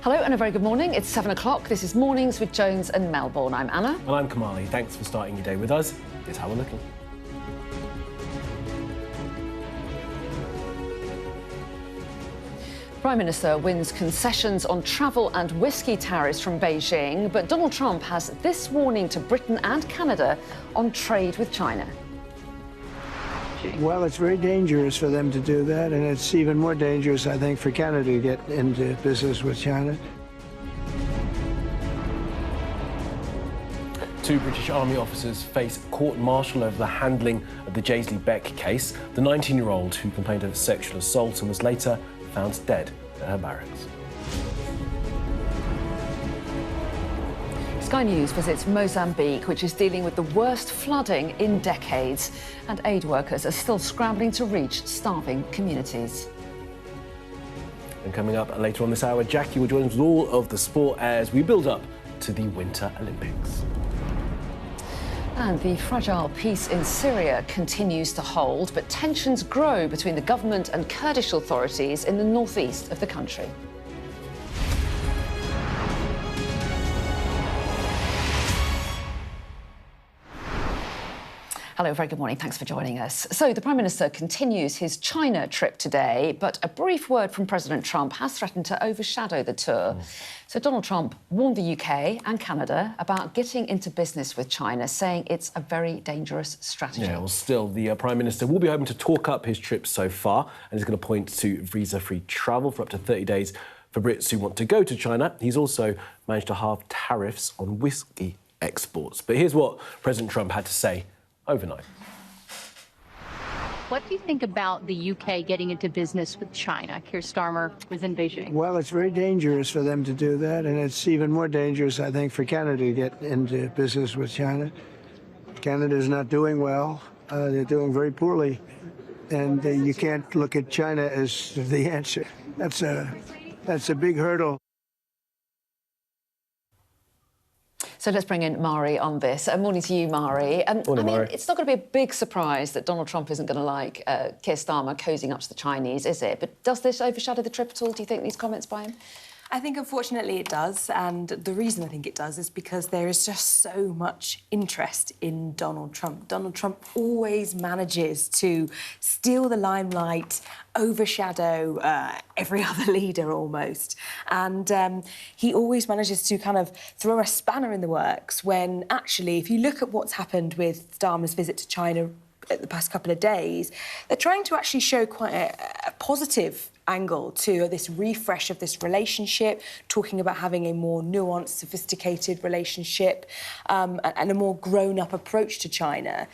Hello and a very good morning. It's 7 o'clock. This is Mornings with Jones and Melbourne. I'm Anna. And I'm Kamali. Thanks for starting your day with us. Here's how we're looking. Prime Minister wins concessions on travel and whiskey tariffs from Beijing, but Donald Trump has this warning to Britain and Canada on trade with China. Well, it's very dangerous for them to do that, and it's even more dangerous, I think, for Canada to get into business with China. Two British Army officers face court-martial over the handling of the Jaisley Beck case. The 19-year-old who complained of sexual assault and was later found dead at her barracks. Sky News visits Mozambique, which is dealing with the worst flooding in decades, and aid workers are still scrambling to reach starving communities. And coming up later on this hour, Jackie will join us with all of the sport as we build up to the Winter Olympics. And the fragile peace in Syria continues to hold, but tensions grow between the government and Kurdish authorities in the northeast of the country. Hello, very good morning. Thanks for joining us. So the Prime Minister continues his China trip today, but a brief word from President Trump has threatened to overshadow the tour. So Donald Trump warned the UK and Canada about getting into business with China, saying it's a very dangerous strategy. Yeah, well, still, the Prime Minister will be hoping to talk up his trip so far, and he's going to point to visa-free travel for up to 30 days for Brits who want to go to China. He's also managed to halve tariffs on whiskey exports. But here's what President Trump had to say overnight. What do you think about the UK getting into business with China? Keir Starmer was in Beijing. Well, it's very dangerous for them to do that, and it's even more dangerous, I think, for Canada to get into business with China. Canada is not doing well. They're doing very poorly, and you can't look at China as the answer. That's a big hurdle. So let's bring in Mari on this. Morning to you, Mari. Morning, Mari. It's not going to be a big surprise that Donald Trump isn't going to like Keir Starmer cozying up to the Chinese, is it? But does this overshadow the trip at all, do you think, these comments by him? I think, unfortunately, it does. And the reason I think it does is because there is just so much interest in Donald Trump. Donald Trump always manages to steal the limelight, overshadow every other leader almost. And he always manages to kind of throw a spanner in the works when, actually, if you look at what's happened with Starmer's visit to China the past couple of days, they're trying to actually show quite a positive angle to this refresh of this relationship, talking about having a more nuanced, sophisticated relationship and a more grown-up approach to China.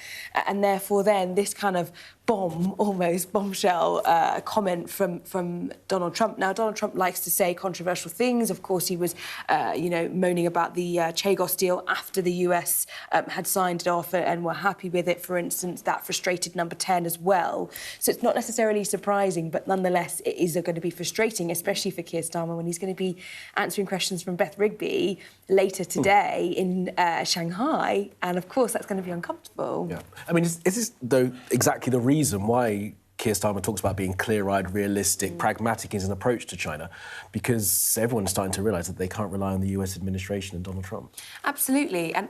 And therefore then this kind of bombshell comment from Donald Trump. Now, Donald Trump likes to say controversial things. Of course, he was, moaning about the Chagos deal after the US had signed it off and were happy with it, for instance. That frustrated Number 10 as well. So it's not necessarily surprising, but nonetheless, it is going to be frustrating, especially for Keir Starmer, when he's going to be answering questions from Beth Rigby later today in Shanghai. And, of course, that's going to be uncomfortable. Yeah. I mean, is this, though, exactly the reason why Keir Starmer talks about being clear-eyed, realistic, pragmatic in his approach to China? Because everyone's starting to realise that they can't rely on the US administration and Donald Trump. Absolutely. And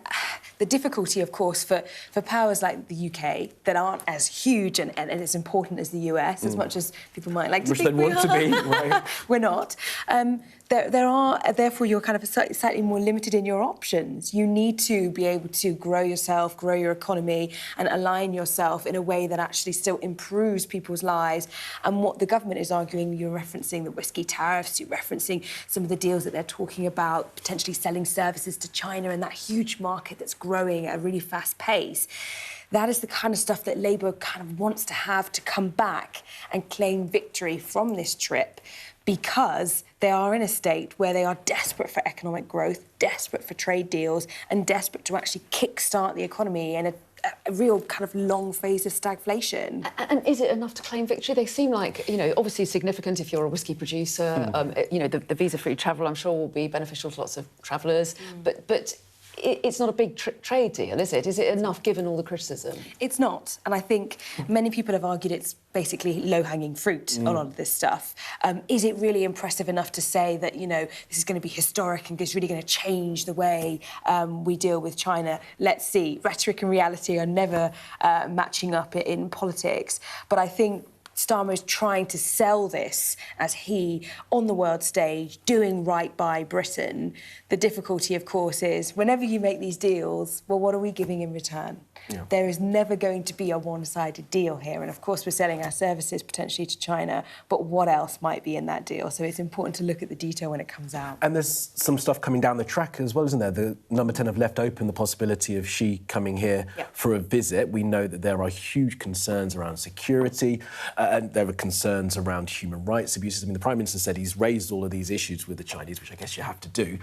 the difficulty, of course, for powers like the UK that aren't as huge and as important as the US, as much as people might like to think we are. Which they want to be, right? We're not. Therefore, you're kind of slightly more limited in your options. You need to be able to grow yourself, grow your economy, and align yourself in a way that actually still improves people's lives. And what the government is arguing, you're referencing the whiskey tariffs, you're referencing some of the deals that they're talking about, potentially selling services to China and that huge market that's growing at a really fast pace. That is the kind of stuff that Labour kind of wants to have to come back and claim victory from this trip, because they are in a state where they are desperate for economic growth, desperate for trade deals, and desperate to actually kickstart the economy in a real kind of long phase of stagflation. And is it enough to claim victory? They seem like, obviously significant if you're a whiskey producer. The visa-free travel, I'm sure, will be beneficial to lots of travellers. But it's not a big trade deal, is it? Is it enough given all the criticism? It's not. And I think many people have argued it's basically low-hanging fruit, a lot of this stuff. Is it really impressive enough to say that, you know, this is going to be historic and it's really going to change the way we deal with China? Let's see. Rhetoric and reality are never matching up in politics. But I think Starmer is trying to sell this as he, on the world stage, doing right by Britain. The difficulty, of course, is whenever you make these deals, well, what are we giving in return? Yeah. There is never going to be a one-sided deal here. And, of course, we're selling our services potentially to China, but what else might be in that deal? So it's important to look at the detail when it comes out. And there's some stuff coming down the track as well, isn't there? The Number 10 have left open the possibility of Xi coming here for a visit. We know that there are huge concerns around security and there are concerns around human rights abuses. I mean, the Prime Minister said he's raised all of these issues with the Chinese, which I guess you have to do.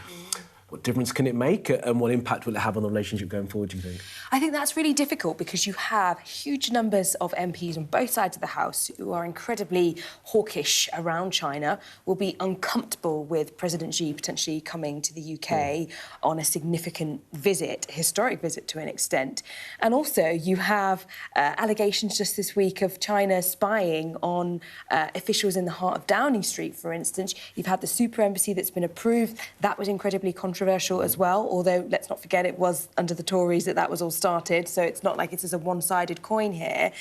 What difference can it make and what impact will it have on the relationship going forward, do you think? I think that's really difficult because you have huge numbers of MPs on both sides of the House who are incredibly hawkish around China, will be uncomfortable with President Xi potentially coming to the UK on a significant visit, historic visit to an extent. And also you have allegations just this week of China spying on officials in the heart of Downing Street, for instance. You've had the super embassy that's been approved. That was incredibly controversial as well, although let's not forget it was under the Tories that was all started, so it's not like it's a one-sided coin here.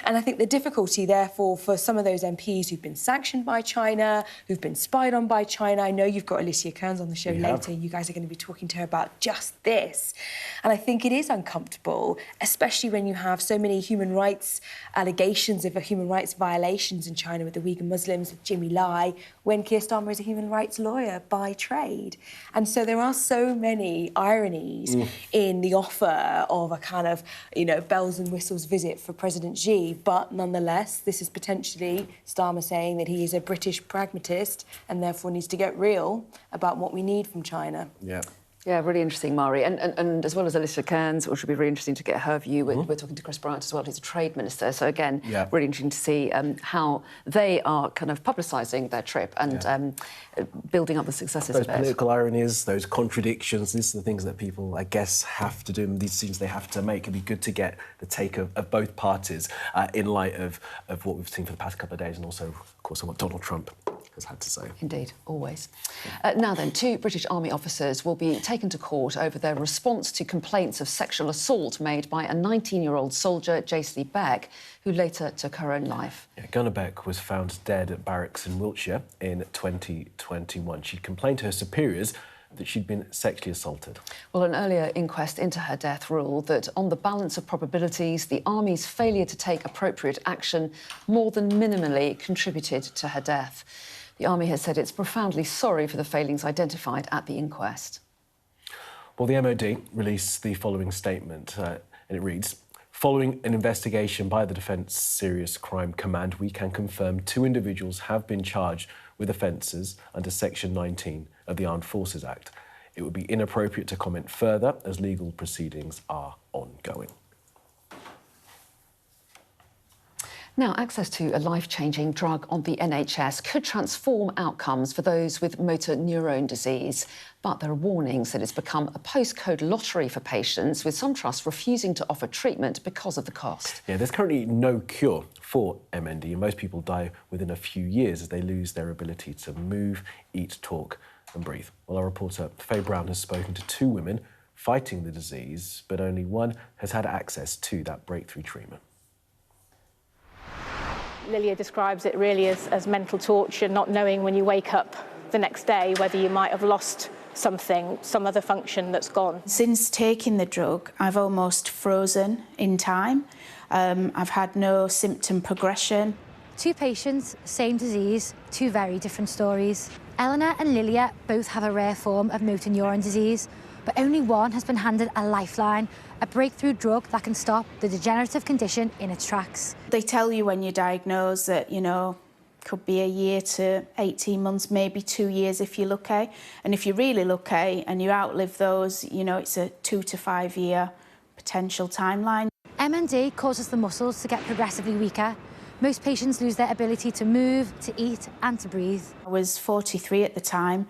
And I think the difficulty, therefore, for some of those MPs who've been sanctioned by China, who've been spied on by China, I know you've got Alicia Kearns on the show later, you guys are going to be talking to her about just this. And I think it is uncomfortable, especially when you have so many human rights allegations of human rights violations in China with the Uyghur Muslims, with Jimmy Lai, when Keir Starmer is a human rights lawyer by trade. And so there are so many ironies in the offer of a kind of, you know, bells and whistles visit for President Xi, but nonetheless, this is potentially Starmer saying that he is a British pragmatist and therefore needs to get real about what we need from China. Yeah. Yeah, really interesting, Mari. And as well as Alicia Kearns, which would be really interesting to get her view. We're talking to Chris Bryant as well, who's a trade minister. So, again, really interesting to see how they are kind of publicising their trip and building up the successes of it. Those political ironies, those contradictions, these are the things that people, I guess, have to do, and these decisions they have to make. It'd be good to get the take of both parties in light of what we've seen for the past couple of days and also, of course, what Donald Trump has had to say. Indeed, always. Now then, 2 British Army officers will be taken to court over their response to complaints of sexual assault made by a 19-year-old soldier, Jaisley Beck, who later took her own life. Yeah, Gunnar Beck was found dead at barracks in Wiltshire in 2021. She complained to her superiors that she'd been sexually assaulted. Well, an earlier inquest into her death ruled that on the balance of probabilities, the Army's failure to take appropriate action more than minimally contributed to her death. The Army has said it's profoundly sorry for the failings identified at the inquest. Well, the MOD released the following statement, and it reads, "Following an investigation by the Defence Serious Crime Command, we can confirm 2 individuals have been charged with offences under Section 19 of the Armed Forces Act. It would be inappropriate to comment further as legal proceedings are ongoing." Now, access to a life-changing drug on the NHS could transform outcomes for those with motor neurone disease. But there are warnings that it's become a postcode lottery for patients, with some trusts refusing to offer treatment because of the cost. Yeah, there's currently no cure for MND, and most people die within a few years as they lose their ability to move, eat, talk and breathe. Well, our reporter Faye Brown has spoken to 2 women fighting the disease, but only one has had access to that breakthrough treatment. Lilia describes it really as mental torture, not knowing when you wake up the next day whether you might have lost something, some other function that's gone. Since taking the drug, I've almost frozen in time. I've had no symptom progression. 2 patients, same disease, 2 very different stories. Eleanor and Lilia both have a rare form of motor neuron disease, but only one has been handed a lifeline, a breakthrough drug that can stop the degenerative condition in its tracks. They tell you when you're diagnosed that, you know, could be a year to 18 months, maybe 2 years if you're lucky. And if you're really lucky and you outlive those, you know, it's a 2 to 5 year potential timeline. MND causes the muscles to get progressively weaker. Most patients lose their ability to move, to eat and to breathe. I was 43 at the time.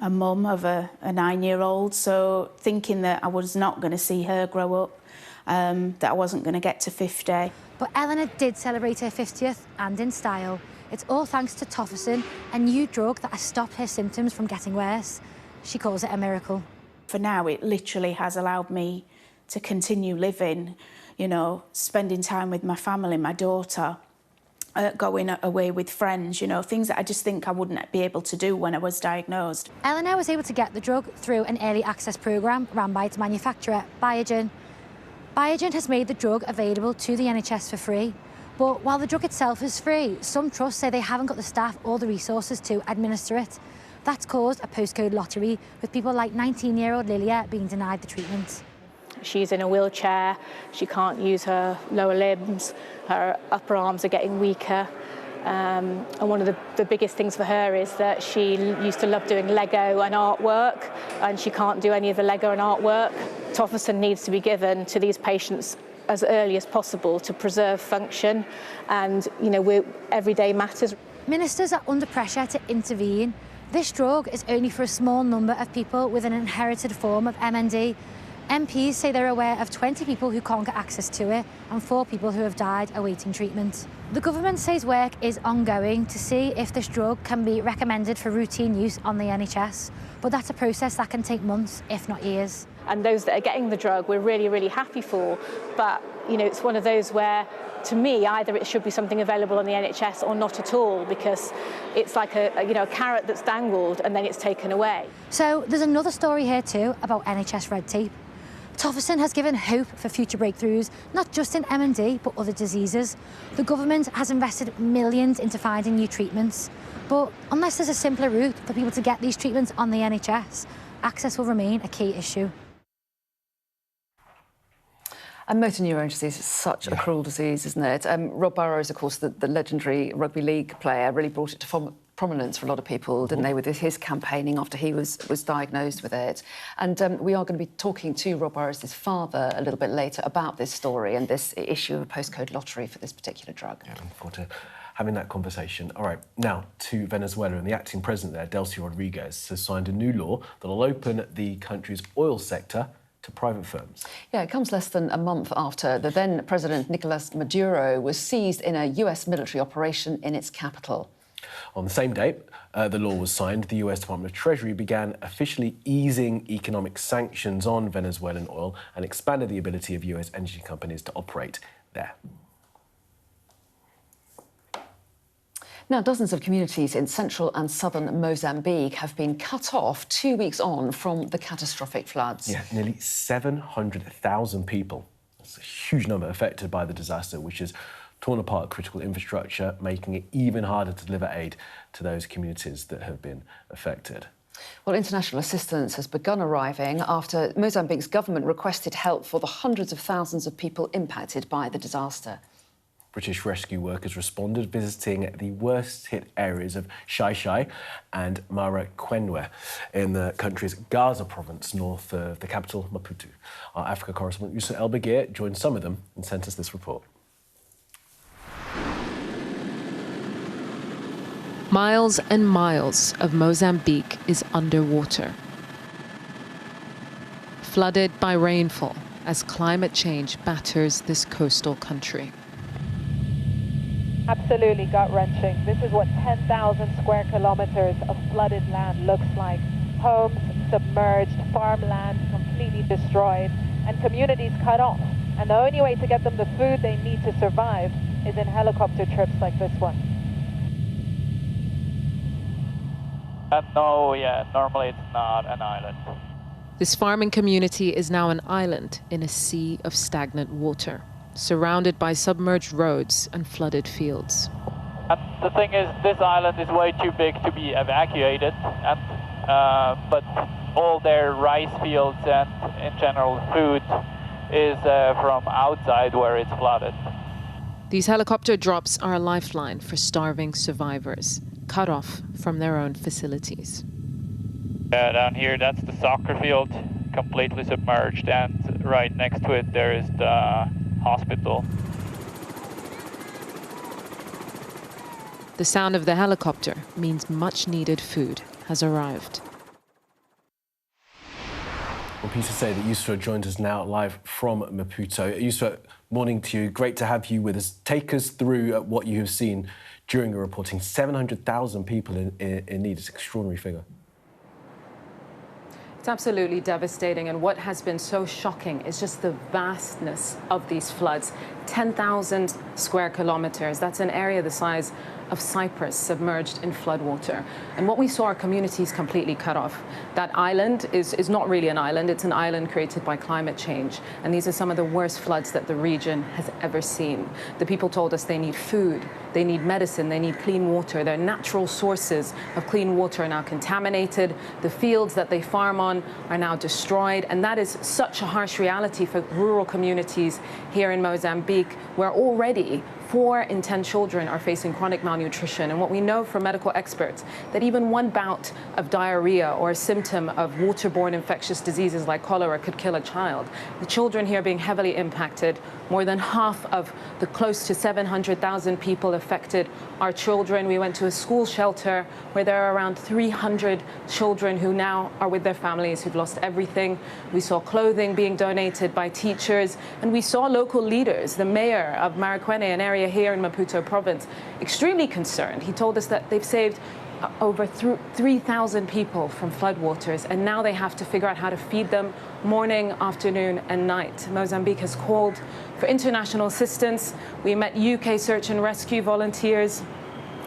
a mum of a 9-year-old, so thinking that I was not going to see her grow up, that I wasn't going to get to 50. But Eleanor did celebrate her 50th, and in style. It's all thanks to Tofersen, a new drug that has stopped her symptoms from getting worse. She calls it a miracle. For now, it literally has allowed me to continue living, you know, spending time with my family, my daughter, going away with friends, you know, things that I just think I wouldn't be able to do when I was diagnosed. Eleanor was able to get the drug through an early access programme run by its manufacturer, Biogen. Biogen has made the drug available to the NHS for free. But while the drug itself is free, some trusts say they haven't got the staff or the resources to administer it. That's caused a postcode lottery, with people like 19-year-old Lilia being denied the treatment. She's in a wheelchair, she can't use her lower limbs, her upper arms are getting weaker. And one of the biggest things for her is that she used to love doing Lego and artwork, and she can't do any of the Lego and artwork. Tofersen needs to be given to these patients as early as possible to preserve function, and you know, every day matters. Ministers are under pressure to intervene. This drug is only for a small number of people with an inherited form of MND. MPs say they're aware of 20 people who can't get access to it and 4 people who have died awaiting treatment. The government says work is ongoing to see if this drug can be recommended for routine use on the NHS, but that's a process that can take months, if not years. And those that are getting the drug, we're really, really happy for, but you know, it's one of those where, to me, either it should be something available on the NHS or not at all, because it's like a carrot that's dangled and then it's taken away. So there's another story here too about NHS red tape. Tofersen has given hope for future breakthroughs, not just in MND, but other diseases. The government has invested millions into finding new treatments. But unless there's a simpler route for people to get these treatments on the NHS, access will remain a key issue. And motor neurone disease is such a cruel disease, isn't it? Rob Burrows, of course, the legendary rugby league player, really brought it to prominence for a lot of people, didn't they, with his campaigning after he was diagnosed with it. And we are going to be talking to Rob Burrows' father a little bit later about this story and this issue of a postcode lottery for this particular drug. Yeah, looking forward to having that conversation. All right, now to Venezuela, and the acting president there, Delcy Rodriguez, has signed a new law that will open the country's oil sector to private firms. Yeah, it comes less than a month after the then President Nicolas Maduro was seized in a US military operation in its capital. On the same day the law was signed, the US Department of Treasury began officially easing economic sanctions on Venezuelan oil and expanded the ability of US energy companies to operate there. Now, dozens of communities in central and southern Mozambique have been cut off 2 weeks on from the catastrophic floods. Yeah, nearly 700,000 people. That's a huge number affected by the disaster, which has torn apart critical infrastructure, making it even harder to deliver aid to those communities that have been affected. Well, international assistance has begun arriving after Mozambique's government requested help for the hundreds of thousands of people impacted by the disaster. British rescue workers responded, visiting the worst-hit areas of Xai-Xai and Maraquenue in the country's Gaza province, north of the capital, Maputo. Our Africa correspondent, Yusa El-Bagir, joined some of them and sent us this report. Miles and miles of Mozambique is underwater, flooded by rainfall as climate change batters this coastal country. Absolutely gut-wrenching. This is what 10,000 square kilometers of flooded land looks like. Homes submerged, farmland completely destroyed, and communities cut off. And the only way to get them the food they need to survive is in helicopter trips like this one. No, normally it's not an island. This farming community is now an island in a sea of stagnant water, surrounded by submerged roads and flooded fields. And the thing is, this island is way too big to be evacuated, and but all their rice fields and, in general, food is from outside where it's flooded. These helicopter drops are a lifeline for starving survivors, cut off from their own facilities. Down here, that's the soccer field, completely submerged, and right next to it there is the hospital. The sound of the helicopter means much needed food has arrived. Well, pleased to say that Yusra joins us now live from Maputo. Yusra, morning to you. Great to have you with us. Take us through what you have seen during your reporting. 700,000 people in need. It's an extraordinary figure. It's absolutely devastating, and what has been so shocking is just the vastness of these floods. 10,000 square kilometres. That's an area the size of Cyprus submerged in floodwater. And what we saw are communities completely cut off. That island is not really an island, it's an island created by climate change. And these are some of the worst floods that the region has ever seen. The people told us they need food, they need medicine, they need clean water. Their natural sources of clean water are now contaminated. The fields that they farm on are now destroyed. And that is such a harsh reality for rural communities here in Mozambique, where already 4 in 10 children are facing chronic malnutrition. And what we know from medical experts, that even one bout of diarrhea or a symptom of waterborne infectious diseases like cholera could kill a child. The children here being heavily impacted. More than half of the close to 700,000 people affected are children. We went to a school shelter where there are around 300 children who now are with their families who've lost everything. We saw clothing being donated by teachers, and we saw local leaders. The mayor of Maracuene, an area here in Maputo province, extremely concerned. He told us that they've saved over 3,000 people from floodwaters, and now they have to figure out how to feed them morning, afternoon and night. Mozambique has called for international assistance. We met UK search and rescue volunteers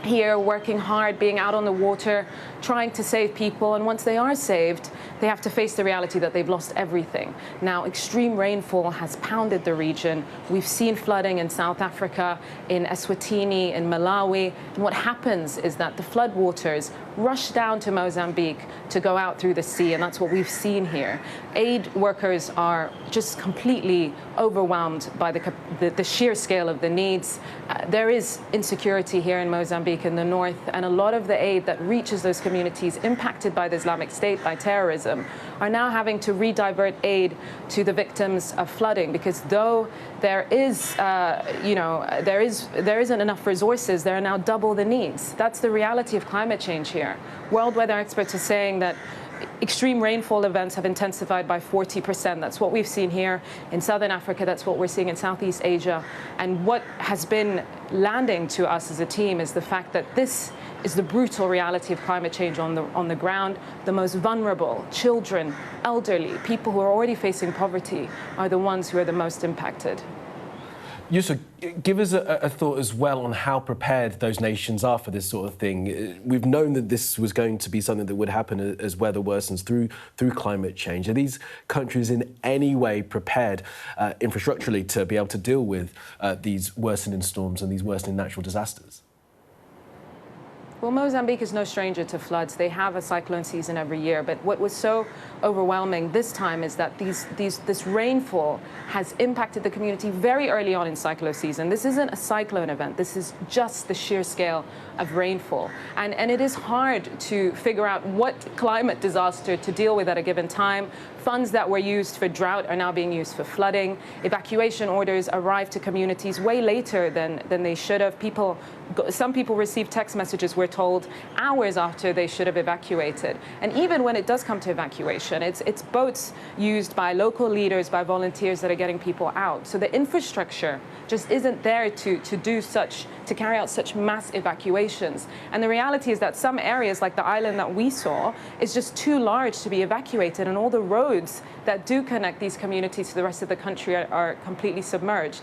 here working hard, being out on the water, trying to save people. And once they are saved, they have to face the reality that they've lost everything. Now, extreme rainfall has pounded the region. We've seen flooding in South Africa, in Eswatini, in Malawi. And what happens is that the floodwaters rush down to Mozambique to go out through the sea, and that's what we've seen here. Aid workers are just completely overwhelmed by the sheer scale of the needs. There is insecurity here in Mozambique in the north, and a lot of the aid that reaches those communities impacted by the Islamic State, by terrorism, are now having to redivert aid to the victims of flooding, because though there is, there isn't enough resources, there are now double the needs. That's the reality of climate change here. World weather experts are saying that extreme rainfall events have intensified by 40%. That's what we've seen here in Southern Africa. That's what we're seeing in Southeast Asia. And what has been landing to us as a team is the fact that this is the brutal reality of climate change on the ground. The most vulnerable, children, elderly, people who are already facing poverty, are the ones who are the most impacted. Yusra, give us a thought as well on how prepared those nations are for this sort of thing. We've known that this was going to be something that would happen as weather worsens through climate change. Are these countries in any way prepared infrastructurally to be able to deal with these worsening storms and these worsening natural disasters? Well, Mozambique is no stranger to floods. They have a cyclone season every year. But what was so overwhelming this time is that this rainfall has impacted the community very early on in cyclone season. This isn't a cyclone event. This is just the sheer scale of rainfall. And it is hard to figure out what climate disaster to deal with at a given time. Funds that were used for drought are now being used for flooding. Evacuation orders arrive to communities way later than they should have. Some people receive text messages, we're told, hours after they should have evacuated. And even when it does come to evacuation, it's boats used by local leaders, by volunteers that are getting people out. So the infrastructure just isn't there to carry out such mass evacuations. And the reality is that some areas, like the island that we saw, is just too large to be evacuated, and all the roads that do connect these communities to the rest of the country are completely submerged.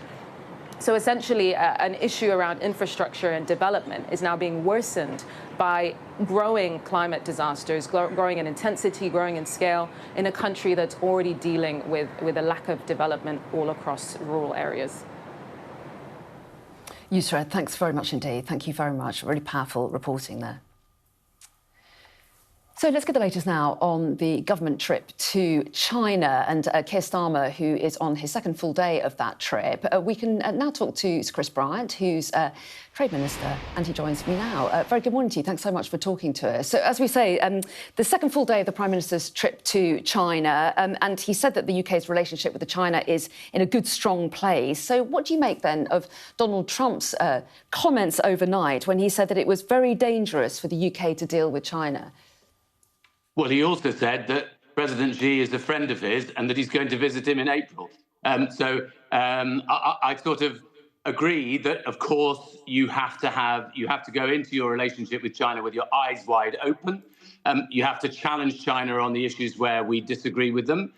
So essentially, an issue around infrastructure and development is now being worsened by growing climate disasters, growing in intensity, growing in scale, in a country that's already dealing with a lack of development all across rural areas. Yusra, thanks very much indeed. Thank you very much. Really powerful reporting there. So let's get the latest now on the government trip to China, and Keir Starmer, who is on his second full day of that trip. We can now talk to Chris Bryant, who's Trade Minister, and he joins me now. Very good morning to you. Thanks so much for talking to us. So, as we say, the second full day of the Prime Minister's trip to China, and he said that the UK's relationship with China is in a good, strong place. So what do you make, then, of Donald Trump's comments overnight when he said that it was very dangerous for the UK to deal with China? Well, he also said that President Xi is a friend of his and that he's going to visit him in April. I sort of agree that, of course, you have to go into your relationship with China with your eyes wide open. You have to challenge China on the issues where we disagree with them,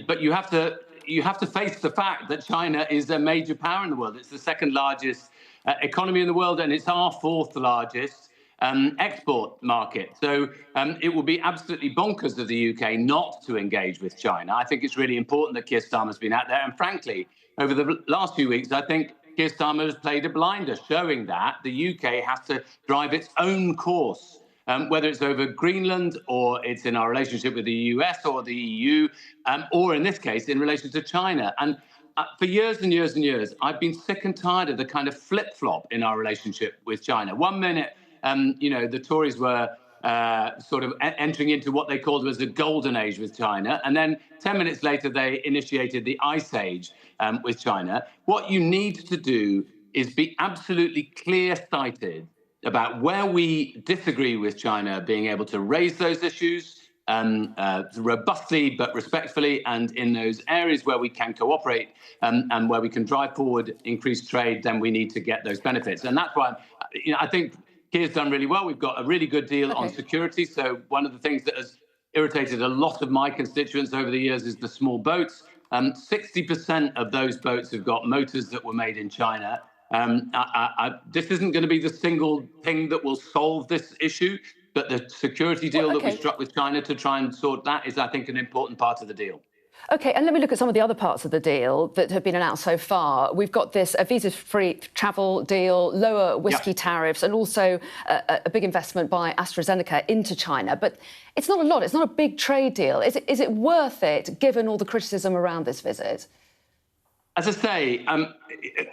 but you have to face the fact that China is a major power in the world. It's the second largest economy in the world, and it's our fourth largest export market. So it will be absolutely bonkers of the UK not to engage with China. I think it's really important that Keir Starmer's been out there. And frankly, over the last few weeks, I think Keir Starmer has played a blinder, showing that the UK has to drive its own course. Whether it's over Greenland or it's in our relationship with the US or the EU, or in this case, in relation to China. And for years and years and years, I've been sick and tired of the kind of flip-flop in our relationship with China. One minute, the Tories were sort of entering into what they called was the golden age with China. And then 10 minutes later, they initiated the ice age with China. What you need to do is be absolutely clear-sighted about where we disagree with China, being able to raise those issues robustly but respectfully, and in those areas where we can cooperate and where we can drive forward increased trade, then we need to get those benefits. And that's why I think Keir's done really well. We've got a really good deal on security. So one of the things that has irritated a lot of my constituents over the years is the small boats. 60% of those boats have got motors that were made in China. This isn't going to be the single thing that will solve this issue, but the security deal that we struck with China to try and sort that is, I think, an important part of the deal. OK, and let me look at some of the other parts of the deal that have been announced so far. We've got this visa-free travel deal, lower whisky tariffs, and also a big investment by AstraZeneca into China. But it's not a lot. It's not a big trade deal. Is it worth it, given all the criticism around this visit? As I say,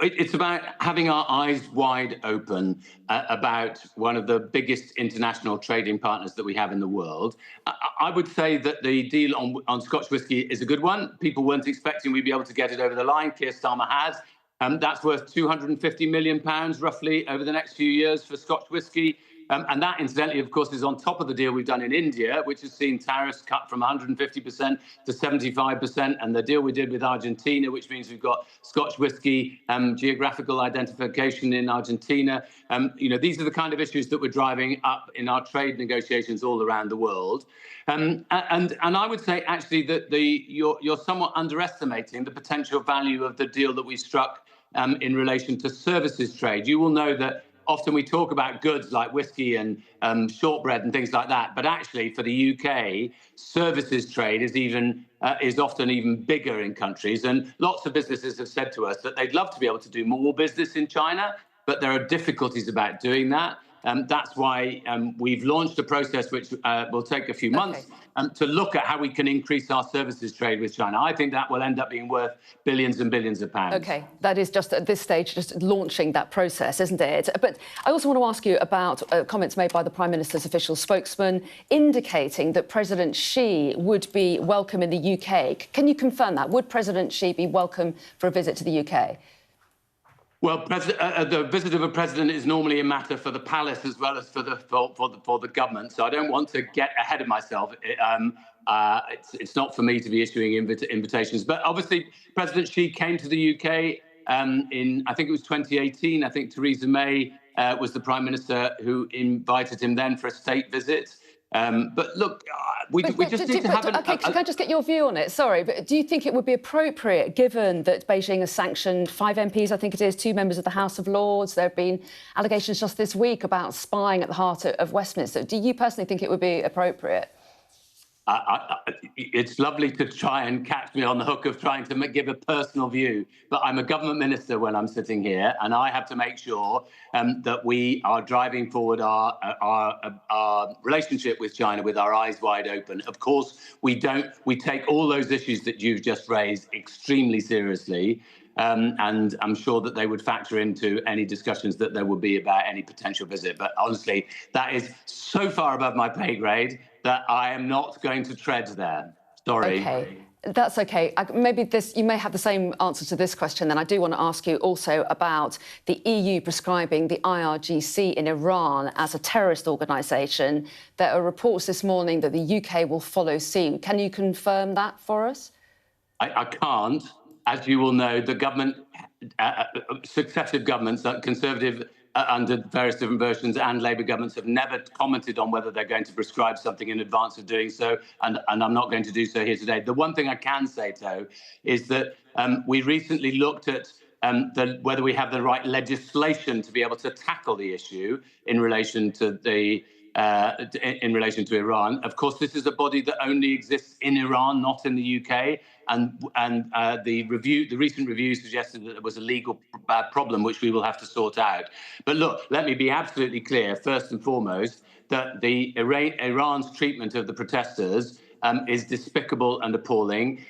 it's about having our eyes wide open about one of the biggest international trading partners that we have in the world. I would say that the deal on Scotch whisky is a good one. People weren't expecting we'd be able to get it over the line. Keir Starmer has. That's worth £250 million, roughly, over the next few years for Scotch whisky. And that, incidentally, of course, is on top of the deal we've done in India, which has seen tariffs cut from 150% to 75%, and the deal we did with Argentina, which means we've got Scotch whisky geographical identification in Argentina. These are the kind of issues that we're driving up in our trade negotiations all around the world. And I would say, actually, that you're somewhat underestimating the potential value of the deal that we struck in relation to services trade. You will know that often we talk about goods like whiskey and shortbread and things like that, but actually for the UK, services trade is often even bigger in countries. And lots of businesses have said to us that they'd love to be able to do more business in China, but there are difficulties about doing that. That's why we've launched a process which will take a few months to look at how we can increase our services trade with China. I think that will end up being worth billions and billions of pounds. OK, that is just at this stage just launching that process, isn't it? But I also want to ask you about comments made by the Prime Minister's official spokesman indicating that President Xi would be welcome in the UK. Can you confirm that? Would President Xi be welcome for a visit to the UK? Well, the visit of a president is normally a matter for the palace as well as for the government. So I don't want to get ahead of myself. It's not for me to be issuing invitations. But obviously, President Xi came to the UK in, I think it was 2018. I think Theresa May was the Prime Minister who invited him then for a state visit. But look, we just need to have can I just get your view on it? Sorry, but do you think it would be appropriate, given that Beijing has sanctioned 5 MPs, I think it is, 2 members of the House of Lords? There have been allegations just this week about spying at the heart of Westminster. Do you personally think it would be appropriate? It's lovely to try and catch me on the hook of trying to give a personal view, but I'm a government minister when I'm sitting here, and I have to make sure that we are driving forward our relationship with China with our eyes wide open. Of course, we take all those issues that you've just raised extremely seriously. And I'm sure that they would factor into any discussions that there would be about any potential visit. But honestly, that is so far above my pay grade that I am not going to tread there. Sorry. OK. That's OK. Maybe you may have the same answer to this question, then. I do want to ask you also about the EU prescribing the IRGC in Iran as a terrorist organisation. There are reports this morning that the UK will follow suit. Can you confirm that for us? I can't. As you will know, the government, successive governments, Conservative under various different versions and Labour governments have never commented on whether they're going to prescribe something in advance of doing so, and I'm not going to do so here today. The one thing I can say, though, is that we recently looked at whether we have the right legislation to be able to tackle the issue in relation to Iran. Of course, this is a body that only exists in Iran, not in the UK. And the recent review suggested that there was a legal problem, which we will have to sort out. But look, let me be absolutely clear, first and foremost, that Iran's treatment of the protesters is despicable and appalling.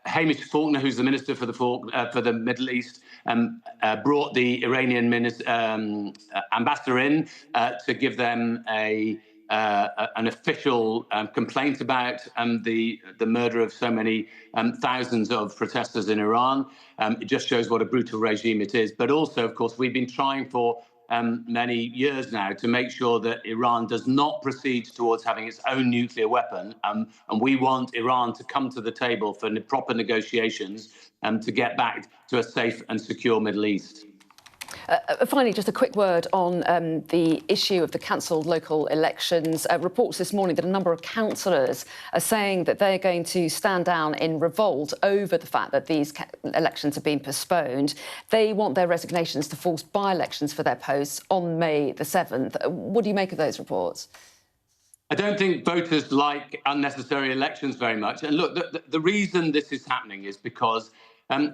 Hamish Faulkner, who's the Minister for the Middle East, brought the Iranian ambassador in to give them an official complaint about the murder of so many thousands of protesters in Iran. It just shows what a brutal regime it is. But also, of course, we've been trying for many years now to make sure that Iran does not proceed towards having its own nuclear weapon. And we want Iran to come to the table for proper negotiations to get back to a safe and secure Middle East. Finally, just a quick word on the issue of the cancelled local elections. Reports this morning that a number of councillors are saying that they're going to stand down in revolt over the fact that these elections have been postponed. They want their resignations to force by-elections for their posts on May the 7th. What do you make of those reports? I don't think voters like unnecessary elections very much. And look, the reason this is happening is because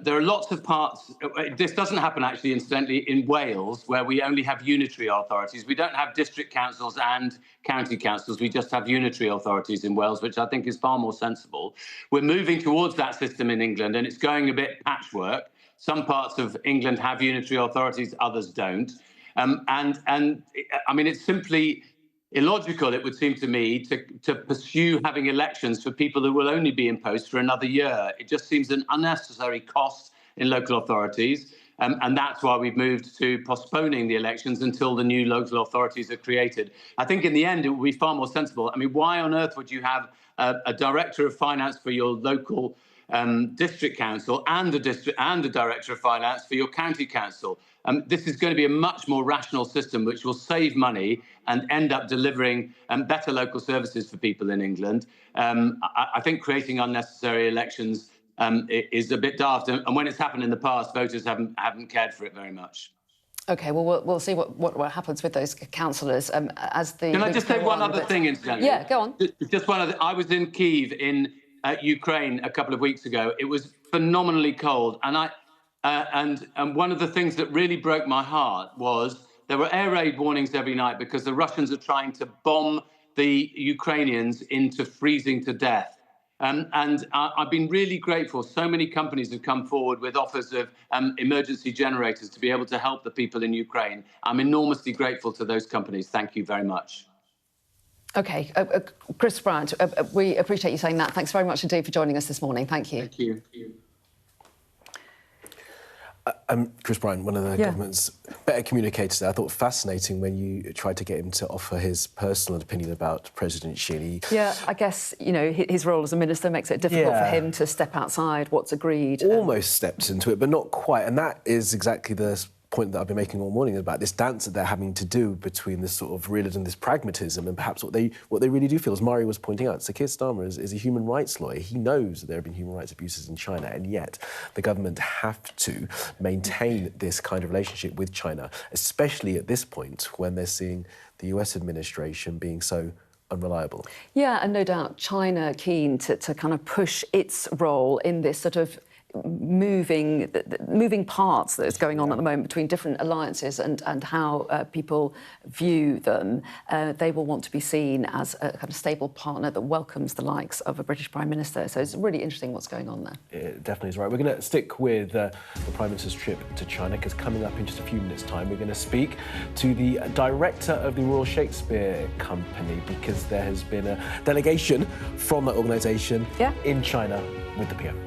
there are lots of parts. This doesn't happen, actually, incidentally, in Wales, where we only have unitary authorities. We don't have district councils and county councils. We just have unitary authorities in Wales, which I think is far more sensible. We're moving towards that system in England, and it's going a bit patchwork. Some parts of England have unitary authorities, others don't. I mean, it's simply illogical, it would seem to me, to pursue having elections for people who will only be in post for another year. It just seems an unnecessary cost in local authorities. And that's why we've moved to postponing the elections until the new local authorities are created. I think in the end, it will be far more sensible. I mean, why on earth would you have a director of finance for your local district council and a director of finance for your county council? This is going to be a much more rational system which will save money and end up delivering better local services for people in England. I think creating unnecessary elections is a bit daft, and when it's happened in the past, voters haven't cared for it very much. OK, well, we'll see what happens with those councillors as the... Can I just say one other thing, incidentally? Yeah, go on. Just one other. I was in Kyiv in Ukraine a couple of weeks ago. It was phenomenally cold, and one of the things that really broke my heart was there were air raid warnings every night because the Russians are trying to bomb the Ukrainians into freezing to death. I've been really grateful. So many companies have come forward with offers of emergency generators to be able to help the people in Ukraine. I'm enormously grateful to those companies. Thank you very much. OK, Chris Bryant, we appreciate you saying that. Thanks very much indeed for joining us this morning. Thank you. Thank you. Chris Bryant, one of the government's better communicators there. I thought fascinating when you tried to get him to offer his personal opinion about President Xi. Yeah, I guess, you know, his role as a minister makes it difficult for him to step outside what's agreed. Almost stepped into it, but not quite. And that is exactly the point that I've been making all morning about this dance that they're having to do between this sort of realism, this pragmatism, and perhaps what they really do feel. As Mari was pointing out, Sir Keir Starmer is a human rights lawyer. He knows that there have been human rights abuses in China, and yet the government have to maintain this kind of relationship with China, especially at this point when they're seeing the US administration being so unreliable. Yeah, and no doubt China keen to kind of push its role in this sort of moving parts that's going on at the moment between different alliances and how people view them. They will want to be seen as a kind of stable partner that welcomes the likes of a British Prime Minister. So it's really interesting what's going on there. It definitely is right. We're going to stick with the Prime Minister's trip to China, because coming up in just a few minutes' time, we're going to speak to the director of the Royal Shakespeare Company, because there has been a delegation from that organisation in China with the PM.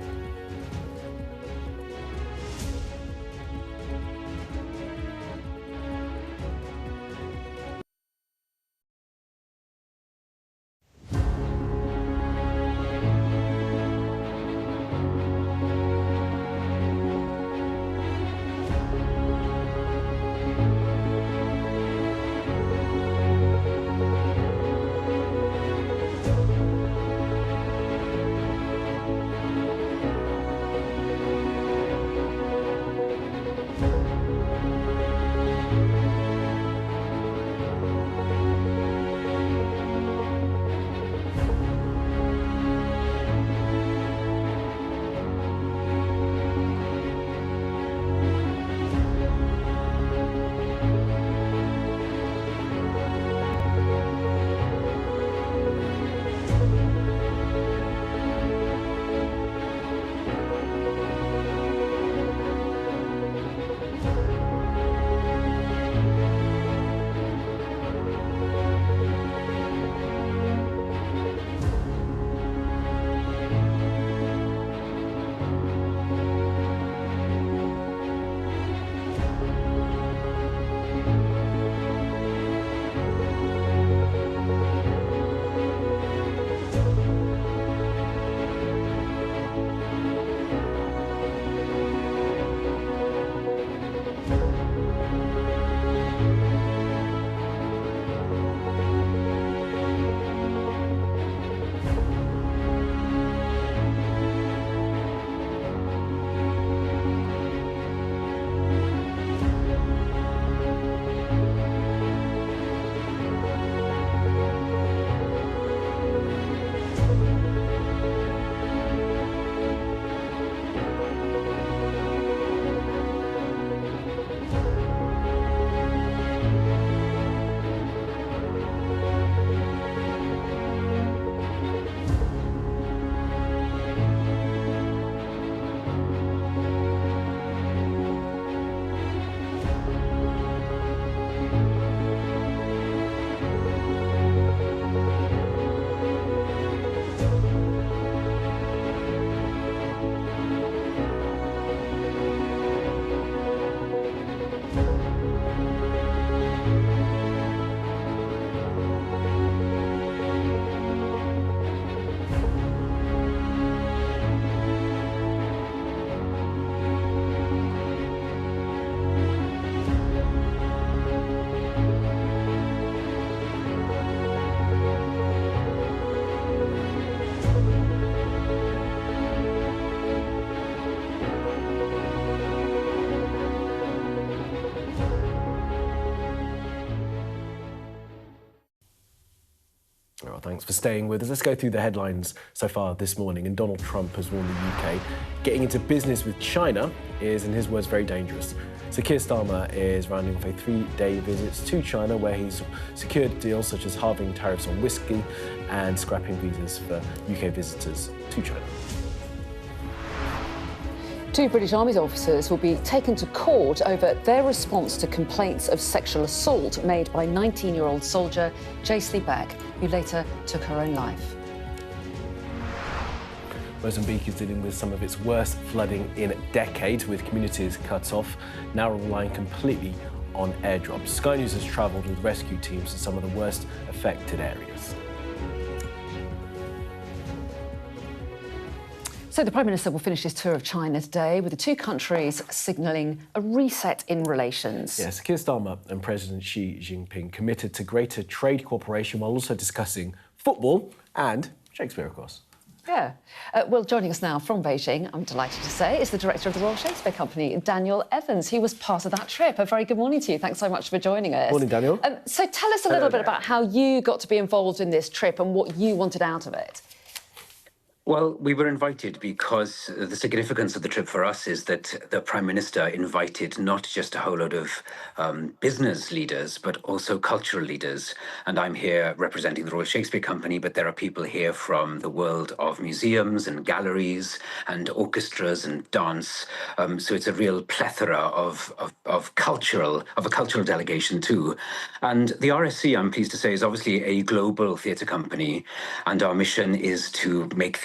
Well, thanks for staying with us. Let's go through the headlines so far this morning. And Donald Trump has warned the UK getting into business with China is, in his words, very dangerous. So Keir Starmer is rounding off a 3-day visit to China, where he's secured deals such as halving tariffs on whiskey and scrapping visas for UK visitors to China. 2 British Army officers will be taken to court over their response to complaints of sexual assault made by 19-year-old soldier Jaisley Beck, who later took her own life. Mozambique is dealing with some of its worst flooding in decades, with communities cut off, now relying completely on airdrops. Sky News has travelled with rescue teams to some of the worst affected areas. So the Prime Minister will finish his tour of China today, with the 2 countries signalling a reset in relations. Yes, Keir Starmer and President Xi Jinping committed to greater trade cooperation while also discussing football and Shakespeare, of course. Yeah. Well, joining us now from Beijing, I'm delighted to say, is the director of the Royal Shakespeare Company, Daniel Evans. He was part of that trip. A very good morning to you. Thanks so much for joining us. Morning, Daniel. So tell us a little bit about how you got to be involved in this trip and what you wanted out of it. Well, we were invited because the significance of the trip for us is that the Prime Minister invited not just a whole load of business leaders, but also cultural leaders. And I'm here representing the Royal Shakespeare Company, but there are people here from the world of museums and galleries and orchestras and dance. So it's a real plethora of a cultural delegation too. And the RSC, I'm pleased to say, is obviously a global theatre company. And our mission is to make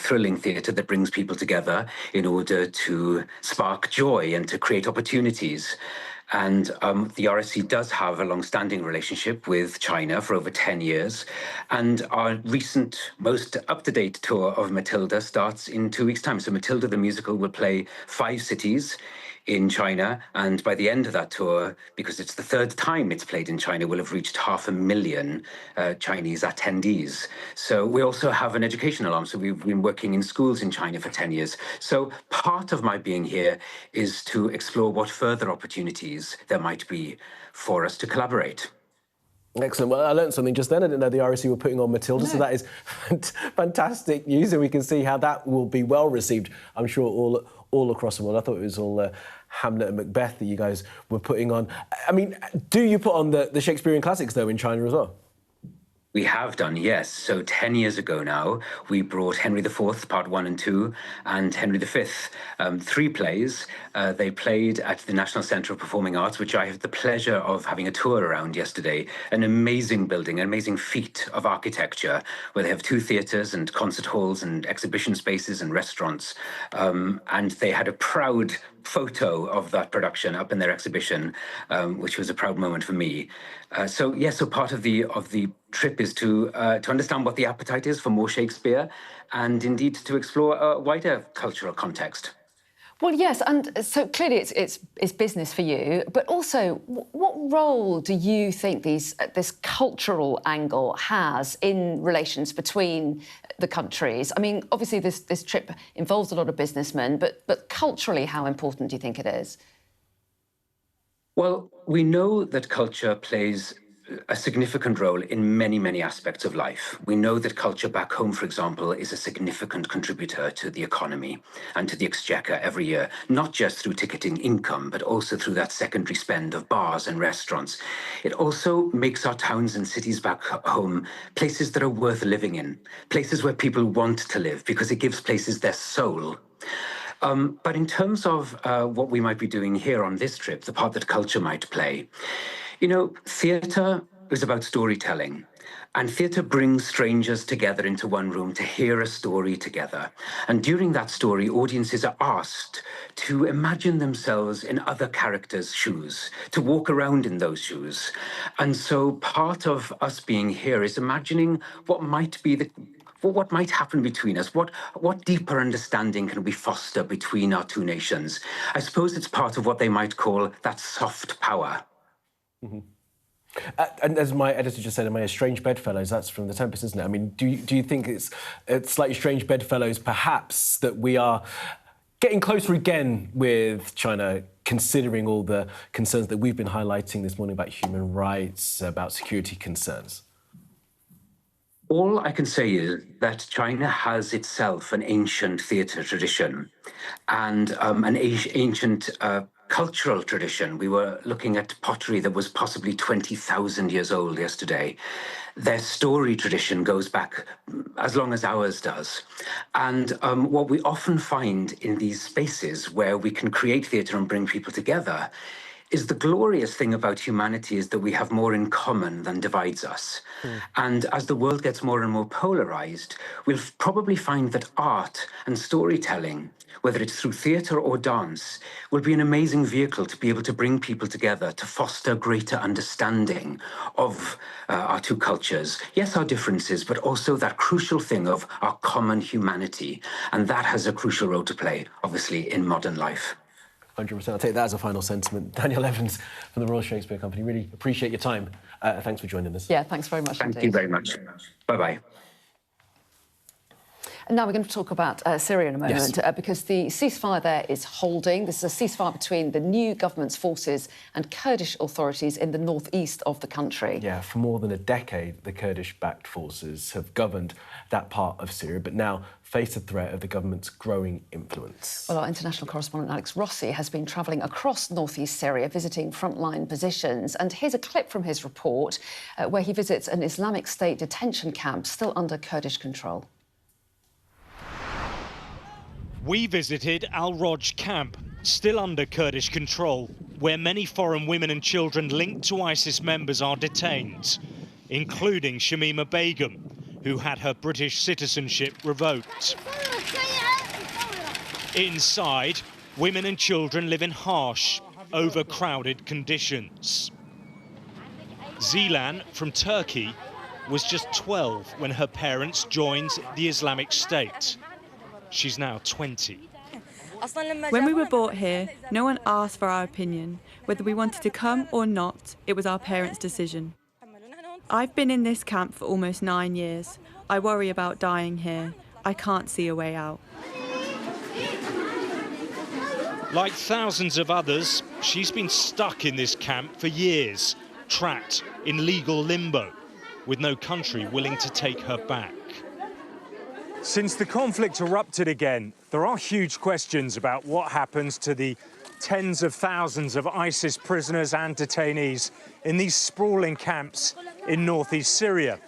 thrilling theatre that brings people together in order to spark joy and to create opportunities. And the RSC does have a long-standing relationship with China for over 10 years. And our recent, most up-to-date tour of Matilda starts in 2 weeks' time. So Matilda, the musical, will play 5 cities in China, and by the end of that tour, because it's the 3rd time it's played in China, we'll have reached 500,000 Chinese attendees. So we also have an educational arm, so we've been working in schools in China for 10 years. So part of my being here is to explore what further opportunities there might be for us to collaborate. Excellent. Well, I learned something just then. I didn't know the RSC were putting on Matilda, so that is fantastic news, and we can see how that will be well received, I'm sure, all across the world. I thought it was all Hamlet and Macbeth that you guys were putting on. I mean, do you put on the Shakespearean classics, though, in China as well? We have done, yes. So 10 years ago now, we brought Henry IV, Part 1 and 2, and Henry V, 3 plays. They played at the National Centre of Performing Arts, which I had the pleasure of having a tour around yesterday. An amazing building, an amazing feat of architecture, where they have 2 theatres and concert halls and exhibition spaces and restaurants. And they had a proud photo of that production up in their exhibition, which was a proud moment for me. So part of the trip is to understand what the appetite is for more Shakespeare, and indeed to explore a wider cultural context. Well, yes, and so clearly it's business for you, but also what role do you think this cultural angle has in relations between the countries? I mean, obviously this trip involves a lot of businessmen, but culturally, how important do you think it is? Well, we know that culture plays a significant role in many, many aspects of life. We know that culture back home, for example, is a significant contributor to the economy and to the exchequer every year, not just through ticketing income, but also through that secondary spend of bars and restaurants. It also makes our towns and cities back home places that are worth living in, places where people want to live, because it gives places their soul. But in terms of what we might be doing here on this trip, the part that culture might play, you know, theatre is about storytelling, and theatre brings strangers together into one room to hear a story together. And during that story, audiences are asked to imagine themselves in other characters' shoes, to walk around in those shoes. And so part of us being here is imagining what might be what might happen between us? What deeper understanding can we foster between our two nations? I suppose it's part of what they might call that soft power. Mm-hmm. And as my editor just said, am I a strange bedfellows? That's from The Tempest, isn't it? I mean, do you think it's slightly strange bedfellows, perhaps, that we are getting closer again with China, considering all the concerns that we've been highlighting this morning about human rights, about security concerns? All I can say is that China has itself an ancient theatre tradition and an ancient cultural tradition. We were looking at pottery that was possibly 20,000 years old yesterday. Their story tradition goes back as long as ours does. And what we often find in these spaces where we can create theatre and bring people together is the glorious thing about humanity is that we have more in common than divides us. And as the world gets more and more polarized, we'll probably find that art and storytelling, whether it's through theatre or dance, will be an amazing vehicle to be able to bring people together, to foster greater understanding of our two cultures. Yes, our differences, but also that crucial thing of our common humanity. And that has a crucial role to play, obviously, in modern life. 100%. I'll take that as a final sentiment. Daniel Evans from the Royal Shakespeare Company. Really appreciate your time. Thanks for joining us. Yeah, thanks very much. Thank you very much. Bye-bye. Now we're going to talk about Syria in a moment, because the ceasefire there is holding. This is a ceasefire between the new government's forces and Kurdish authorities in the northeast of the country. Yeah, for more than a decade, the Kurdish-backed forces have governed that part of Syria, but now face the threat of the government's growing influence. Well, our international correspondent Alex Rossi has been travelling across northeast Syria, visiting frontline positions. And here's a clip from his report where he visits an Islamic State detention camp still under Kurdish control. We visited Al-Roj camp, still under Kurdish control, where many foreign women and children linked to ISIS members are detained, including Shamima Begum, who had her British citizenship revoked. Inside, women and children live in harsh, overcrowded conditions. Zilan, from Turkey, was just 12 when her parents joined the Islamic State. She's now 20. When we were brought here, no one asked for our opinion. Whether we wanted to come or not, it was our parents' decision. I've been in this camp for almost 9 years. I worry about dying here. I can't see a way out. Like thousands of others, she's been stuck in this camp for years, trapped in legal limbo, with no country willing to take her back. Since the conflict erupted again, there are huge questions about what happens to the tens of thousands of ISIS prisoners and detainees in these sprawling camps in northeast Syria.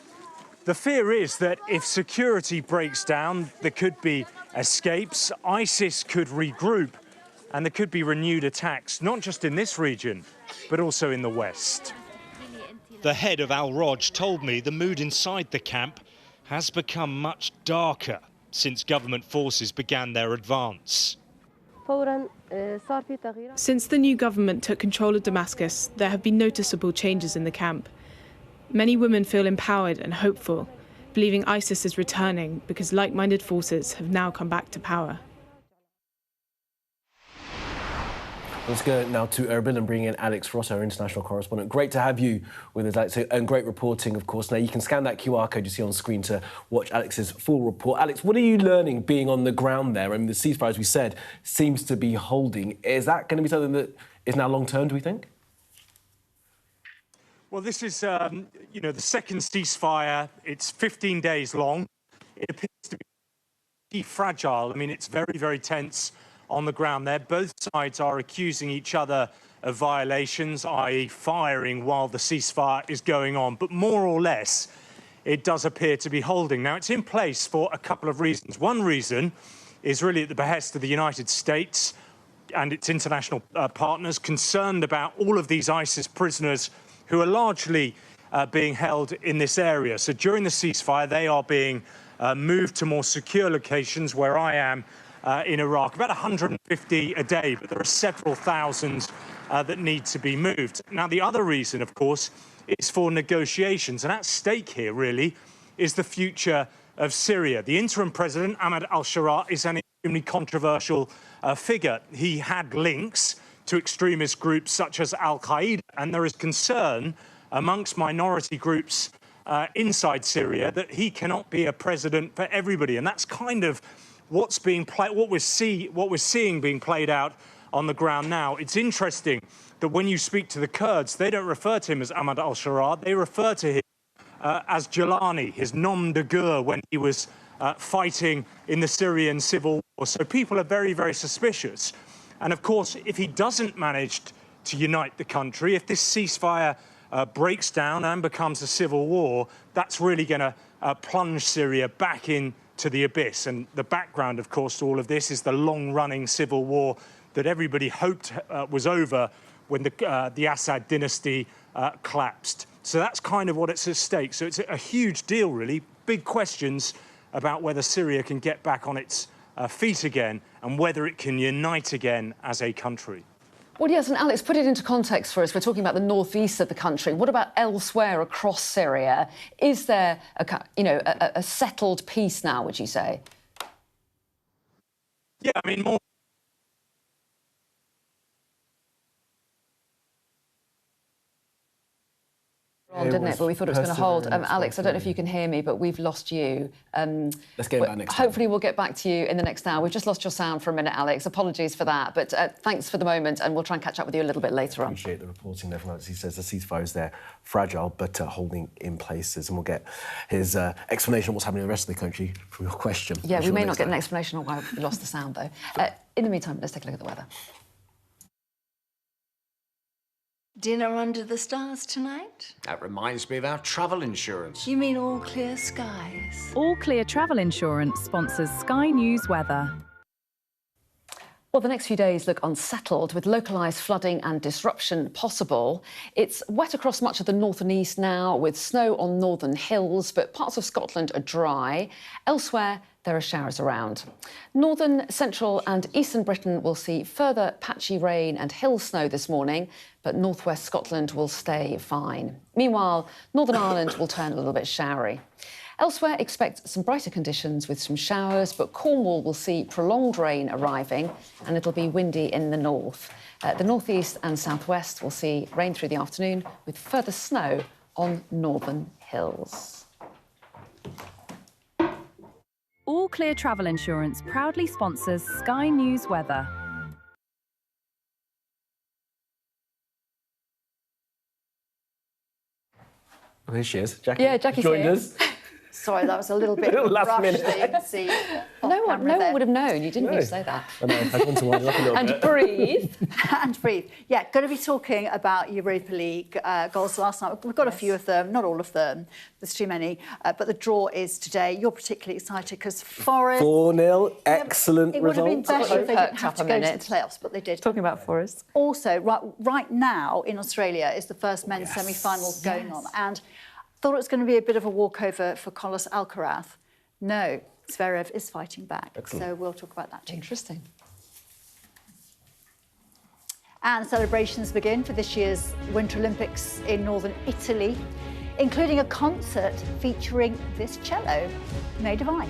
The fear is that if security breaks down, there could be escapes, ISIS could regroup, and there could be renewed attacks, not just in this region, but also in the west. The head of Al-Roj told me the mood inside the camp has become much darker since government forces began their advance. Since the new government took control of Damascus, there have been noticeable changes in the camp. Many women feel empowered and hopeful, believing ISIS is returning because like-minded forces have now come back to power. Let's go now to Erbil and bring in Alex Ross, our international correspondent. Great to have you with us, Alex, and great reporting, of course. Now, you can scan that QR code you see on screen to watch Alex's full report. Alex, what are you learning being on the ground there? I mean, the ceasefire, as we said, seems to be holding. Is that going to be something that is now long-term, do we think? Well, this is, you know, the second ceasefire. It's 15 days long. It appears to be fragile. I mean, it's very, very tense on the ground there. Both sides are accusing each other of violations, i.e. firing while the ceasefire is going on. But more or less, it does appear to be holding. Now, it's in place for a couple of reasons. One reason is really at the behest of the United States and its international partners, concerned about all of these ISIS prisoners who are largely being held in this area. So during the ceasefire, they are being moved to more secure locations where I am in Iraq, about 150 a day, but there are several thousand that need to be moved. Now, the other reason, of course, is for negotiations. And at stake here, really, is the future of Syria. The interim president, Ahmad al-Sharaa, is an extremely controversial figure. He had links to extremist groups such as Al-Qaeda, and there is concern amongst minority groups inside Syria that he cannot be a president for everybody. And that's kind of what's being played, what we're seeing being played out on the ground now. It's interesting that when you speak to the Kurds, they don't refer to him as Ahmad al-Sharaa. They refer to him as Jalani, his nom de guerre when he was fighting in the Syrian civil war. So people are very, very suspicious. And of course, if he doesn't manage to unite the country, if this ceasefire breaks down and becomes a civil war, that's really going to plunge Syria back into the abyss. And the background, of course, to all of this is the long-running civil war that everybody hoped was over when the Assad dynasty collapsed. So that's kind of what it's at stake. So it's a huge deal, really. Big questions about whether Syria can get back on its feet again and whether it can unite again as a country. Well, yes, and Alex, put it into context for us. We're talking about the northeast of the country. What about elsewhere across Syria? Is there a settled peace now, would you say? Yeah, I mean, more. Didn't it? But we thought it was going to hold. Alex, I don't know if you can hear me, but we've lost you. Let's get back next time. Hopefully we'll get back to you in the next hour. We've just lost your sound for a minute, Alex. Apologies for that. But thanks for the moment, and we'll try and catch up with you a little bit later on. Appreciate the reporting there from Alex. He says the ceasefire is there, fragile, but holding in places. And we'll get his explanation of what's happening in the rest of the country from your question. Yeah, we may not get an explanation on why we lost the sound, though. In the meantime, let's take a look at the weather. Dinner under the stars tonight? That reminds me of our travel insurance. You mean All Clear Skies? All Clear Travel Insurance sponsors Sky News weather. Well, the next few days look unsettled, with localised flooding and disruption possible. It's wet across much of the north and east now, with snow on northern hills, but parts of Scotland are dry. Elsewhere, there are showers around. Northern, central and eastern Britain will see further patchy rain and hill snow this morning, but northwest Scotland will stay fine. Meanwhile, Northern Ireland will turn a little bit showery. Elsewhere, expect some brighter conditions with some showers, but Cornwall will see prolonged rain arriving and it'll be windy in the north. The northeast and southwest will see rain through the afternoon with further snow on northern hills. All Clear Travel Insurance proudly sponsors Sky News weather. Oh, here she is. Jackie. Yeah, Jackie's joined here. us. Sorry, that was a little bit Last rushed. minute. So you can see No one would have known. You didn't need to say that. I know. I've gone to wind up a little And bit. breathe. And breathe. Yeah, going to be talking about Europa League goals last night. We've got a few of them, not all of them. There's too many. But the draw is today. You're particularly excited because Forest... 4-0, excellent It would have been result. better if they didn't have to go to the playoffs, but they did. Talking about Forest. Also, right now in Australia is the first men's semi-final going on. And thought it was going to be a bit of a walkover for Carlos Alcaraz. No, Zverev is fighting back. Excellent. So we'll talk about that too. Interesting. And celebrations begin for this year's Winter Olympics in northern Italy, including a concert featuring this cello made of ice.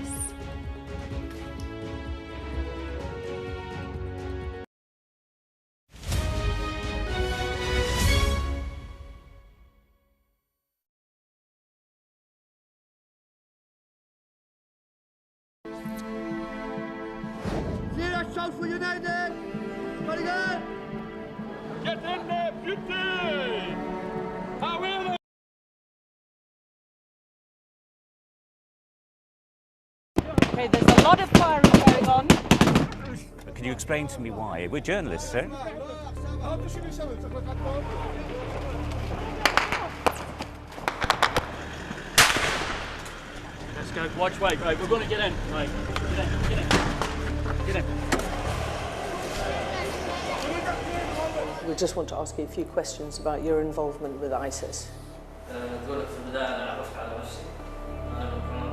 Sheffield United! Very good! Get in there, beauty! However... Okay, there's a lot of firing going on. Can you explain to me why? We're journalists, sir. Let's go. Watch, wait. Right, we're going to get in. Right, get in, get in. Get in. We just want to ask you a few questions about your involvement with ISIS.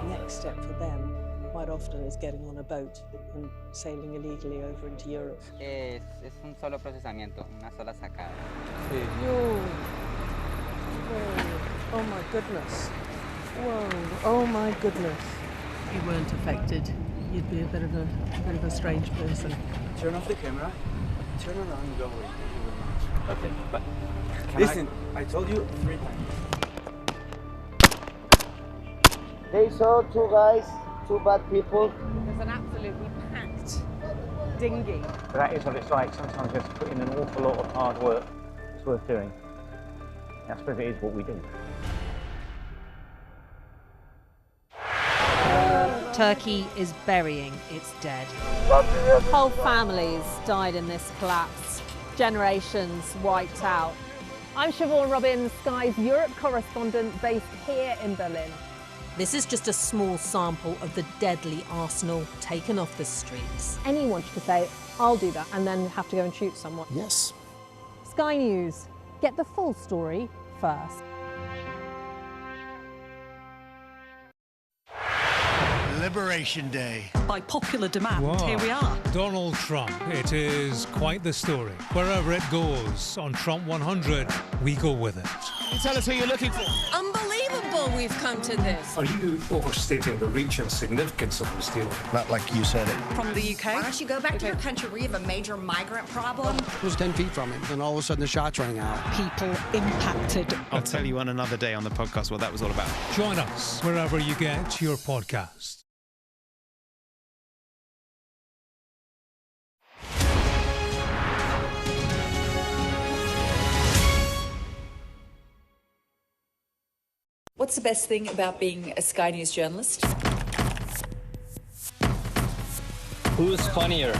Next step for them, quite often, is getting on a boat and sailing illegally over into Europe. Es un solo procesamiento, una sola sacada. Oh my goodness. Whoa, oh my goodness. If you weren't affected, you'd be a bit of a strange person. Turn off the camera, turn around and go away. Okay, but Listen, I told you 3 times. They saw 2 guys, 2 bad people. There's an absolutely packed dinghy. But that is what it's like. Sometimes you have to put in an awful lot of hard work. It's worth doing. I suppose it is what we do. Turkey is burying its dead. Whole families died in this collapse. Generations wiped out. I'm Siobhan Robbins, Sky's Europe correspondent based here in Berlin. This is just a small sample of the deadly arsenal taken off the streets. Anyone could say, I'll do that, and then have to go and shoot someone. Yes. Sky News, get the full story first. Liberation Day. By popular demand, here we are. Donald Trump. It is quite the story. Wherever it goes, on Trump 100, we go with it. Can you tell us who you're looking for? Unbelievable! incredible we've come to this. Are you overstating the reach and significance of this deal? Not like you said it. From the UK? Why don't you go back to your country where you have a major migrant problem? It was 10 feet from him, and all of a sudden the shots rang out. People impacted. I'll tell you on another day on the podcast what that was all about. Join us wherever you get your podcasts. What's the best thing about being a Sky News journalist? Who's funnier?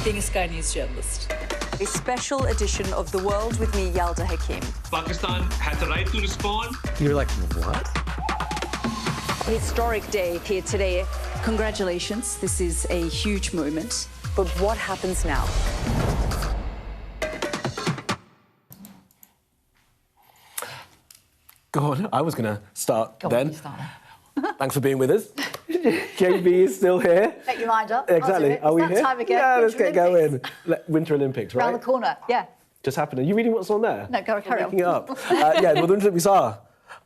Being a Sky News journalist. A special edition of The World with me, Yalda Hakim. Pakistan has the right to respond. You're like, what? A historic day here today. Congratulations, this is a huge moment. But what happens now? Go on, I was going to start Go then. on, you start. Thanks for being with us. JB is still here. Make your mind up. Exactly. Are we it's here? that time again. Yeah, let's Winter get Olympics. going. Winter Olympics, right? Round the corner, yeah. Just happened. Are you reading what's on there? No, carry on. Making it up. Yeah, well, the Winter Olympics are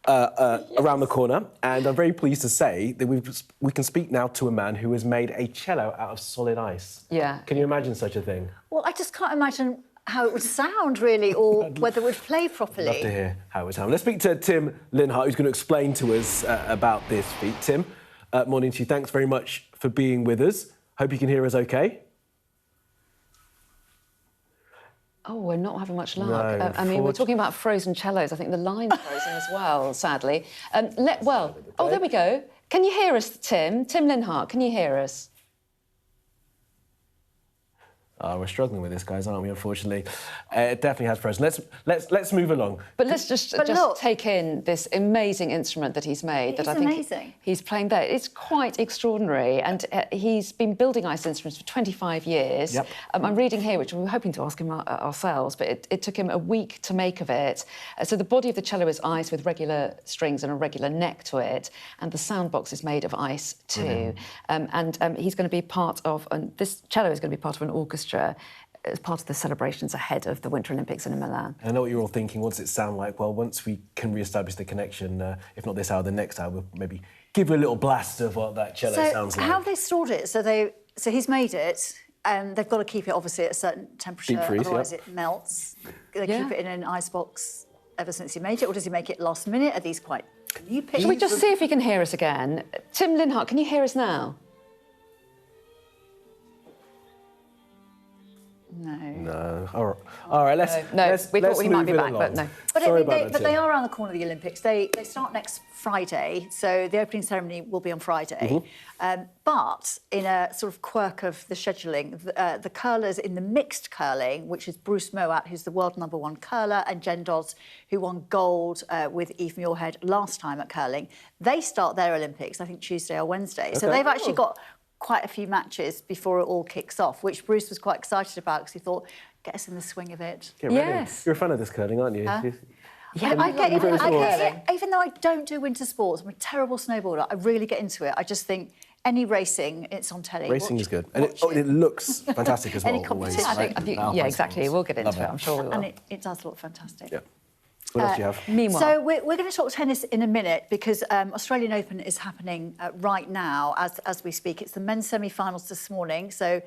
around the corner, and I'm very pleased to say that we can speak now to a man who has made a cello out of solid ice. Yeah. Can you imagine such a thing? Well, I just can't imagine how it would sound, really, or whether it would play properly. Love to hear how it would sound. Let's speak to Tim Linhart, who's going to explain to us about this feat. Tim, morning to you. Thanks very much for being with us. Hope you can hear us OK. Oh, we're not having much luck. No, I mean, we're talking about frozen cellos. I think the line's frozen as well, sadly. Oh, there we go. Can you hear us, Tim? Tim Linhart, can you hear us? We're struggling with this, guys, aren't we? Unfortunately, it definitely has frozen. Let's move along. But let's just take in this amazing instrument that he's made. It's amazing. He's playing there. It's quite extraordinary, and he's been building ice instruments for 25 years. Yep. I'm reading here, which we were hoping to ask him ourselves, but it took him a week to make of it. So the body of the cello is ice with regular strings and a regular neck to it, and the sound box is made of ice too. He's going to be part of this cello is going to be part of an orchestra as part of the celebrations ahead of the Winter Olympics in Milan. I know what you're all thinking. What does it sound like? Well, once we can re-establish the connection, if not this hour, the next hour, we'll maybe give you a little blast of what that cello sounds like. How have they stored it? So he's made it, and they've got to keep it, obviously, at a certain temperature, Deep freeze, otherwise it melts. They keep it in an icebox ever since he made it, or does he make it last minute? Are these quite new pieces? Shall we just see if he can hear us again? Tim Linhart, can you hear us now? No. All right. Let's we thought we might be back, but no. But they are around the corner of the Olympics. They start next Friday, so the opening ceremony will be on Friday. But in a sort of quirk of the scheduling, the curlers in the mixed curling, which is Bruce Moat, who's the world #1 curler, and Jen Dodds, who won gold with Eve Muirhead last time at curling, they start their Olympics, I think, Tuesday or Wednesday. So they've actually got quite a few matches before it all kicks off, which Bruce was quite excited about because he thought, get us in the swing of it. Yes. You're a fan of this curling, aren't you? Yeah, I get it. Even though I don't do winter sports, I'm a terrible snowboarder, I really get into it. I just think any racing, it's on telly. Racing is good. And it looks fantastic as well. Any competition. Yeah, exactly. We'll get into it, I'm sure we will. And it does look fantastic. Yeah. What else do you have? Meanwhile. So we're going to talk tennis in a minute because Australian Open is happening right now as we speak. It's the men's semi-finals this morning. So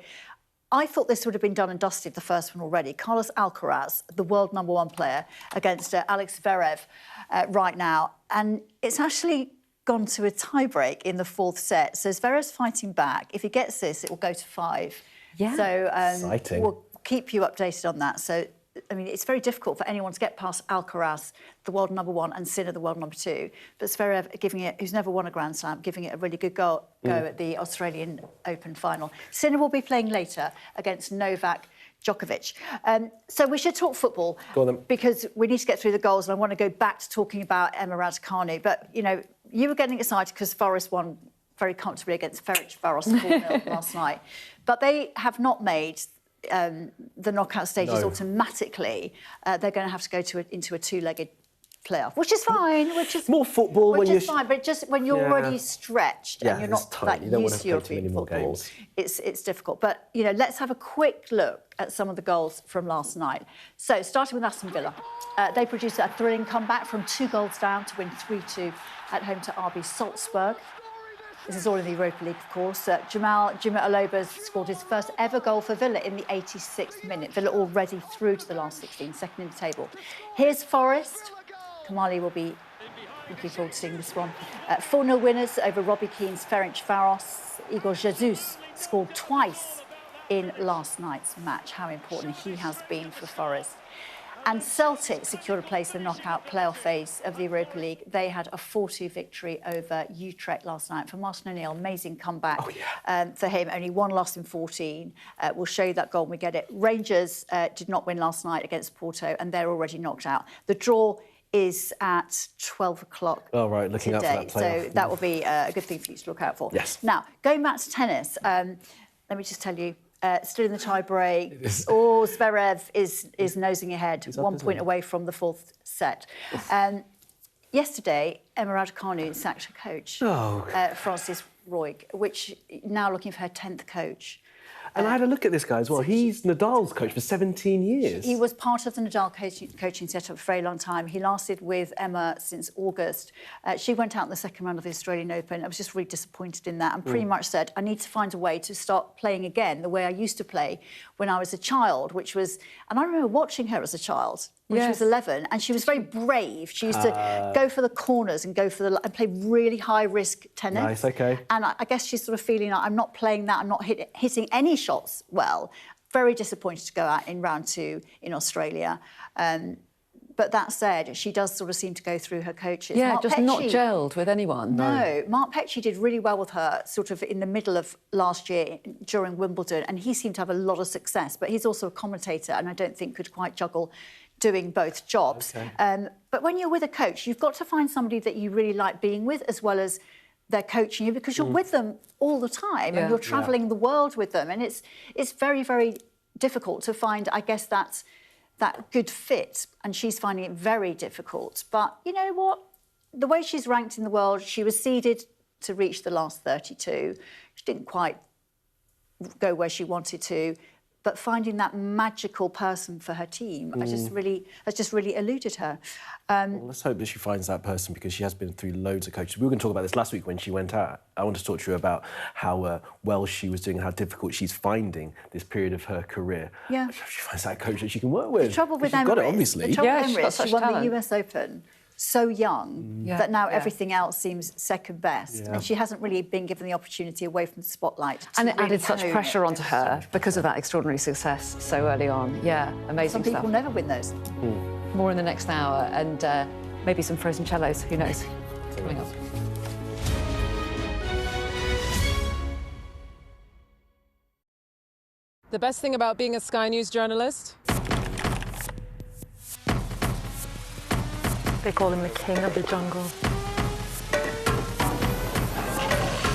I thought this would have been done and dusted, the first one already. Carlos Alcaraz, the world #1 player, against Alex Zverev right now. And it's actually gone to a tie-break in the fourth set. So Zverev's fighting back. If he gets this, it will go to 5. Yeah. So exciting. We'll keep you updated on that. So I mean, it's very difficult for anyone to get past Alcaraz, the world #1, and Sinner, the world #2. But Zverev giving it, who's never won a Grand Slam, giving it a really good go at the Australian Open final. Sinner will be playing later against Novak Djokovic. So we should talk football because we need to get through the goals, and I want to go back to talking about Emma Raducanu. But, you know, you were getting excited because Forest won very comfortably against Ferencvaros 4-0 last night. But they have not made the knockout stages automatically. They're going to have to go into a two-legged playoff, which is fine. Which is more football which when is you're fine, but just when you're already stretched and you're not that used to European football, it's difficult. But let's have a quick look at some of the goals from last night. So starting with Aston Villa, they produced a thrilling comeback from 2 goals down to win 3-2 at home to RB Salzburg. This is all in the Europa League, of course. Jimmy Alobas scored his first ever goal for Villa in the 86th minute. Villa already through to the last 16, second in the table. Here's Forest. Kamali will be looking forward to seeing this one. 4-0 winners over Robbie Keane's Ferencváros. Igor Jesus scored twice in last night's match. How important he has been for Forest. And Celtic secured a place in the knockout playoff phase of the Europa League. They had a 4-2 victory over Utrecht last night. For Martin O'Neill, amazing comeback for him. Only 1 loss in 14. We'll show you that goal when we get it. Rangers did not win last night against Porto, and they're already knocked out. The draw is at 12 o'clock looking today. out for that playoff. So that will be a good thing for you to look out for. Yes. Now, going back to tennis, let me just tell you, still in the tie-break. Zverev is nosing ahead, 1 point away from the 4th set. Yesterday, Emma Raducanu sacked her coach, Francis Roig, which now looking for her 10th coach. And I had a look at this guy as well. He's Nadal's coach for 17 years. He was part of the Nadal coaching setup for a very long time. He lasted with Emma since August. She went out in the second round of the Australian Open. I was just really disappointed in that and pretty much said, I need to find a way to start playing again the way I used to play when I was a child, which was... And I remember watching her as a child when she was 11, and she was very brave. She used to go for the corners and and play really high-risk tennis. Nice, OK. And I guess she's sort of feeling like, I'm not playing that, I'm not hitting any shots well. Very disappointed to go out in round 2 in Australia. But that said, she does sort of seem to go through her coaches. Yeah, Mark just Petchey, not gelled with anyone. No, Mark Petchey did really well with her sort of in the middle of last year during Wimbledon, and he seemed to have a lot of success. But he's also a commentator, and I don't think could quite juggle doing both jobs. Okay. But when you're with a coach, you've got to find somebody that you really like being with, as well as they're coaching you, because you're with them all the time and you're travelling the world with them. And it's very, very difficult to find, I guess, that good fit. And she's finding it very difficult. But you know what? The way she's ranked in the world, she was seeded to reach the last 32. She didn't quite go where she wanted to. But finding that magical person for her team has just really eluded her. Well, let's hope that she finds that person, because she has been through loads of coaches. We were going to talk about this last week when she went out. I want to talk to you about how well she was doing and how difficult she's finding this period of her career. Yeah. She finds that coach that she can work with. The trouble with Emma, got it, obviously. The trouble with Emma is she won the US Open so young that now everything else seems second best. And she hasn't really been given the opportunity away from the spotlight. And it added such pressure onto her because of that extraordinary success so early on. Yeah, amazing stuff. Some people never win those. More in the next hour, and maybe some frozen cellos, who knows? Coming up. The best thing about being a Sky News journalist? They call him the king of the jungle.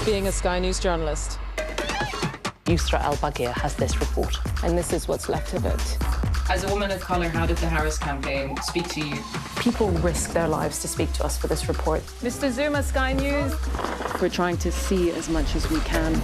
Being a Sky News journalist. Yusra Al-Baghir has this report. And this is what's left of it. As a woman of colour, how did the Harris campaign speak to you? People risk their lives to speak to us for this report. Mr. Zuma, Sky News. We're trying to see as much as we can.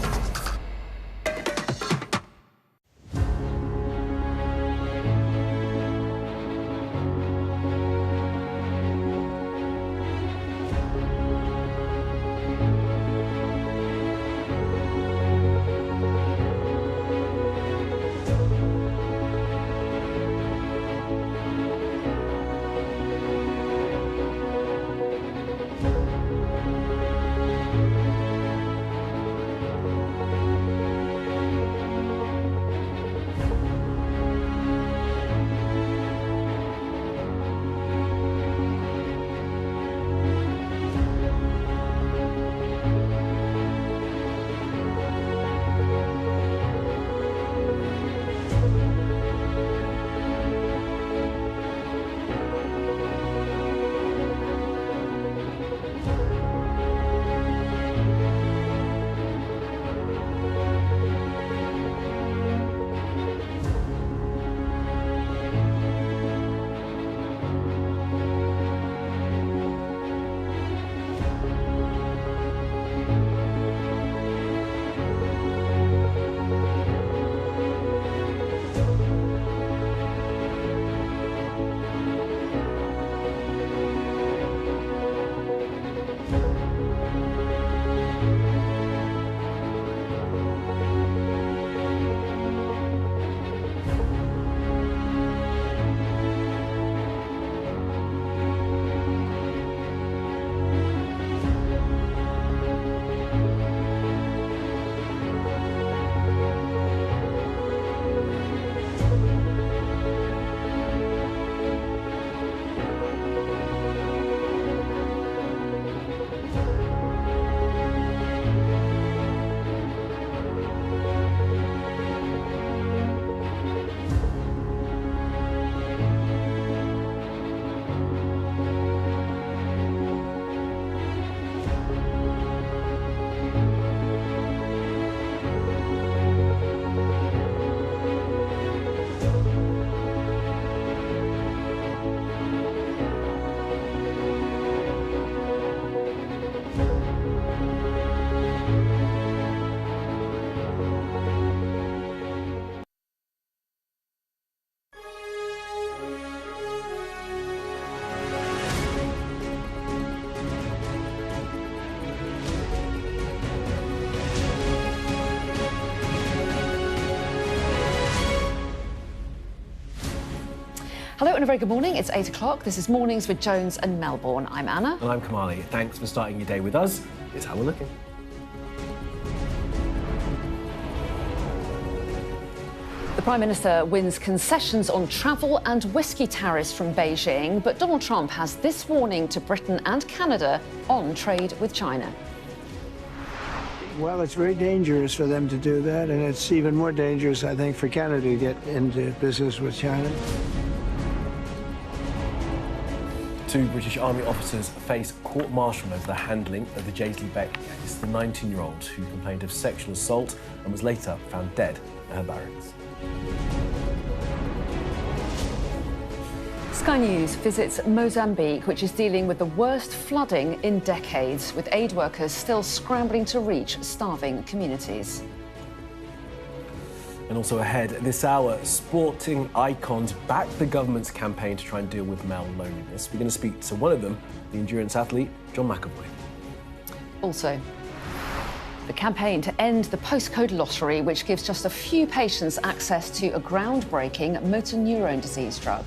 Hello and a very good morning. It's 8 o'clock. This is Mornings with Jones and Melbourne. I'm Anna. And I'm Kamali. Thanks for starting your day with us. It's how we're looking. The Prime Minister wins concessions on travel and whiskey tariffs from Beijing, but Donald Trump has this warning to Britain and Canada on trade with China. Well, it's very dangerous for them to do that, and it's even more dangerous, I think, for Canada to get into business with China. Two British Army officers face court-martial over the handling of the Jaisley Beck. This is the 19-year-old who complained of sexual assault and was later found dead at her barracks. Sky News visits Mozambique, which is dealing with the worst flooding in decades, with aid workers still scrambling to reach starving communities. And also ahead this hour, sporting icons back the government's campaign to try and deal with male loneliness. We're going to speak to one of them, the endurance athlete, John McAvoy. Also, the campaign to end the postcode lottery, which gives just a few patients access to a groundbreaking motor neurone disease drug.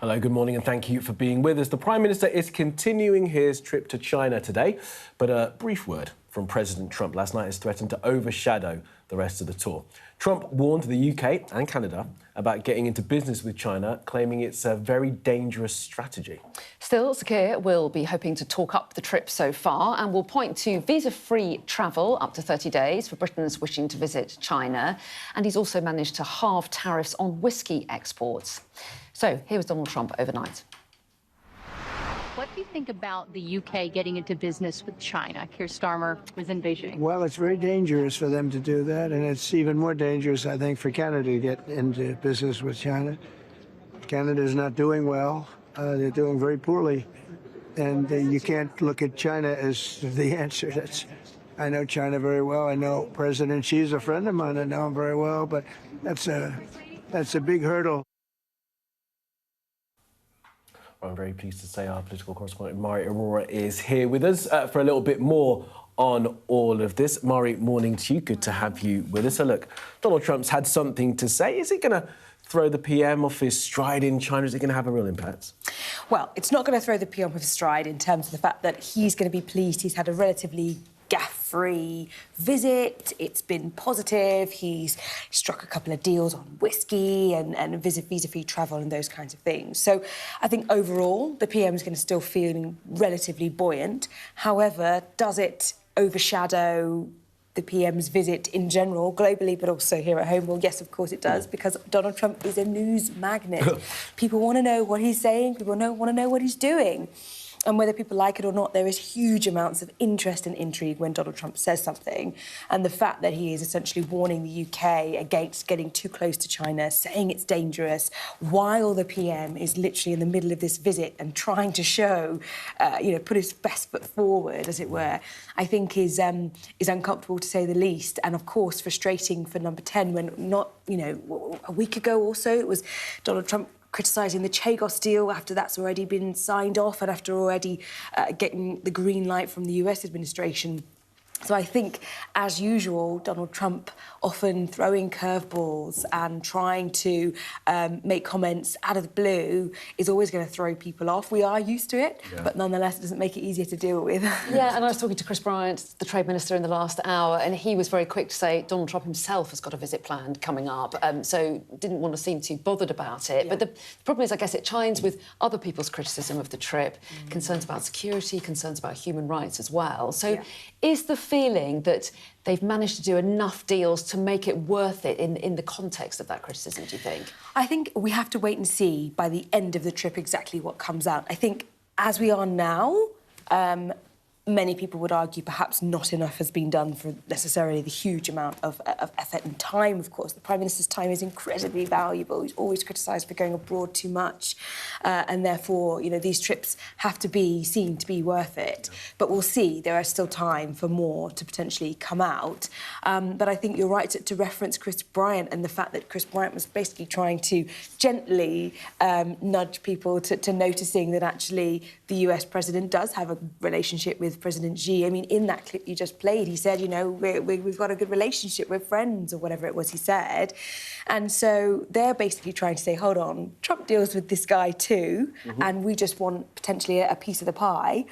Hello, good morning and thank you for being with us. The Prime Minister is continuing his trip to China today, but a brief word from President Trump last night has threatened to overshadow the rest of the tour. Trump warned the UK and Canada about getting into business with China, claiming it's a very dangerous strategy. Still, Sir Keir will be hoping to talk up the trip so far and will point to visa-free travel up to 30 days for Britons wishing to visit China. And he's also managed to halve tariffs on whiskey exports. So here was Donald Trump overnight. What do you think about the UK getting into business with China? Keir Starmer was in Beijing. Well, it's very dangerous for them to do that, and it's even more dangerous, I think, for Canada to get into business with China. Canada is not doing well. They're doing very poorly, and you can't look at China as the answer. I know China very well. I know President Xi's a friend of mine. I know him very well, but that's a big hurdle. I'm very pleased to say our political correspondent, Mari Aurora, is here with us for a little bit more on all of this. Mari, morning to you. Good to have you with us. So look, Donald Trump's had something to say. Is he going to throw the PM off his stride in China? Is it going to have a real impact? Well, it's not going to throw the PM off his stride in terms of the fact that he's going to be pleased he's had a relatively gaffe-free visit. It's been positive. He's struck a couple of deals on whiskey and visa-free travel and those kinds of things. So I think overall the PM is going to still feel relatively buoyant. However, does it overshadow the PM's visit in general, globally, but also here at home? Well, yes, of course it does, because Donald Trump is a news magnet. People want to know what he's saying. People want to know what he's doing. And whether people like it or not, there is huge amounts of interest and intrigue when Donald Trump says something. And the fact that he is essentially warning the UK against getting too close to China, saying it's dangerous, while the PM is literally in the middle of this visit and trying to show, put his best foot forward, as it were, I think is uncomfortable to say the least. And of course, frustrating for Number 10 when a week ago or so, it was Donald Trump criticising the Chagos deal after that's already been signed off and after already getting the green light from the US administration. So I think, as usual, Donald Trump often throwing curveballs and trying to make comments out of the blue is always going to throw people off. We are used to it, but nonetheless, it doesn't make it easier to deal with. Yeah, and I was talking to Chris Bryant, the Trade Minister, in the last hour, and he was very quick to say Donald Trump himself has got a visit planned coming up, so didn't want to seem too bothered about it. Yeah. But the problem is, I guess, it chimes with other people's criticism of the trip, concerns about security, concerns about human rights as well. So is the feeling that they've managed to do enough deals to make it worth it in the context of that criticism, do you think? I think we have to wait and see by the end of the trip exactly what comes out. I think as we are now, many people would argue perhaps not enough has been done for necessarily the huge amount of effort and time, of course. The Prime Minister's time is incredibly valuable. He's always criticised for going abroad too much. And therefore, these trips have to be seen to be worth it. But we'll see. There is still time for more to potentially come out. But I think you're right to reference Chris Bryant and the fact that Chris Bryant was basically trying to gently nudge people to noticing that actually the US president does have a relationship with with President Xi. I mean, in that clip you just played, he said, you know, we've got a good relationship, we're friends, or whatever it was he said. And so they're basically trying to say, hold on, Trump deals with this guy too, and we just want potentially a piece of the pie.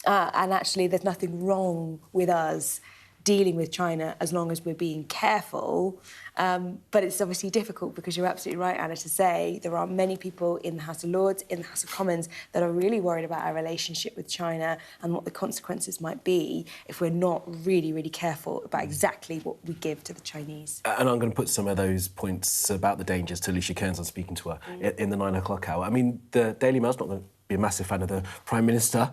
And actually, there's nothing wrong with us dealing with China as long as we're being careful. But it's obviously difficult because you're absolutely right, Anna, to say there are many people in the House of Lords, in the House of Commons, that are really worried about our relationship with China and what the consequences might be if we're not really, really careful about exactly what we give to the Chinese. And I'm going to put some of those points about the dangers to Alicia Kearns. I'm speaking to her in the 9 o'clock hour. I mean, the Daily Mail's not going to be a massive fan of the Prime Minister.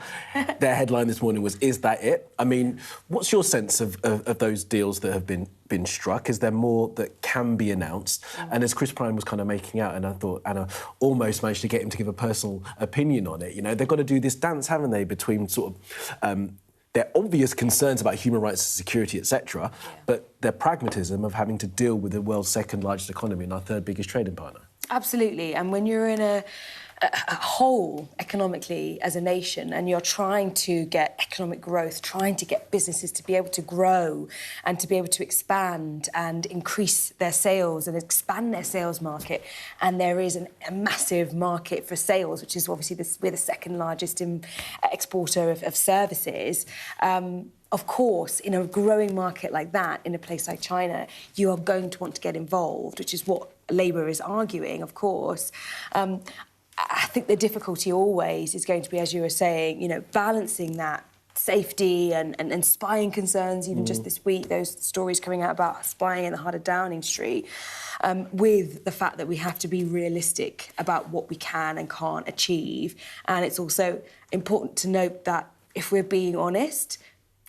Their headline this morning was, "Is that it?" I mean, what's your sense of those deals that have been struck? Is there more that can be announced? And as Chris Prime was kind of making out, and I thought Anna almost managed to get him to give a personal opinion on it, you know, they've got to do this dance, haven't they, between sort of their obvious concerns about human rights and security, etc., but their pragmatism of having to deal with the world's second largest economy and our third biggest trading partner. Absolutely. And when you're in a whole economically as a nation and you're trying to get economic growth, trying to get businesses to be able to grow and to be able to expand and increase their sales and expand their sales market, and there is a massive market for sales, which is obviously we're the second largest exporter of services. Of course, in a growing market like that, in a place like China, you are going to want to get involved, which is what Labour is arguing, of course. I think the difficulty always is going to be, as you were saying, you know, balancing that safety and spying concerns, even just this week, those stories coming out about spying in the heart of Downing Street, with the fact that we have to be realistic about what we can and can't achieve. And it's also important to note that if we're being honest,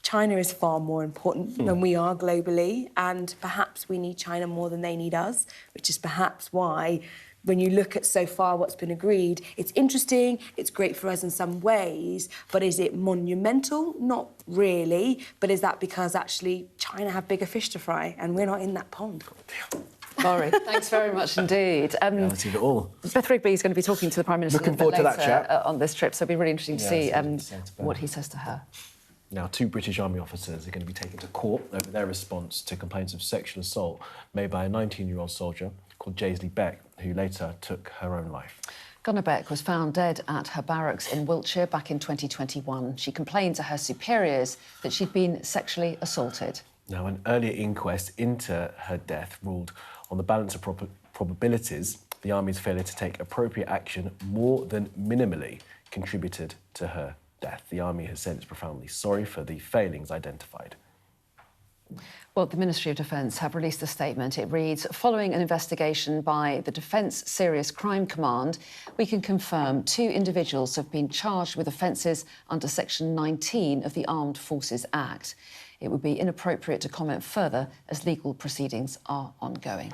China is far more important than we are globally, and perhaps we need China more than they need us, which is perhaps why, when you look at so far what's been agreed, it's interesting, it's great for us in some ways, but is it monumental? Not really. But is that because actually China have bigger fish to fry and we're not in that pond? Laurie, thanks very much indeed. Let's see it all. Beth Rigby is going to be talking to the Prime Minister Looking forward to that chat on this trip, so it'll be really interesting to see what he says to her. Now, 2 British Army officers are going to be taken to court over their response to complaints of sexual assault made by a 19-year-old soldier called Jaisley Beck, who later took her own life. Gunnar Beck was found dead at her barracks in Wiltshire back in 2021. She complained to her superiors that she'd been sexually assaulted. Now, an earlier inquest into her death ruled on the balance of probabilities. The Army's failure to take appropriate action more than minimally contributed to her death. The Army has said it's profoundly sorry for the failings identified. Well, the Ministry of Defence have released a statement. It reads, following an investigation by the Defence Serious Crime Command, we can confirm 2 individuals have been charged with offences under Section 19 of the Armed Forces Act. It would be inappropriate to comment further as legal proceedings are ongoing.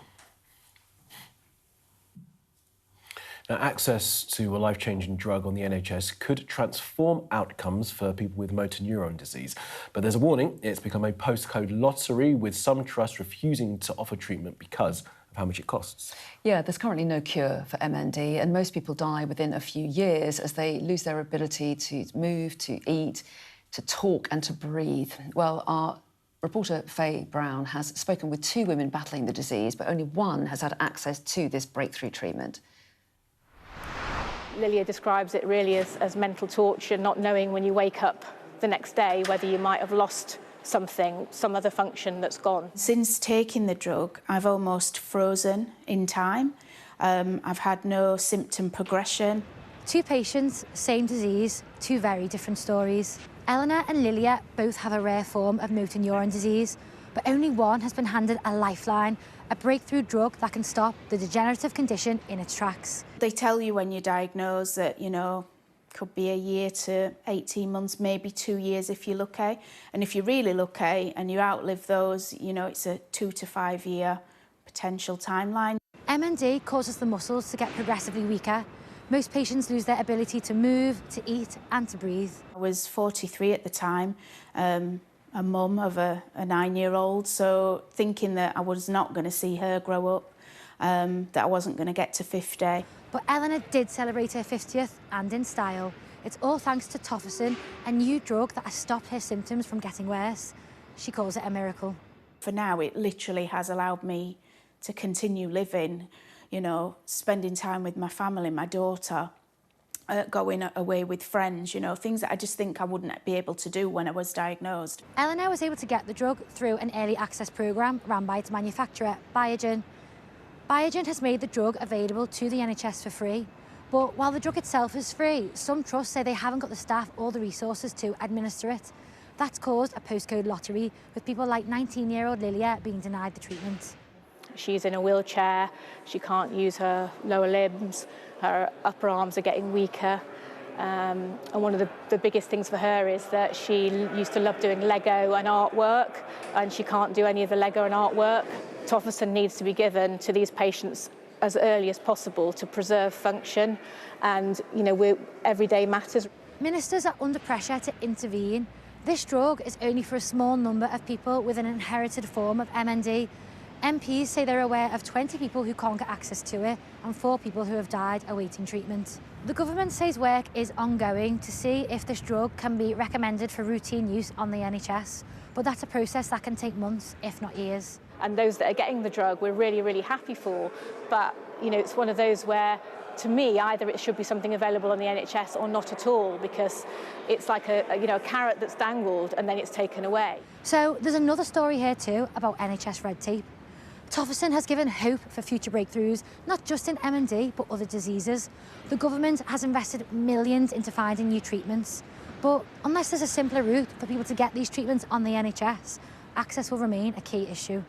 Now, access to a life-changing drug on the NHS could transform outcomes for people with motor neuron disease. But there's a warning, it's become a postcode lottery, with some trusts refusing to offer treatment because of how much it costs. Yeah, there's currently no cure for MND, and most people die within a few years as they lose their ability to move, to eat, to talk and to breathe. Well, our reporter Faye Brown has spoken with 2 women battling the disease, but only one has had access to this breakthrough treatment. Lilia describes it really as mental torture, not knowing when you wake up the next day whether you might have lost something, some other function that's gone. Since taking the drug, I've almost frozen in time. I've had no symptom progression. 2 patients, same disease, 2 very different stories. Eleanor and Lilia both have a rare form of motor neuron disease, but only one has been handed a lifeline, a breakthrough drug that can stop the degenerative condition in its tracks. They tell you when you're diagnosed that, you know, could be a year to 18 months, maybe 2 years if you're lucky. And if you're really lucky and you outlive those, you know, it's a 2 to 5 year potential timeline. MND causes the muscles to get progressively weaker. Most patients lose their ability to move, to eat and to breathe. I was 43 at the time. A mum of a 9-year-old, so thinking that I was not going to see her grow up, that I wasn't going to get to 50. But Eleanor did celebrate her 50th, and in style. It's all thanks to Tofersen, a new drug that has stopped her symptoms from getting worse. She calls it a miracle. For now, it literally has allowed me to continue living, you know, spending time with my family, my daughter, going away with friends, you know, things that I just think I wouldn't be able to do when I was diagnosed. Eleanor was able to get the drug through an early access programme run by its manufacturer, Biogen. Biogen has made the drug available to the NHS for free. But while the drug itself is free, some trusts say they haven't got the staff or the resources to administer it. That's caused a postcode lottery, with people like 19-year-old Lilia being denied the treatment. She's in a wheelchair, she can't use her lower limbs, her upper arms are getting weaker. And one of the biggest things for her is that she used to love doing Lego and artwork, and she can't do any of the Lego and artwork. Tofersen needs to be given to these patients as early as possible to preserve function, and you know, every day matters. Ministers are under pressure to intervene. This drug is only for a small number of people with an inherited form of MND. MPs say they're aware of 20 people who can't get access to it and 4 people who have died awaiting treatment. The government says work is ongoing to see if this drug can be recommended for routine use on the NHS, but that's a process that can take months, if not years. And those that are getting the drug, we're really, really happy for. But, you know, it's one of those where, to me, either it should be something available on the NHS or not at all, because it's like a carrot that's dangled and then it's taken away. So there's another story here too about NHS red tape. Tofersen has given hope for future breakthroughs, not just in MND, but other diseases. The government has invested millions into finding new treatments. But unless there's a simpler route for people to get these treatments on the NHS, access will remain a key issue.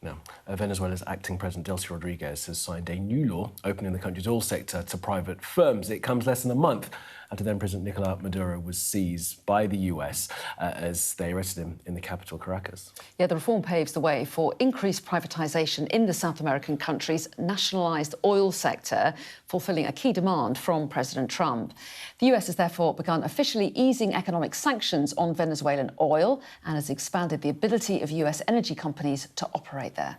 Now, Venezuela's acting President Delcy Rodriguez has signed a new law opening the country's oil sector to private firms. It comes less than a month after then President Nicolas Maduro was seized by the US as they arrested him in the capital, Caracas. Yeah, the reform paves the way for increased privatisation in the South American country's nationalised oil sector, fulfilling a key demand from President Trump. The US has therefore begun officially easing economic sanctions on Venezuelan oil and has expanded the ability of US energy companies to operate there.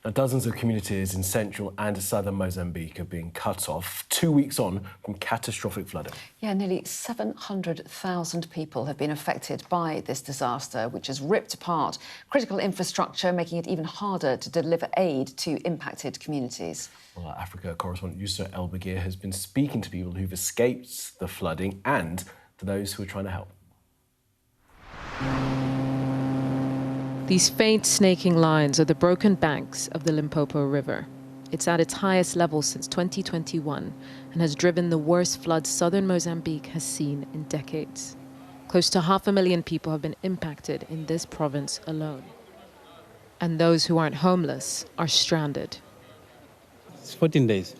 Now, dozens of communities in central and southern Mozambique are being cut off 2 weeks on from catastrophic flooding. Yeah, nearly 700,000 people have been affected by this disaster, which has ripped apart critical infrastructure, making it even harder to deliver aid to impacted communities. Well, our Africa correspondent Yusra El-Bagir has been speaking to people who've escaped the flooding and to those who are trying to help. These faint snaking lines are the broken banks of the Limpopo River. It's at its highest level since 2021 and has driven the worst flood southern Mozambique has seen in decades. Close to 500,000 people have been impacted in this province alone. And those who aren't homeless are stranded. It's 14 days.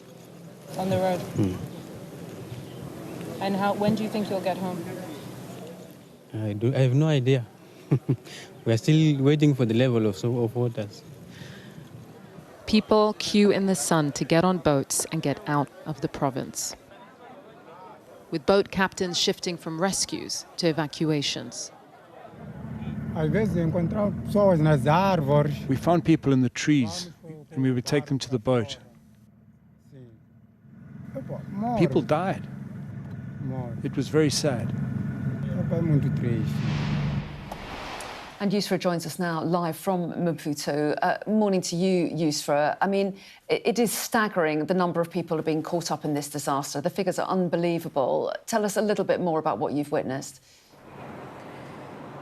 On the road? And when do you think you'll get home? I have no idea. We are still waiting for the level of waters. People queue in the sun to get on boats and get out of the province, with boat captains shifting from rescues to evacuations. We found people in the trees and we would take them to the boat. People died. It was very sad. And Yusra joins us now live from Maputo. Morning to you, Yusra. I mean, it is staggering the number of people who are being caught up in this disaster. The figures are unbelievable. Tell us a little bit more about what you've witnessed.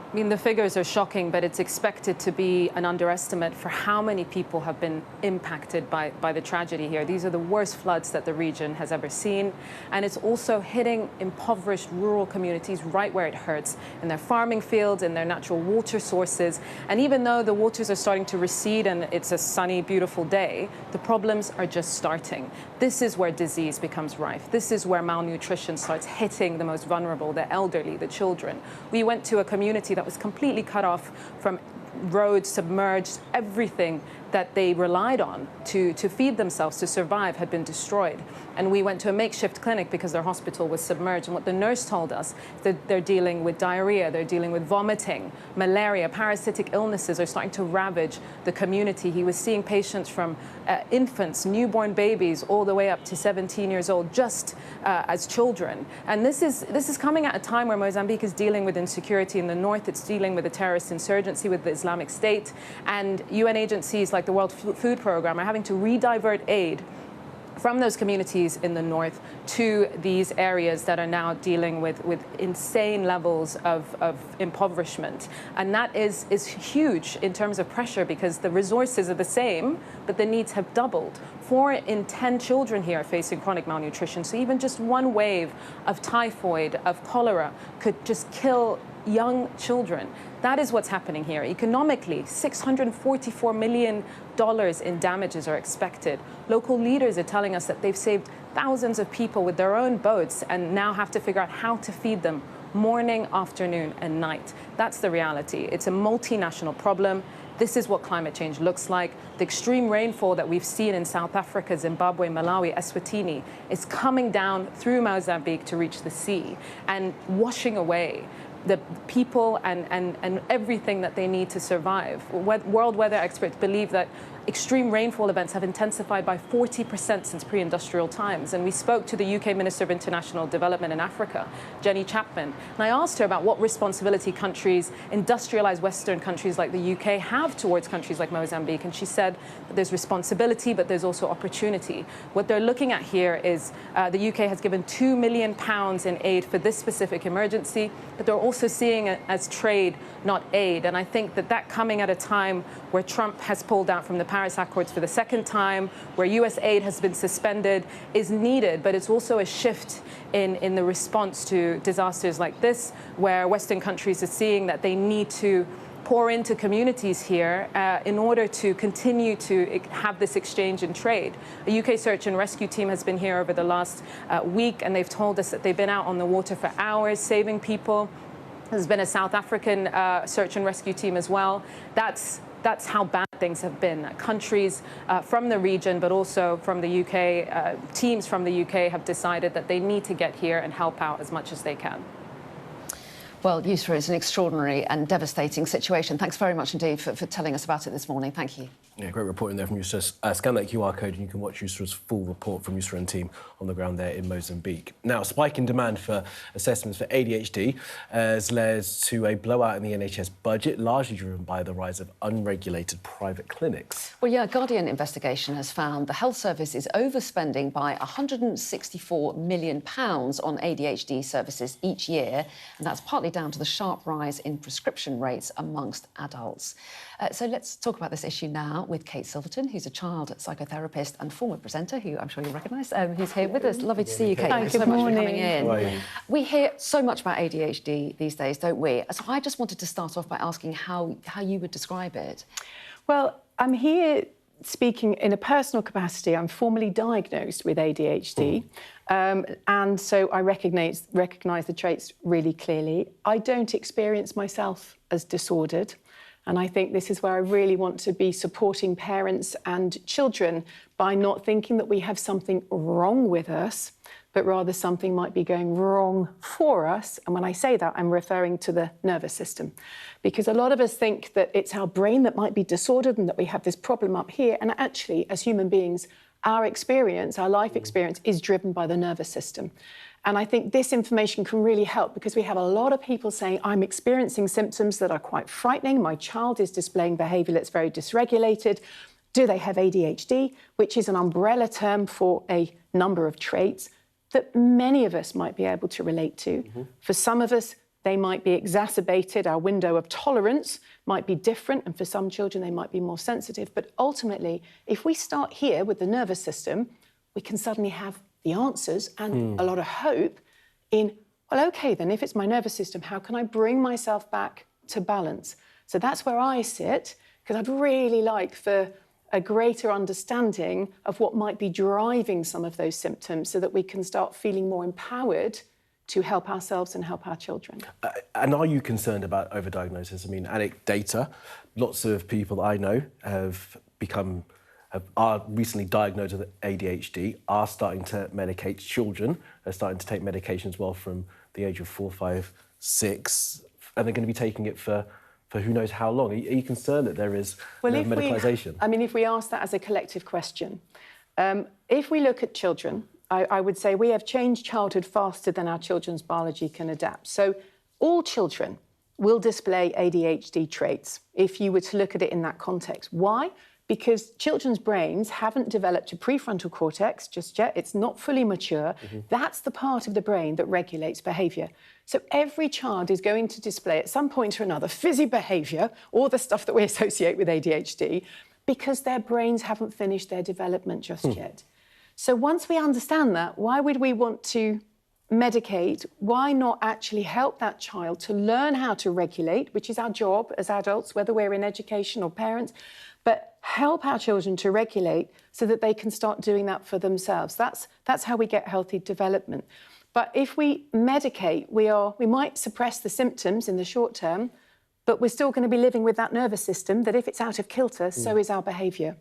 I mean, the figures are shocking, but it's expected to be an underestimate for how many people have been impacted by the tragedy here. These are the worst floods that the region has ever seen. And it's also hitting impoverished rural communities right where it hurts, in their farming fields, in their natural water sources. And even though the waters are starting to recede and it's a sunny, beautiful day, the problems are just starting. This is where disease becomes rife. This is where malnutrition starts hitting the most vulnerable, the elderly, the children. We went to a community that was completely cut off from roads submerged, everything that they relied on to feed themselves, to survive, had been destroyed. And we went to a makeshift clinic because their hospital was submerged. And what the nurse told us, that they're dealing with diarrhea, they're dealing with vomiting, malaria, parasitic illnesses are starting to ravage the community. He was seeing patients from infants, newborn babies, all the way up to 17 years old, just as children. And this is coming at a time where Mozambique is dealing with insecurity in the north. It's dealing with a terrorist insurgency with the Islamic State. And UN agencies like the World Food Programme are having to redivert aid from those communities in the north to these areas that are now dealing with insane levels of impoverishment. And that is huge in terms of pressure, because the resources are the same, but the needs have doubled. 4 in 10 children here are facing chronic malnutrition. So even just one wave of typhoid, of cholera, could just kill young children. That is what's happening here. Economically, $644 million in damages are expected. Local leaders are telling us that they've saved thousands of people with their own boats and now have to figure out how to feed them morning, afternoon, and night. That's the reality. It's a multinational problem. This is what climate change looks like. The extreme rainfall that we've seen in South Africa, Zimbabwe, Malawi, Eswatini is coming down through Mozambique to reach the sea and washing away the people and everything that they need to survive. World weather experts believe that extreme rainfall events have intensified by 40% since pre-industrial times. And we spoke to the UK Minister of International Development in Africa, Jenny Chapman, and I asked her about what responsibility countries, industrialized Western countries like the UK, have towards countries like Mozambique. And she said that there's responsibility, but there's also opportunity. What they're looking at here is the UK has given £2 million in aid for this specific emergency, but they're also seeing it as trade, not aid. And I think that coming at a time where Trump has pulled out from the Paris Accords for the second time, where US aid has been suspended, is needed. But it's also a shift in the response to disasters like this, where Western countries are seeing that they need to pour into communities here in order to continue to have this exchange and trade. A UK search and rescue team has been here over the last week, and they've told us that they've been out on the water for hours saving people. There's been a South African search and rescue team as well. That's how bad things have been. Countries from the region, but also from the UK, teams from the UK have decided that they need to get here and help out as much as they can. Well, Yusra, it's an extraordinary and devastating situation. Thanks very much indeed for telling us about it this morning. Thank you. Yeah, great reporting there from Yusra. Scan that QR code and you can watch Yusra's full report from Yusra and team on the ground there in Mozambique. Now, a spike in demand for assessments for ADHD has led to a blowout in the NHS budget, largely driven by the rise of unregulated private clinics. Well, yeah, a Guardian investigation has found the health service is overspending by £164 million on ADHD services each year, and that's partly down to the sharp rise in prescription rates amongst adults. So let's talk about this issue now with Kate Silverton, who's a child psychotherapist and former presenter, who I'm sure you'll recognise, who's here with us. Lovely to see you, Kate. Thanks so much for coming in. We hear so much about ADHD these days, don't we? So I just wanted to start off by asking how you would describe it. Well, I'm here speaking in a personal capacity. I'm formally diagnosed with ADHD, and so I recognise the traits really clearly. I don't experience myself as disordered. And I think this is where I really want to be supporting parents and children by not thinking that we have something wrong with us, but rather something might be going wrong for us. And when I say that, I'm referring to the nervous system. Because a lot of us think that it's our brain that might be disordered and that we have this problem up here. And actually, as human beings, our experience, our life experience, is driven by the nervous system. And I think this information can really help, because we have a lot of people saying, I'm experiencing symptoms that are quite frightening. My child is displaying behaviour that's very dysregulated. Do they have ADHD? Which is an umbrella term for a number of traits that many of us might be able to relate to. For some of us, they might be exacerbated. Our window of tolerance might be different. And for some children, they might be more sensitive. But ultimately, if we start here with the nervous system, we can suddenly have the answers and a lot of hope in, well, OK, then if it's my nervous system, how can I bring myself back to balance? So that's where I sit, because I'd really like for a greater understanding of what might be driving some of those symptoms so that we can start feeling more empowered to help ourselves and help our children. And are you concerned about overdiagnosis? I mean, data lots of people that I know are recently diagnosed with ADHD, are starting to medicate. Children are starting to take medication as well from the age of 4, 5, 6, and they're going to be taking it for who knows how long. Are you concerned that there is medicalisation? If we ask that as a collective question, if we look at children, I would say we have changed childhood faster than our children's biology can adapt. So all children will display ADHD traits if you were to look at it in that context. Why? Because children's brains haven't developed a prefrontal cortex just yet. It's not fully mature. That's the part of the brain that regulates behaviour. So every child is going to display at some point or another fizzy behaviour, all the stuff that we associate with ADHD, because their brains haven't finished their development just yet. So once we understand that, why would we want to medicate? Why not actually help that child to learn how to regulate, which is our job as adults, whether we're in education or parents, but help our children to regulate so that they can start doing that for themselves. That's how we get healthy development. But if we medicate, we might suppress the symptoms in the short term, but we're still going to be living with that nervous system that if it's out of kilter, so is our behaviour.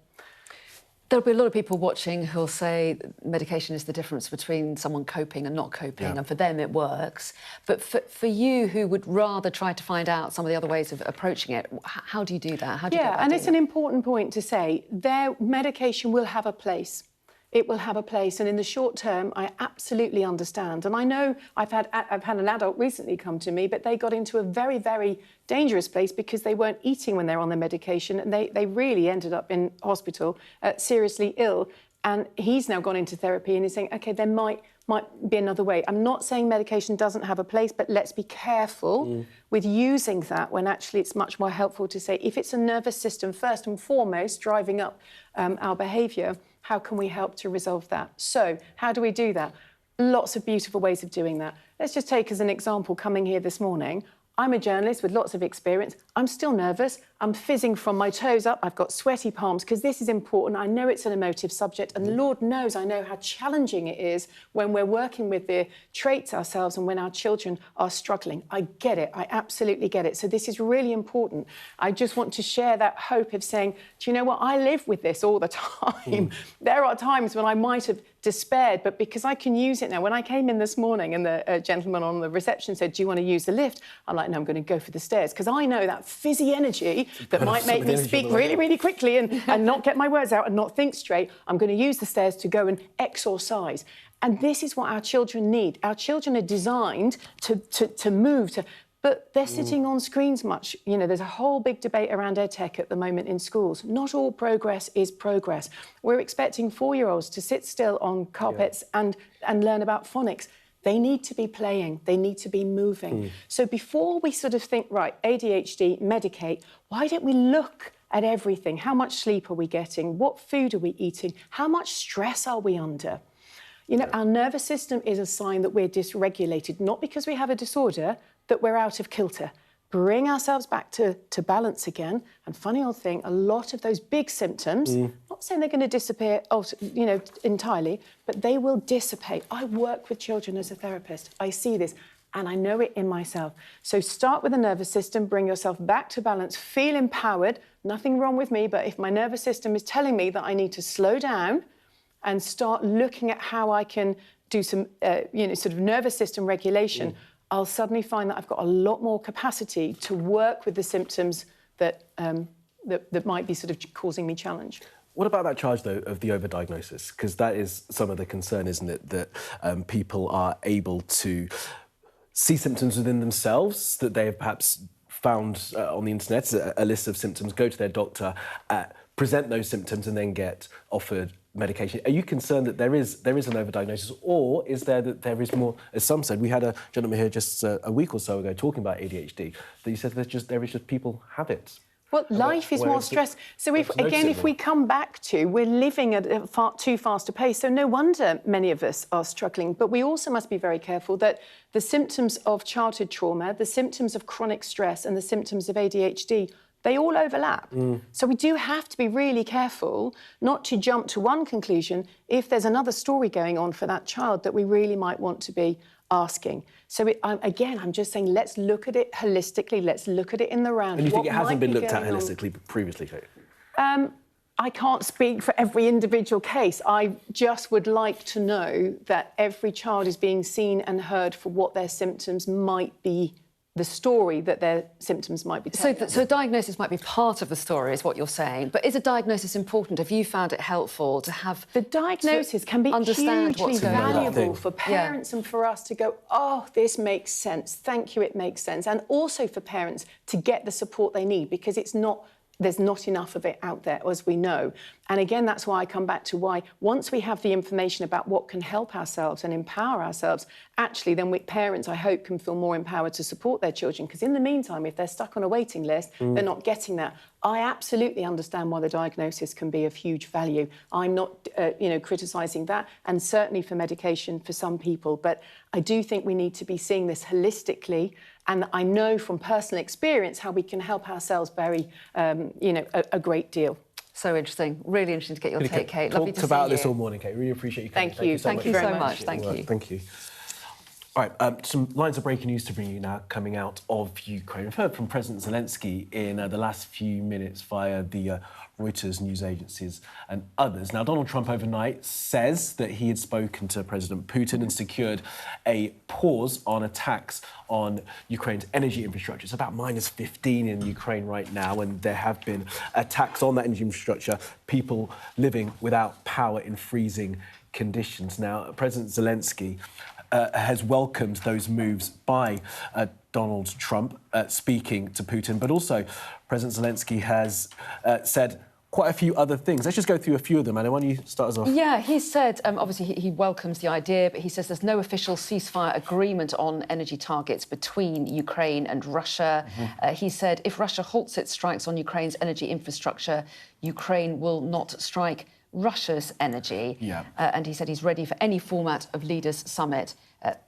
There'll be a lot of people watching who'll say medication is the difference between someone coping and not coping, and for them it works. But for you, who would rather try to find out some of the other ways of approaching it, how do you do that? How do you get that and data? It's an important point to say. Their medication will have a place. It will have a place, and in the short term, I absolutely understand. And I know I've had an adult recently come to me, but they got into a very, very dangerous place because they weren't eating when they're on their medication, and they really ended up in hospital, seriously ill. And he's now gone into therapy and is saying, OK, there might be another way. I'm not saying medication doesn't have a place, but let's be careful with using that when actually it's much more helpful to say, if it's a nervous system, first and foremost, driving up our behaviour, how can we help to resolve that? So how do we do that? Lots of beautiful ways of doing that. Let's just take as an example, coming here this morning, I'm a journalist with lots of experience. I'm still nervous. I'm fizzing from my toes up. I've got sweaty palms because this is important. I know it's an emotive subject, and Lord knows I know how challenging it is when we're working with the traits ourselves and when our children are struggling. I get it. I absolutely get it. So this is really important. I just want to share that hope of saying, do you know what? I live with this all the time. There are times when I might have despaired, but because I can use it now. When I came in this morning and the gentleman on the reception said, do you want to use the lift? I'm like, no, I'm going to go for the stairs, because I know that fizzy energy that might make me speak really, really quickly and not get my words out and not think straight. I'm going to use the stairs to go and exorcise. And this is what our children need. Our children are designed to move, but they're sitting on screens much. You know, there's a whole big debate around EdTech at the moment in schools. Not all progress is progress. We're expecting 4-year-olds to sit still on carpets and learn about phonics. They need to be playing. They need to be moving. So before we sort of think, right, ADHD, medicate, why don't we look at everything? How much sleep are we getting? What food are we eating? How much stress are we under? You know, our nervous system is a sign that we're dysregulated, not because we have a disorder, that we're out of kilter. Bring ourselves back to balance again. And funny old thing, a lot of those big symptoms, not saying they're going to disappear, you know, entirely, but they will dissipate. I work with children as a therapist. I see this, and I know it in myself. So start with the nervous system, bring yourself back to balance, feel empowered. Nothing wrong with me, but if my nervous system is telling me that I need to slow down and start looking at how I can do some, you know, sort of nervous system regulation, I'll suddenly find that I've got a lot more capacity to work with the symptoms that might be sort of causing me challenge. What about that charge, though, of the overdiagnosis? Because that is some of the concern, isn't it, that people are able to see symptoms within themselves that they have perhaps found on the internet, a list of symptoms, go to their doctor, present those symptoms and then get offered medication. Are you concerned that there is an overdiagnosis, or is there that there is more? As some said, we had a gentleman here just a week or so ago talking about ADHD. That he said there is just people have it. Well, life is more stress. So if we come back to, we're living at a too fast a pace, so no wonder many of us are struggling. But we also must be very careful that the symptoms of childhood trauma, the symptoms of chronic stress and the symptoms of ADHD They all overlap. So we do have to be really careful not to jump to one conclusion if there's another story going on for that child that we really might want to be asking. So again, I'm just saying, let's look at it holistically. Let's look at it in the round. And you think it hasn't been looked at holistically previously, Kate? I can't speak for every individual case. I just would like to know that every child is being seen and heard for what their symptoms might be, the story that their symptoms might be telling. So diagnosis might be part of the story, is what you're saying. But is a diagnosis important? Have you found it helpful to have... The diagnosis can be hugely valuable for parents and for us to go, oh, this makes sense. Thank you, it makes sense. And also for parents to get the support they need, because there's not enough of it out there, as we know. And again, that's why I come back to why, once we have the information about what can help ourselves and empower ourselves, actually then parents, I hope, can feel more empowered to support their children. Because in the meantime, if they're stuck on a waiting list, they're not getting that. I absolutely understand why the diagnosis can be of huge value. I'm not, criticising that, and certainly for medication for some people. But I do think we need to be seeing this holistically. And I know from personal experience how we can help ourselves very, a great deal. So interesting. Really interesting to get your take, Kate. Lovely to see you. Talked about this all morning, Kate. Really appreciate you coming. Thank you. Thank you so much. Thank you. Thank you. All right, some lines of breaking news to bring you now coming out of Ukraine. We've heard from President Zelensky in the last few minutes via the Reuters news agencies and others. Now, Donald Trump overnight says that he had spoken to President Putin and secured a pause on attacks on Ukraine's energy infrastructure. It's about -15 in Ukraine right now, and there have been attacks on that energy infrastructure, people living without power in freezing conditions. Now, President Zelensky has welcomed those moves by Donald Trump speaking to Putin, but also President Zelensky has said quite a few other things. Let's just go through a few of them. Anna, why don't you start us off? Yeah, he said, obviously, he welcomes the idea, but he says there's no official ceasefire agreement on energy targets between Ukraine and Russia. He said if Russia halts its strikes on Ukraine's energy infrastructure, Ukraine will not strike Russia's energy. And he said he's ready for any format of leaders' summit,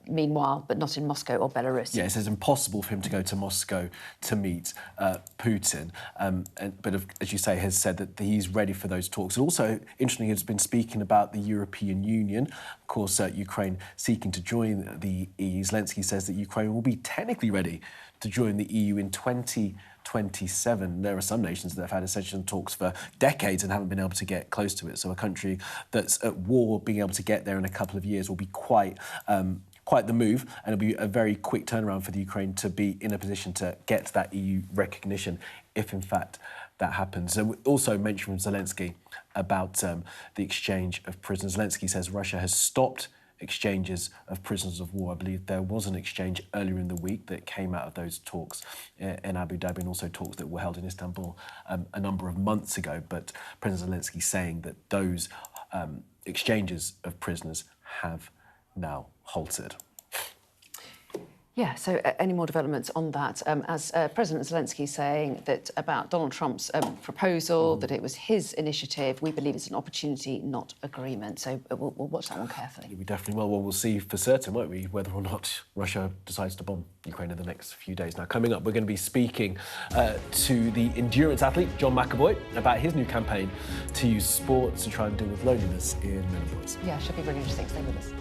meanwhile, but not in Moscow or Belarus. Yeah, it says impossible for him to go to Moscow to meet Putin. But as you say, has said that he's ready for those talks. And also, interestingly, he's been speaking about the European Union. Of course, Ukraine seeking to join the EU. Zelensky says that Ukraine will be technically ready to join the EU in 2027. There are some nations that have had accession talks for decades and haven't been able to get close to it. So a country that's at war, being able to get there in a couple of years will be quite the move, and it'll be a very quick turnaround for the Ukraine to be in a position to get that EU recognition, if in fact that happens. So we also mentioned from Zelensky about the exchange of prisoners. Zelensky says Russia has stopped exchanges of prisoners of war. I believe there was an exchange earlier in the week that came out of those talks in Abu Dhabi, and also talks that were held in Istanbul a number of months ago. But President Zelensky saying that those exchanges of prisoners have now halted. Yeah, so any more developments on that? As President Zelensky saying that about Donald Trump's proposal, that it was his initiative, we believe it's an opportunity, not agreement. So we'll watch that one carefully. We definitely will. Well, we'll see for certain, won't we, whether or not Russia decides to bomb Ukraine in the next few days. Now, coming up, we're going to be speaking to the endurance athlete, John McAvoy, about his new campaign to use sport to try and deal with loneliness in menopause. Yeah, should be really interesting. Stay with us.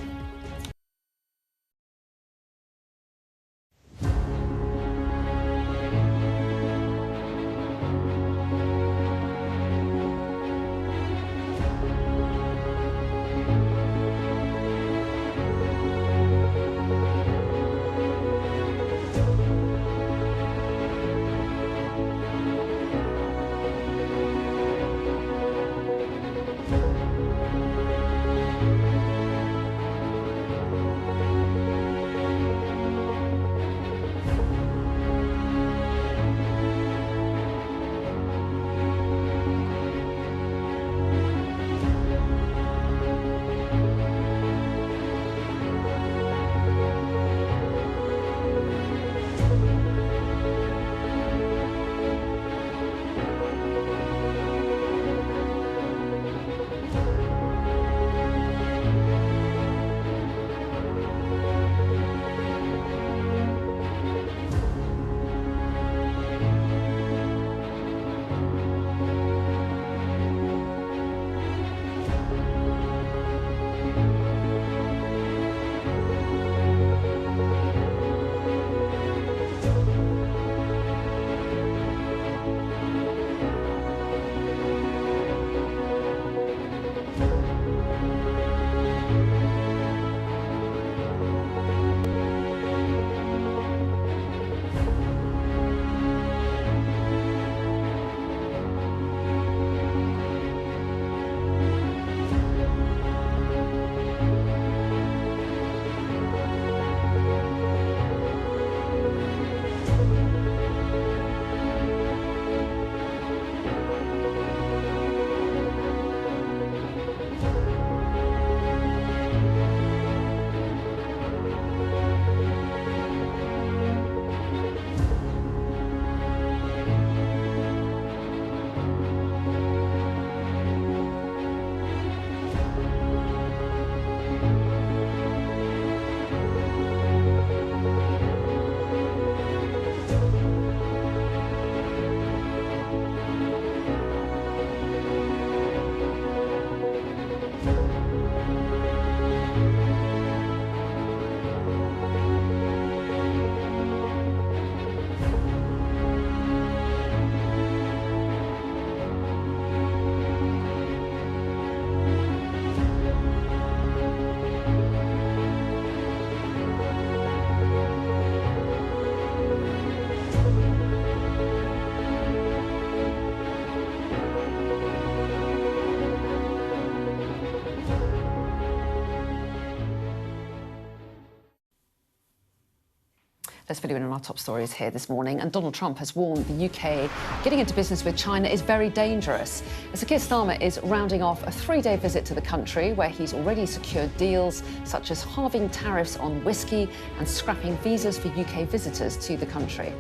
There's video in our top stories here this morning, and Donald Trump has warned the UK getting into business with China is very dangerous. Sir Keir Starmer is rounding off a 3-day visit to the country where he's already secured deals such as halving tariffs on whisky and scrapping visas for UK visitors to the country.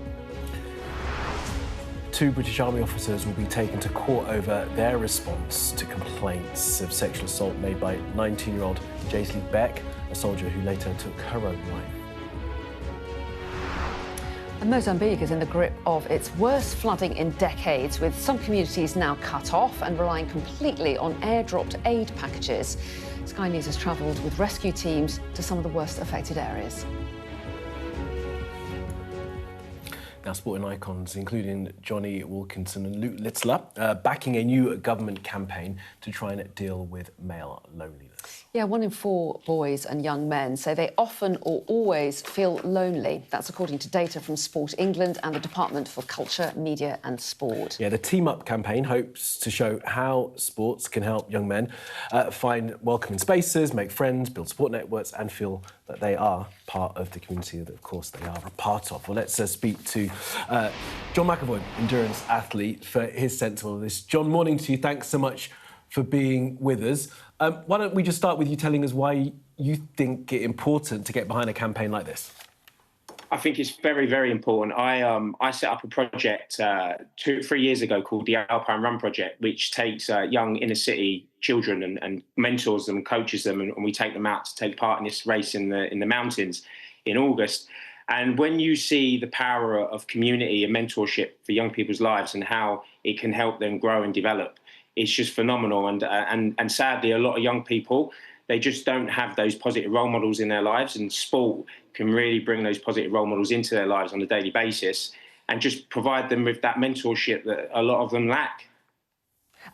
2 British Army officers will be taken to court over their response to complaints of sexual assault made by 19-year-old Jaisley Beck, a soldier who later took her own life. And Mozambique is in the grip of its worst flooding in decades, with some communities now cut off and relying completely on airdropped aid packages. Sky News has travelled with rescue teams to some of the worst affected areas. Now, sporting icons, including Johnny Wilkinson and Luke Littler, backing a new government campaign to try and deal with male loneliness. Yeah, 1 in 4 boys and young men say they often or always feel lonely. That's according to data from Sport England and the Department for Culture, Media and Sport. Yeah, the Team Up campaign hopes to show how sports can help young men find welcoming spaces, make friends, build support networks and feel that they are part of the community that, of course, they are a part of. Well, let's speak to John McAvoy, endurance athlete, for his sense of all of this. John, morning to you. Thanks so much for being with us. Why don't we just start with you telling us why you think it important to get behind a campaign like this? I think it's very, very important. I set up a project 3 years ago called the Alpine Run Project, which takes young inner city children and mentors them, coaches them, and we take them out to take part in this race in the mountains in August. And when you see the power of community and mentorship for young people's lives and how it can help them grow and develop, it's just phenomenal. And sadly, a lot of young people, they just don't have those positive role models in their lives, and sport can really bring those positive role models into their lives on a daily basis and just provide them with that mentorship that a lot of them lack.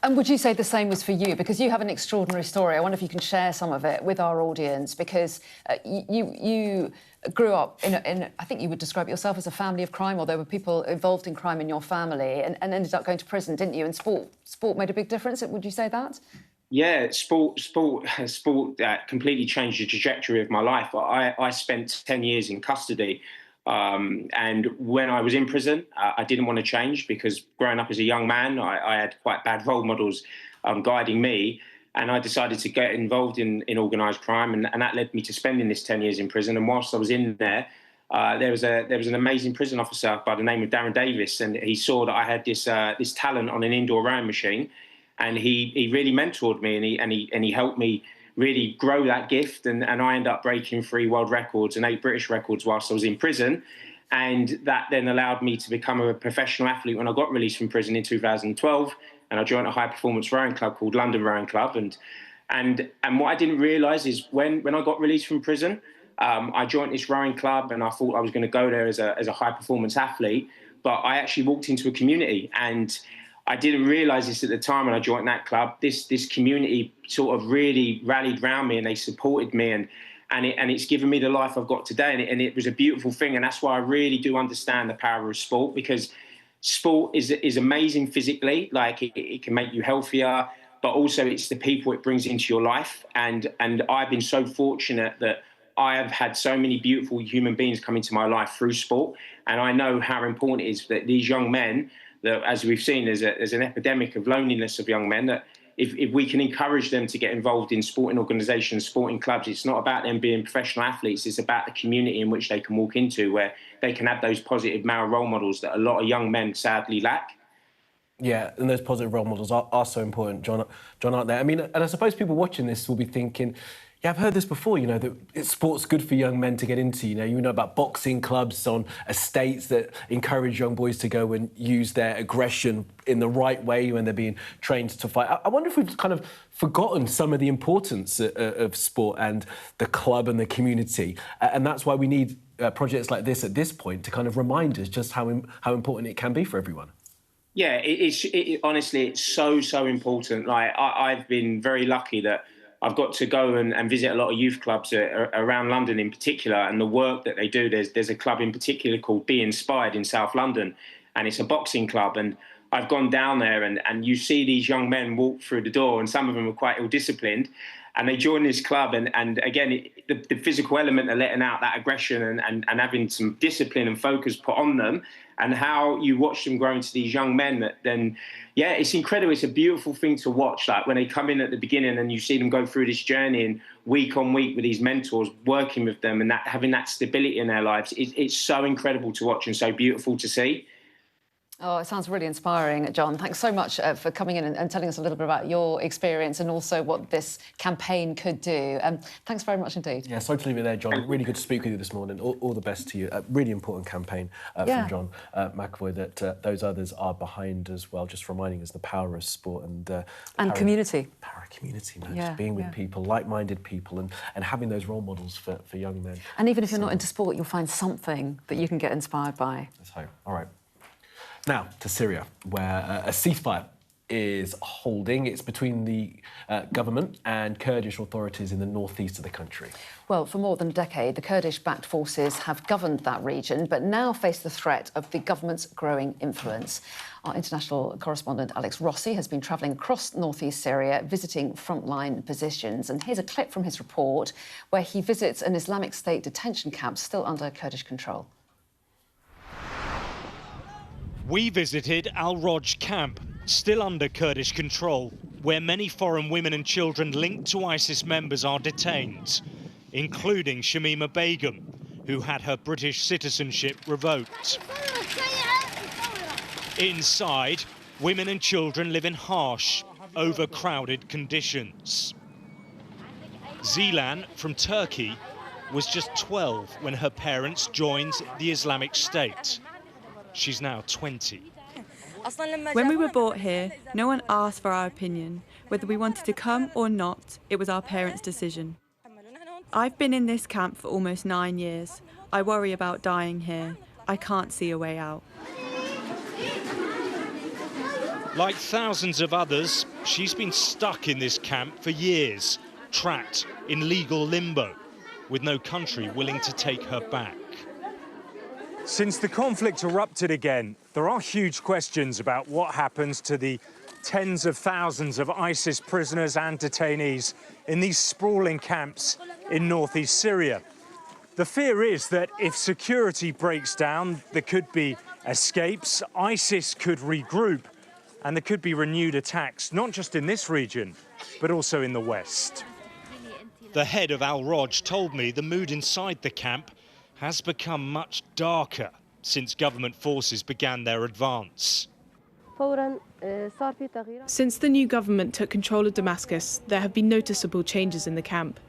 And would you say the same was for you? Because you have an extraordinary story. I wonder if you can share some of it with our audience, because you grew up in I think you would describe yourself as a family of crime, or there were people involved in crime in your family, and ended up going to prison, didn't you? And sport made a big difference. Would you say that? Yeah, sport completely changed the trajectory of my life. I spent 10 years in custody. And when I was in prison, I didn't want to change, because growing up as a young man, I had quite bad role models guiding me. And I decided to get involved in organised crime, and that led me to spending this 10 years in prison. And whilst I was in there, there was an amazing prison officer by the name of Darren Davis, and he saw that I had this talent on an indoor rowing machine, and he really mentored me, and he helped me really grow that gift, and I ended up breaking 3 world records and 8 British records whilst I was in prison. And that then allowed me to become a professional athlete when I got released from prison in 2012, and I joined a high-performance rowing club called London Rowing Club. And what I didn't realise is when I got released from prison, I joined this rowing club, and I thought I was going to go there as a high-performance athlete, but I actually walked into a community, and I didn't realise this at the time when I joined that club. This community sort of really rallied around me, and they supported me, and it's given me the life I've got today. And it was a beautiful thing, and that's why I really do understand the power of sport, because sport is amazing physically. Like it can make you healthier, but also it's the people it brings into your life. And I've been so fortunate that I have had so many beautiful human beings come into my life through sport, and I know how important it is that these young men, that, as we've seen, there's an epidemic of loneliness of young men, that if we can encourage them to get involved in sporting organisations, sporting clubs, it's not about them being professional athletes, it's about the community in which they can walk into, where they can have those positive male role models that a lot of young men sadly lack. Yeah, and those positive role models are so important, John, aren't they? I mean, and I suppose people watching this will be thinking, yeah, I've heard this before, that sport's good for young men to get into. You know about boxing clubs on estates that encourage young boys to go and use their aggression in the right way when they're being trained to fight. I wonder if we've kind of forgotten some of the importance of sport and the club and the community. And that's why we need projects like this at this point to kind of remind us just how important it can be for everyone. Yeah, honestly, it's so important. Like I've been very lucky that I've got to go and visit a lot of youth clubs around London in particular, and the work that they do. There's a club in particular called Be Inspired in South London, and it's a boxing club. And I've gone down there and you see these young men walk through the door, and some of them are quite ill-disciplined, and they join this club. And again, the physical element of letting out that aggression and having some discipline and focus put on them, and how you watch them grow into these young men that then, yeah, it's incredible. It's a beautiful thing to watch. Like when they come in at the beginning and you see them go through this journey and week on week with these mentors, working with them and that having that stability in their lives, it's so incredible to watch and so beautiful to see. Oh, it sounds really inspiring, John. Thanks so much for coming in and telling us a little bit about your experience and also what this campaign could do. Thanks very much indeed. Yeah, sorry to leave it there, John. Really good to speak with you this morning. All the best to you. A really important campaign from John McAvoy that those others are behind as well, just reminding us the power of sport and community. Power of community, man. Just being with people, like-minded people and having those role models for young men. And even if you're not into sport, you'll find something that you can get inspired by. Let's hope. All right. Now, to Syria, where a ceasefire is holding. It's between the government and Kurdish authorities in the northeast of the country. Well, for more than a decade, the Kurdish-backed forces have governed that region, but now face the threat of the government's growing influence. Our international correspondent Alex Rossi has been travelling across northeast Syria, visiting frontline positions. And here's a clip from his report, where he visits an Islamic State detention camp still under Kurdish control. We visited Al-Roj camp, still under Kurdish control, where many foreign women and children linked to ISIS members are detained, including Shamima Begum, who had her British citizenship revoked. Inside, women and children live in harsh, overcrowded conditions. Zilan, from Turkey, was just 12 when her parents joined the Islamic State. She's now 20. When we were brought here, no one asked for our opinion. Whether we wanted to come or not, it was our parents' decision. I've been in this camp for almost 9 years. I worry about dying here. I can't see a way out. Like thousands of others, she's been stuck in this camp for years, trapped in legal limbo, with no country willing to take her back. Since the conflict erupted again, there are huge questions about what happens to the tens of thousands of ISIS prisoners and detainees in these sprawling camps in northeast Syria. The fear is that if security breaks down, there could be escapes, ISIS could regroup, and there could be renewed attacks, not just in this region, but also in the west. The head of Al-Roj told me the mood inside the camp has become much darker since government forces began their advance. Since the new government took control of Damascus, there have been noticeable changes in the camp.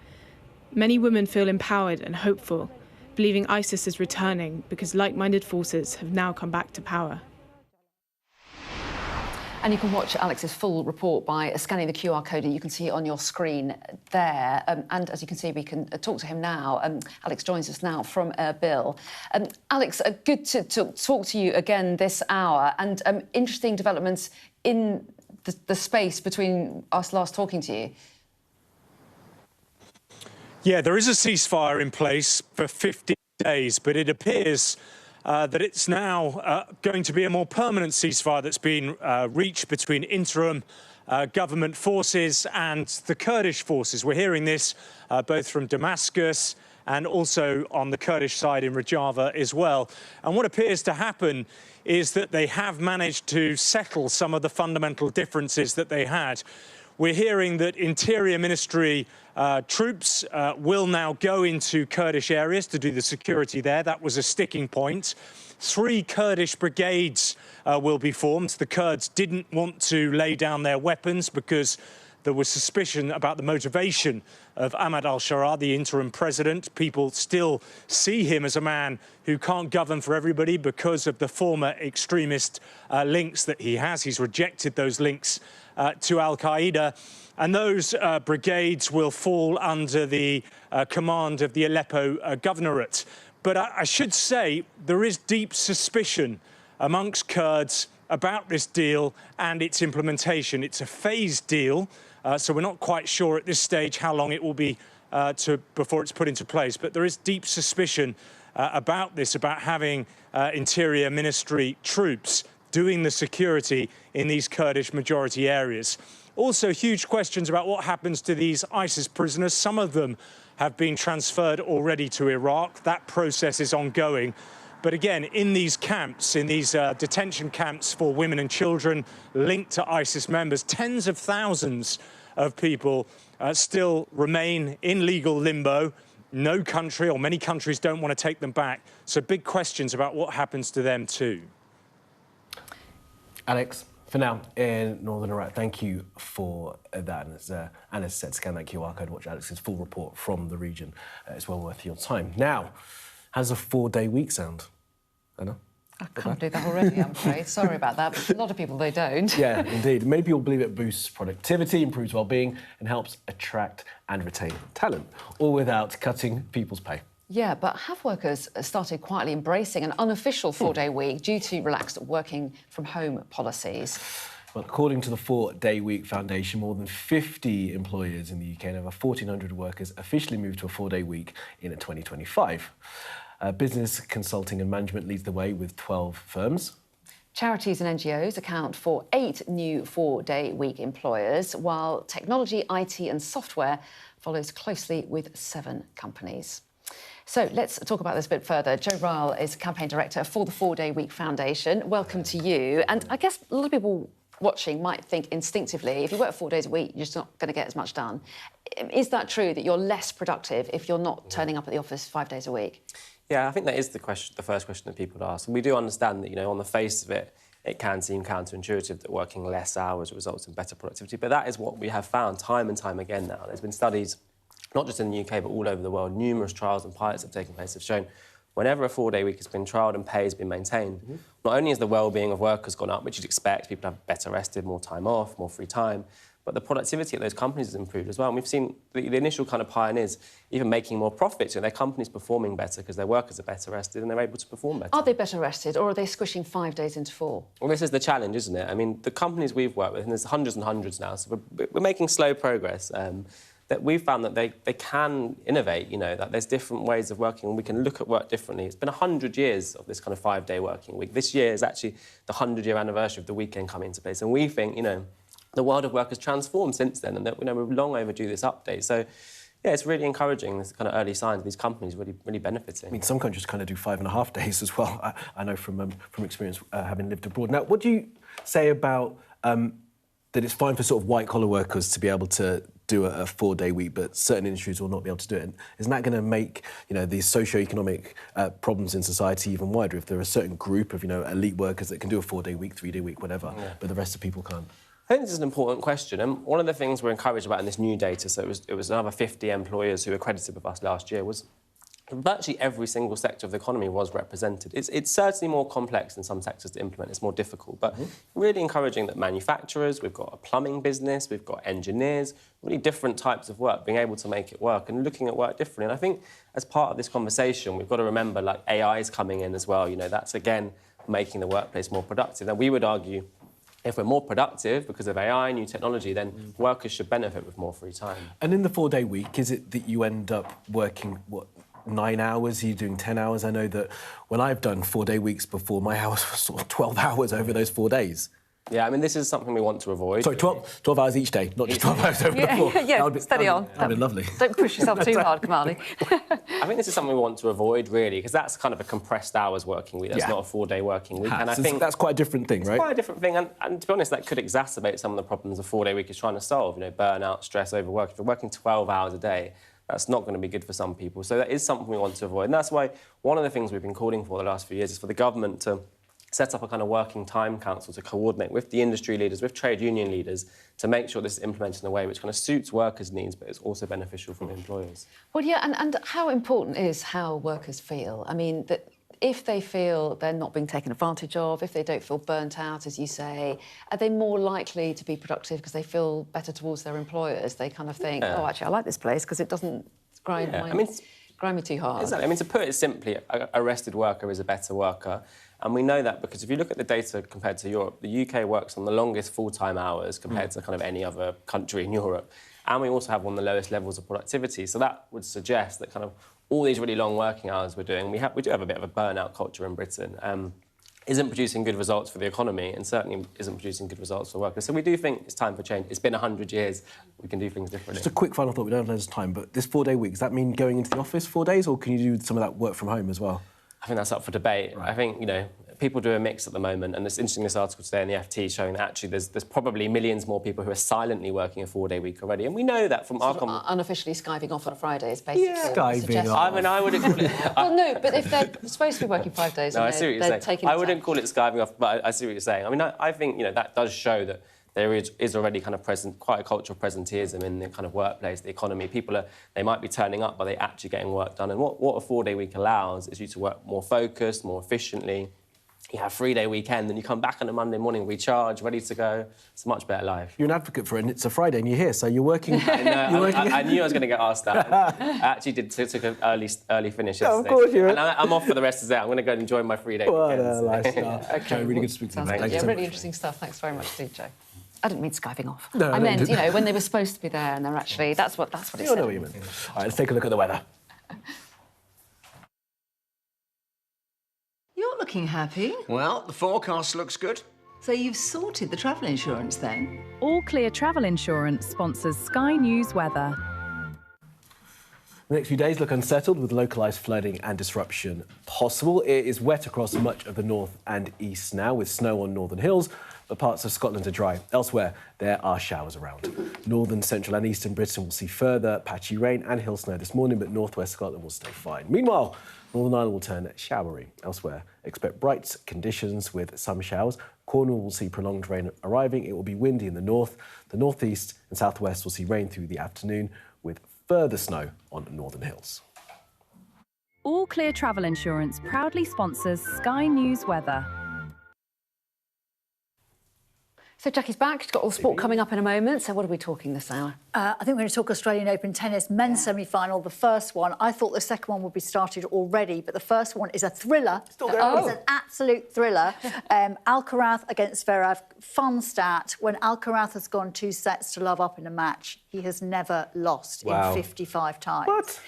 Many women feel empowered and hopeful, believing ISIS is returning because like-minded forces have now come back to power. And you can watch Alex's full report by scanning the QR code that you can see on your screen there. And as you can see, we can talk to him now. Alex joins us now from Erbil. Alex, good to talk to you again this hour. And interesting developments in the space between us last talking to you. Yeah, there is a ceasefire in place for 15 days, but it appears that it's now going to be a more permanent ceasefire that's been reached between interim government forces and the Kurdish forces. We're hearing this both from Damascus and also on the Kurdish side in Rojava as well. And what appears to happen is that they have managed to settle some of the fundamental differences that they had. We're hearing that Interior Ministry troops will now go into Kurdish areas to do the security there. That was a sticking point. 3 Kurdish brigades will be formed. The Kurds didn't want to lay down their weapons because there was suspicion about the motivation of Ahmad al-Sharaa, the interim president. People still see him as a man who can't govern for everybody because of the former extremist links that he has. He's rejected those links to al-Qaeda. And those brigades will fall under the command of the Aleppo governorate. But I should say there is deep suspicion amongst Kurds about this deal and its implementation. It's a phased deal, so we're not quite sure at this stage how long it will be before it's put into place. But there is deep suspicion about this, about having Interior Ministry troops doing the security in these Kurdish majority areas. Also, huge questions about what happens to these ISIS prisoners. Some of them have been transferred already to Iraq. That process is ongoing. But again, in these camps, in these detention camps for women and children linked to ISIS members, tens of thousands of people still remain in legal limbo. No country, or many countries, don't want to take them back. So big questions about what happens to them too. Alex, for now, in Northern Iraq, thank you for that. And as Anna said, scan that QR code, watch Alex's full report from the region. It's well worth your time. Now, how does a 4-day week sound, Anna? I can't do that already, I'm afraid. Sorry about that, but a lot of people, they don't. Yeah, indeed. Maybe you'll believe it boosts productivity, improves well-being and helps attract and retain talent, all without cutting people's pay. Yeah, but have workers started quietly embracing an unofficial 4-day week due to relaxed working from home policies? Well, according to the 4-Day Week Foundation, more than 50 employers in the UK and over 1,400 workers officially moved to a 4-day week in 2025. Business consulting and management leads the way with 12 firms. Charities and NGOs account for 8 new 4-day week employers, while technology, IT and software follows closely with 7 companies. So let's talk about this a bit further. Joe Ryle is campaign director for the 4-Day Week Foundation. Welcome to you. And I guess a lot of people watching might think instinctively, if you work 4 days a week, you're just not going to get as much done. Is that true, that you're less productive if you're not turning up at the office 5 days a week? Yeah, I think that is the first question that people ask. And we do understand that, you know, on the face of it, it can seem counterintuitive that working less hours results in better productivity. But that is what we have found time and time again now. There's been studies, not just in the UK, but all over the world. Numerous trials and pilots have taken place have shown whenever a 4-day week has been trialled and pay has been maintained, not only has the well-being of workers gone up, which you'd expect, people have better rested, more time off, more free time, but the productivity at those companies has improved as well. And we've seen the initial kind of pioneers even making more profits, and their companies performing better because their workers are better rested and they're able to perform better. Are they better rested, or are they squishing 5 days into 4? Well, this is the challenge, isn't it? I mean, the companies we've worked with, and there's hundreds and hundreds now, so we're making slow progress, that we've found that they can innovate, you know, that there's different ways of working and we can look at work differently. It's been 100 years of this kind of 5-day working week. This year is actually the 100-year anniversary of the weekend coming into place. And we think, you know, the world of work has transformed since then and that, you know, we're long overdue this update. So, yeah, it's really encouraging, this kind of early signs of these companies really benefiting. I mean, some countries kind of do 5.5 days as well. I know from experience having lived abroad. Now, what do you say about that it's fine for sort of white-collar workers to be able to do a 4-day week, but certain industries will not be able to do it? Isn't that going to make, you know, these socio-economic problems in society even wider if there are a certain group of, you know, elite workers that can do a 4-day week, 3-day week, whatever, but the rest of people can't? I think this is an important question, and one of the things we're encouraged about in this new data, so it was another 50 employers who were accredited with us last year, was virtually every single sector of the economy was represented. It's certainly more complex in some sectors to implement, it's more difficult, but really encouraging that manufacturers, we've got a plumbing business, we've got engineers, really different types of work, being able to make it work and looking at work differently. And I think as part of this conversation, we've got to remember, like, AI is coming in as well, you know, that's, again, making the workplace more productive. And we would argue, if we're more productive because of AI, new technology, then workers should benefit with more free time. And in the 4-day week, is it that you end up working, 9 hours? Are you doing 10 hours? I know that when I've done 4-day weeks before, my hours were sort of 12 hours over those 4 days. Yeah, I mean, this is something we want to avoid. Sorry, 12 hours each day, not just 12 hours over the 4. Yeah, steady on. That would be lovely. Don't push yourself too hard, Kamali. I think this is something we want to avoid, really, because that's kind of a compressed hours working week. That's not a 4-day working week. And I think that's quite a different thing, right? It's quite a different thing. And to be honest, that could exacerbate some of the problems a 4-day week is trying to solve. You know, burnout, stress, overwork. If you're working 12 hours a day, that's not going to be good for some people. So that is something we want to avoid. And that's why one of the things we've been calling for the last few years is for the government to set up a kind of working time council to coordinate with the industry leaders, with trade union leaders, to make sure this is implemented in a way which kind of suits workers' needs, but is also beneficial for the employers. Well, yeah, and how important is how workers feel? I mean, that if they feel they're not being taken advantage of, if they don't feel burnt out, as you say, are they more likely to be productive because they feel better towards their employers? They kind of think, oh, actually, I like this place because it doesn't grind me too hard. Exactly. I mean, to put it simply, a rested worker is a better worker. And we know that because if you look at the data compared to Europe, the UK works on the longest full-time hours compared to kind of any other country in Europe. And we also have one of the lowest levels of productivity. So that would suggest that kind of all these really long working hours we're doing, we do have a bit of a burnout culture in Britain. isn't producing good results for the economy and certainly isn't producing good results for workers. So we do think it's time for change. It's been 100 years. We can do things differently. Just a quick final thought. We don't have loads of time, but this 4-day week, does that mean going into the office 4 days, or can you do some of that work from home as well? I think that's up for debate. Right. I think, you know, people do a mix at the moment, and it's interesting, this article today in the FT showing that actually there's probably millions more people who are silently working a 4-day week already, and we know that from our... Unofficially skiving off on a Friday is basically... Yeah, skiving off. I mean, I wouldn't call it... Well, no, but if they're supposed to be working 5 days no, and I see what you're saying. I wouldn't call it skiving off, but I see what you're saying. I mean, I think, you know, that does show that there is already kind of quite a culture of presenteeism in the kind of workplace, the economy. People they might be turning up, but they're actually getting work done. And what a 4-day week allows is you to work more focused, more efficiently. You have a 3-day weekend, and you come back on a Monday morning, recharged, ready to go. It's a much better life. You're an advocate for it, and it's a Friday, and you're here, so you're working... I knew I was going to get asked that. I actually took an early finish yesterday. Of course you And I'm off for the rest of the day. I'm going to go and enjoy my 3-day weekend. What a lifestyle. OK, really good to speak to you. Thank you. Really interesting stuff. Thanks very much indeed, Joe. I didn't mean skiving off. No, I meant, you know, when they were supposed to be there and they're actually... That's what it said. You know what you mean. All right, let's take a look at the weather. You're looking happy. Well, the forecast looks good. So you've sorted the travel insurance then? All Clear Travel Insurance sponsors Sky News Weather. The next few days look unsettled, with localised flooding and disruption possible. It is wet across much of the north and east now, with snow on northern hills, but parts of Scotland are dry. Elsewhere, there are showers around. Northern, central and eastern Britain will see further patchy rain and hill snow this morning, but northwest Scotland will stay fine. Meanwhile, Northern Ireland will turn showery. Elsewhere, expect bright conditions with some showers. Cornwall will see prolonged rain arriving. It will be windy in the north. The northeast and southwest will see rain through the afternoon, with further snow on northern hills. All Clear Travel Insurance proudly sponsors Sky News Weather. So Jackie's back. She's got all sport coming up in a moment. So what are we talking this hour? I think we're going to talk Australian Open tennis men's semi-final, the first one. I thought the second one would be started already, but the first one is a thriller. It's an absolute thriller. Alcaraz against Zverev. Fun stat, when Alcaraz has gone 2 sets to love up in a match, he has never lost in 55 times. What?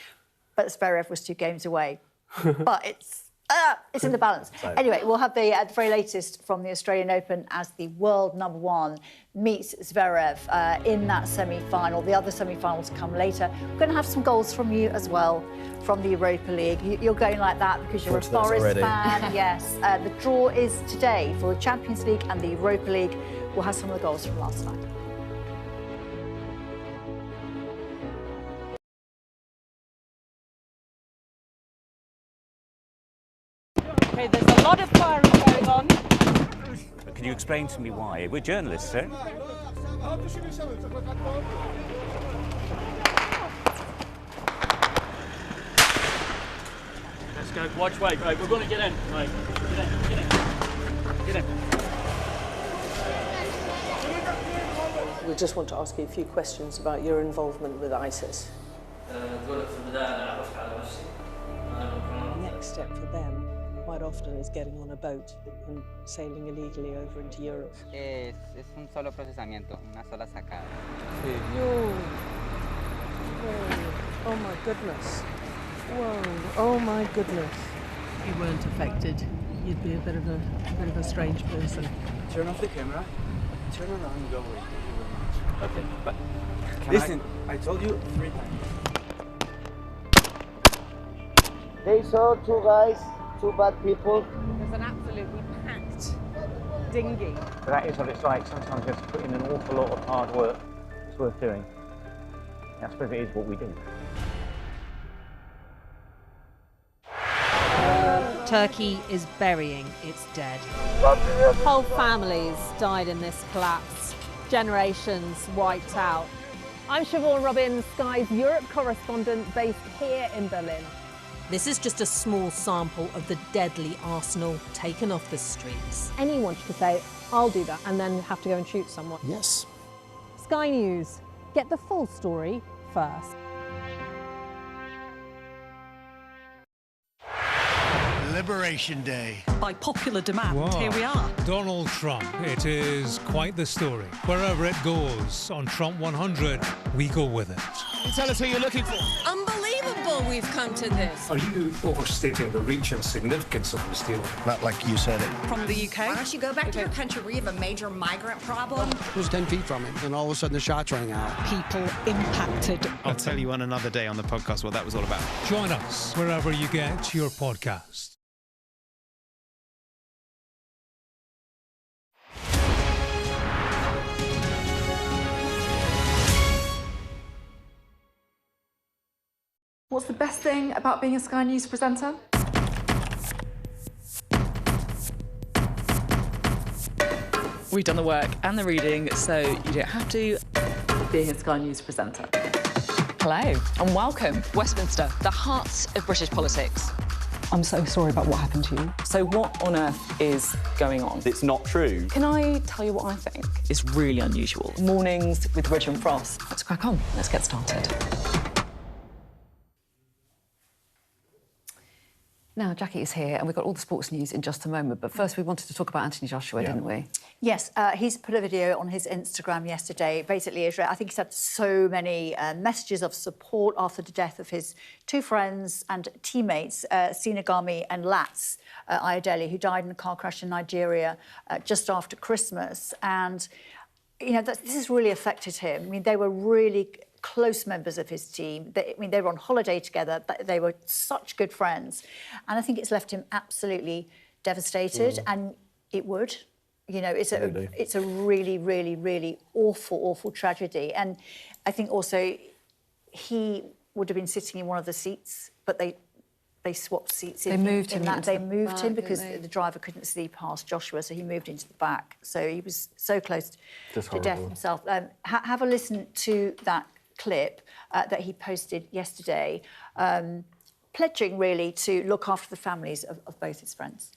But Zverev was 2 games away. But it's in the balance. Anyway, we'll have the very latest from the Australian Open as the world #1 meets Zverev in that semi-final. The other semi-finals come later. We're going to have some goals from you as well from the Europa League. You're going like that because you're a Forest fan. Yes. The draw is today for the Champions League and the Europa League. We'll have some of the goals from last night. OK, there's a lot of firing going on. Can you explain to me why? We're journalists, sir. Let's go. Watch way. Right, we're going to get in. Right. Get in. Get in. We just want to ask you a few questions about your involvement with ISIS. Next step for them quite often is getting on a boat and sailing illegally over into Europe. Es un solo procesamiento, una sola sacada. Oh my goodness. Whoa. Oh my goodness. If you weren't affected, you'd be a bit of a strange person. Turn off the camera. Turn around and go away. Okay, but listen, I told you 3 times. They saw 2 guys, 2 bad people. There's an absolutely packed dinghy. that is what it's like. Sometimes you have to put in an awful lot of hard work. It's worth doing. I suppose it is what we do. Turkey is burying its dead. Whole families died in this collapse. Generations wiped out. I'm Siobhan Robbins, Sky's Europe correspondent based here in Berlin. This is just a small sample of the deadly arsenal taken off the streets. Anyone could say, I'll do that, and then have to go and shoot someone. Yes. Sky News. Get the full story first. Liberation Day. By popular demand, here we are. Donald Trump. It is quite the story. Wherever it goes, on Trump 100, we go with it. Can you tell us who you're looking for? Unbelievable! Unbelievable we've come to this. Are you overstating the reach and significance of this deal? Not like you said it. From the UK? Why don't you go back to your country where you have a major migrant problem? It was 10 feet from him, and all of a sudden the shots rang out. People impacted. I'll tell you on another day on the podcast what that was all about. Join us wherever you get your podcast. What's the best thing about being a Sky News presenter? We've done the work and the reading, so you don't have to. Being a Sky News presenter. Hello and welcome. Westminster, the heart of British politics. I'm so sorry about what happened to you. So what on earth is going on? It's not true. Can I tell you what I think? It's really unusual. Mornings with Roger and Frost. Let's crack on. Let's get started. Now, Jackie is here, and we've got all the sports news in just a moment. But first, we wanted to talk about Anthony Joshua, didn't we? Yes, he's put a video on his Instagram yesterday. Basically, I think he's had so many messages of support after the death of his two friends and teammates, Sinagami and Lats Ayodele, who died in a car crash in Nigeria just after Christmas. And, you know, this has really affected him. I mean, they were really close members of his team. They were on holiday together, but they were such good friends. And I think it's left him absolutely devastated, and it would. You know, it's a really, really, really awful tragedy. And I think also he would have been sitting in one of the seats, but they swapped seats. They moved him because the driver couldn't see past Joshua, so he moved into the back. So he was so close to death himself. Have a listen to that clip that he posted yesterday, pledging really to look after the families of both his friends.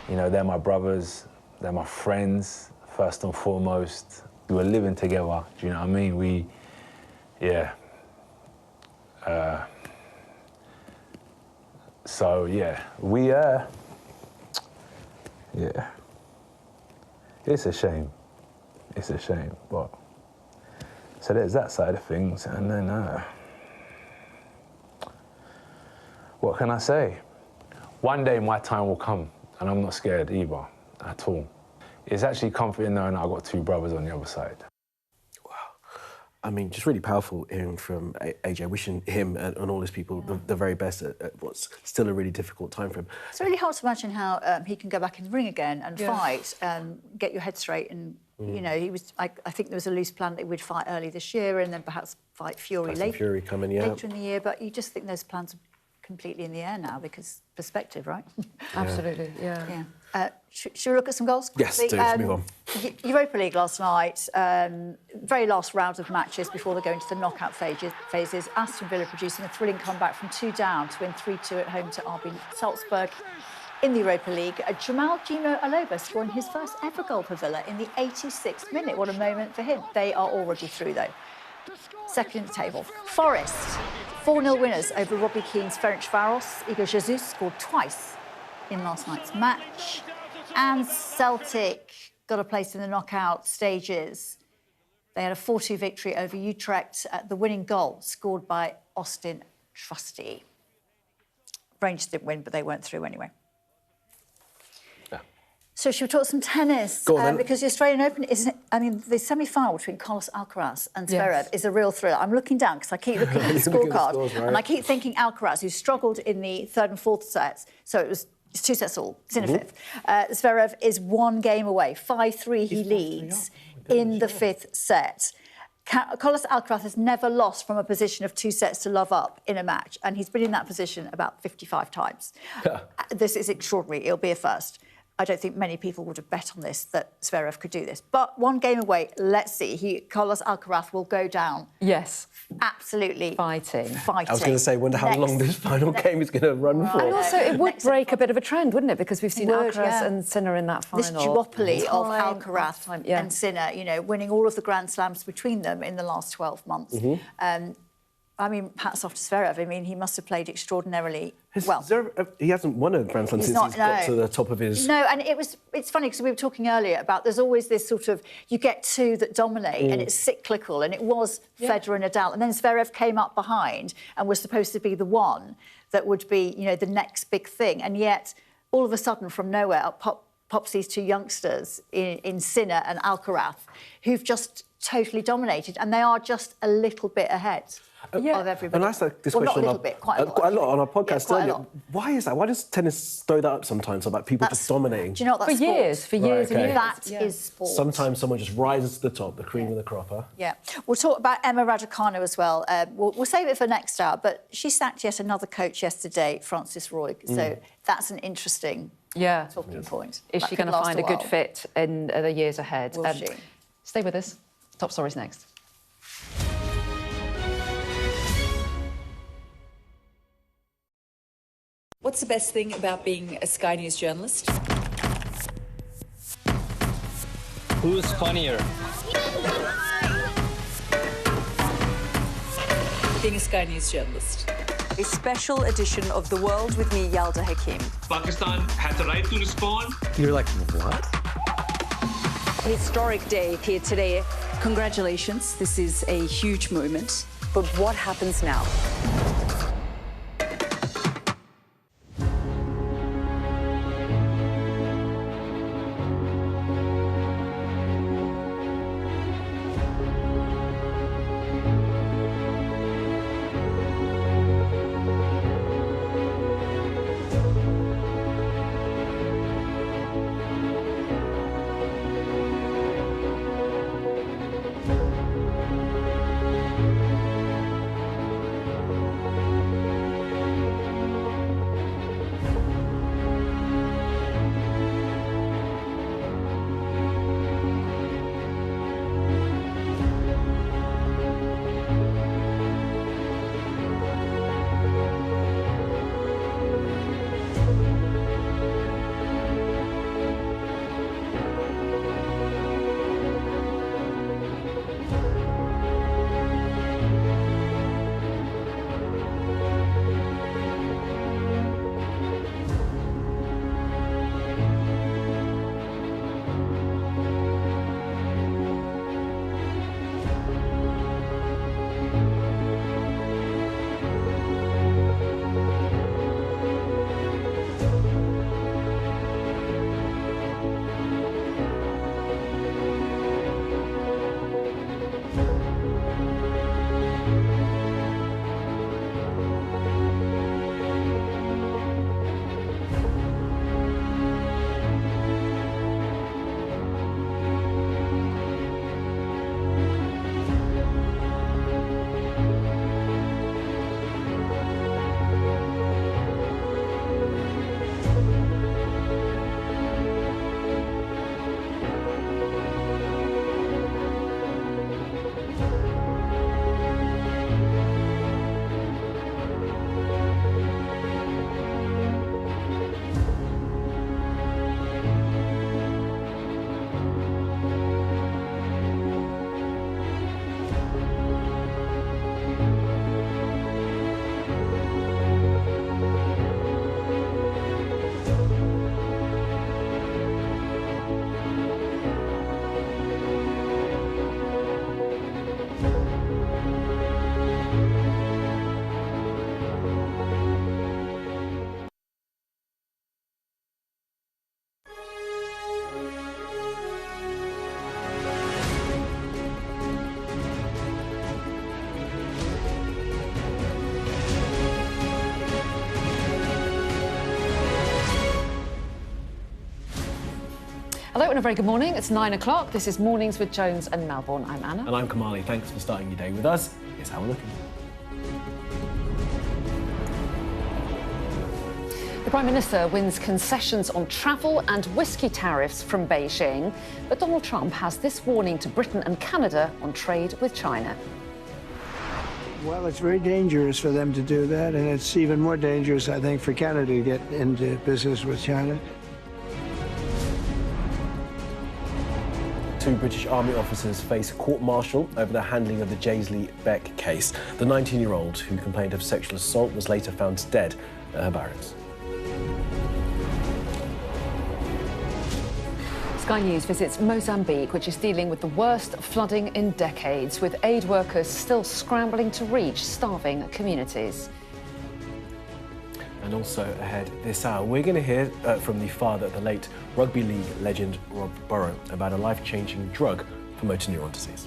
You know, they're my brothers, they're my friends, first and foremost. We were living together, do you know what I mean? It's a shame. It's a shame, but so there's that side of things, and then what can I say? One day my time will come, and I'm not scared either, at all. It's actually comforting knowing that I've got two brothers on the other side. Wow. I mean, just really powerful hearing from AJ, wishing him and all his people the very best at what's still a really difficult time for him. It's really hard to imagine how he can go back in the ring again and fight, get your head straight, and you know, he was. I think there was a loose plan that he would fight early this year and then perhaps fight Fury later in the year. But you just think those plans are completely in the air now because perspective, right? Absolutely, yeah. Should we look at some goals quickly? Yes, let's move on. Europa League last night, very last round of matches before they go into the knockout phases. Aston Villa producing a thrilling comeback from 2 down to win 3-2 at home to RB Salzburg. In the Europa League, Jamal Gino Aloba scoring his first ever goal for Villa in the 86th minute. What a moment for him. They are already through, though. Second in the table, Forest. 4-0 winners over Robbie Keane's Ferencváros. Igor Jesus scored twice in last night's match. And Celtic got a place in the knockout stages. They had a 4-2 victory over Utrecht. The winning goal scored by Austin Trusty. Rangers didn't win, but they weren't through anyway. So should we talk some tennis? Because the Australian Open is, the semi-final between Carlos Alcaraz and Zverev is a real thriller. I'm looking down because I keep looking at the scorecard, and I keep thinking Alcaraz, who struggled in the third and fourth sets, so it's 2 sets all, it's in a fifth. Zverev is 1 game away, 5-3 he leads in the 5th set. Carlos Alcaraz has never lost from a position of 2 sets to love up in a match, and he's been in that position about 55 times. This is extraordinary. It'll be a first. I don't think many people would have bet on this, that Zverev could do this. But 1 game away, let's see. Carlos Alcaraz will go down. Yes. Absolutely. Fighting. I was going to say, wonder how long this final game is going to run for. And also, it would break a bit of a trend, wouldn't it? Because we've seen Alcaraz and Sinner in that final. This duopoly of Alcaraz and Sinner, you know, winning all of the Grand Slams between them in the last 12 months. I mean, hats off to Zverev. I mean, he must have played extraordinarily well. He hasn't won a Grand Slam since he's got to the top of his... No, and it's funny because we were talking earlier about there's always this sort of, you get two that dominate and it's cyclical, and it was Federer and Nadal, and then Zverev came up behind and was supposed to be the one that would be, you know, the next big thing, and yet all of a sudden from nowhere up pops these two youngsters in Sinner and Alcaraz, who've just totally dominated, and they are just a little bit ahead of everybody. And I asked this question not a little bit, quite a lot. On our podcast earlier. Why is that? Why does tennis throw that up sometimes about people just dominating? Do you know what? That's for years and years. That is sport. Sometimes someone just rises to the top, the cream of the crop, huh? Yeah. We'll talk about Emma Raducanu as well. We'll save it for next hour, but she sacked yet another coach yesterday, Francis Roy. So that's an interesting talking point. Is she going to find a good fit in the years ahead? Will she? Stay with us. Top stories next. What's the best thing about being a Sky News journalist? Who's funnier? Being a Sky News journalist. A special edition of The World with me, Yalda Hakim. Pakistan has the right to respond. You're like, what? Historic day here today. Congratulations, this is a huge moment. But what happens now? Hello and a very good morning. It's 9 o'clock. This is Mornings with Jones and Melbourne. I'm Anna. And I'm Kamali. Thanks for starting your day with us. Here's how we're looking. The Prime Minister wins concessions on travel and whisky tariffs from Beijing, but Donald Trump has this warning to Britain and Canada on trade with China. Well, it's very dangerous for them to do that, and it's even more dangerous, I think, for Canada to get into business with China. Two British Army officers face court-martial over the handling of the Jaisley Beck case. The 19-year-old who complained of sexual assault was later found dead at her barracks. Sky News visits Mozambique, which is dealing with the worst flooding in decades, with aid workers still scrambling to reach starving communities. And also ahead this hour, we're going to hear from the father of the late rugby league legend Rob Burrow about a life-changing drug for motor neuron disease.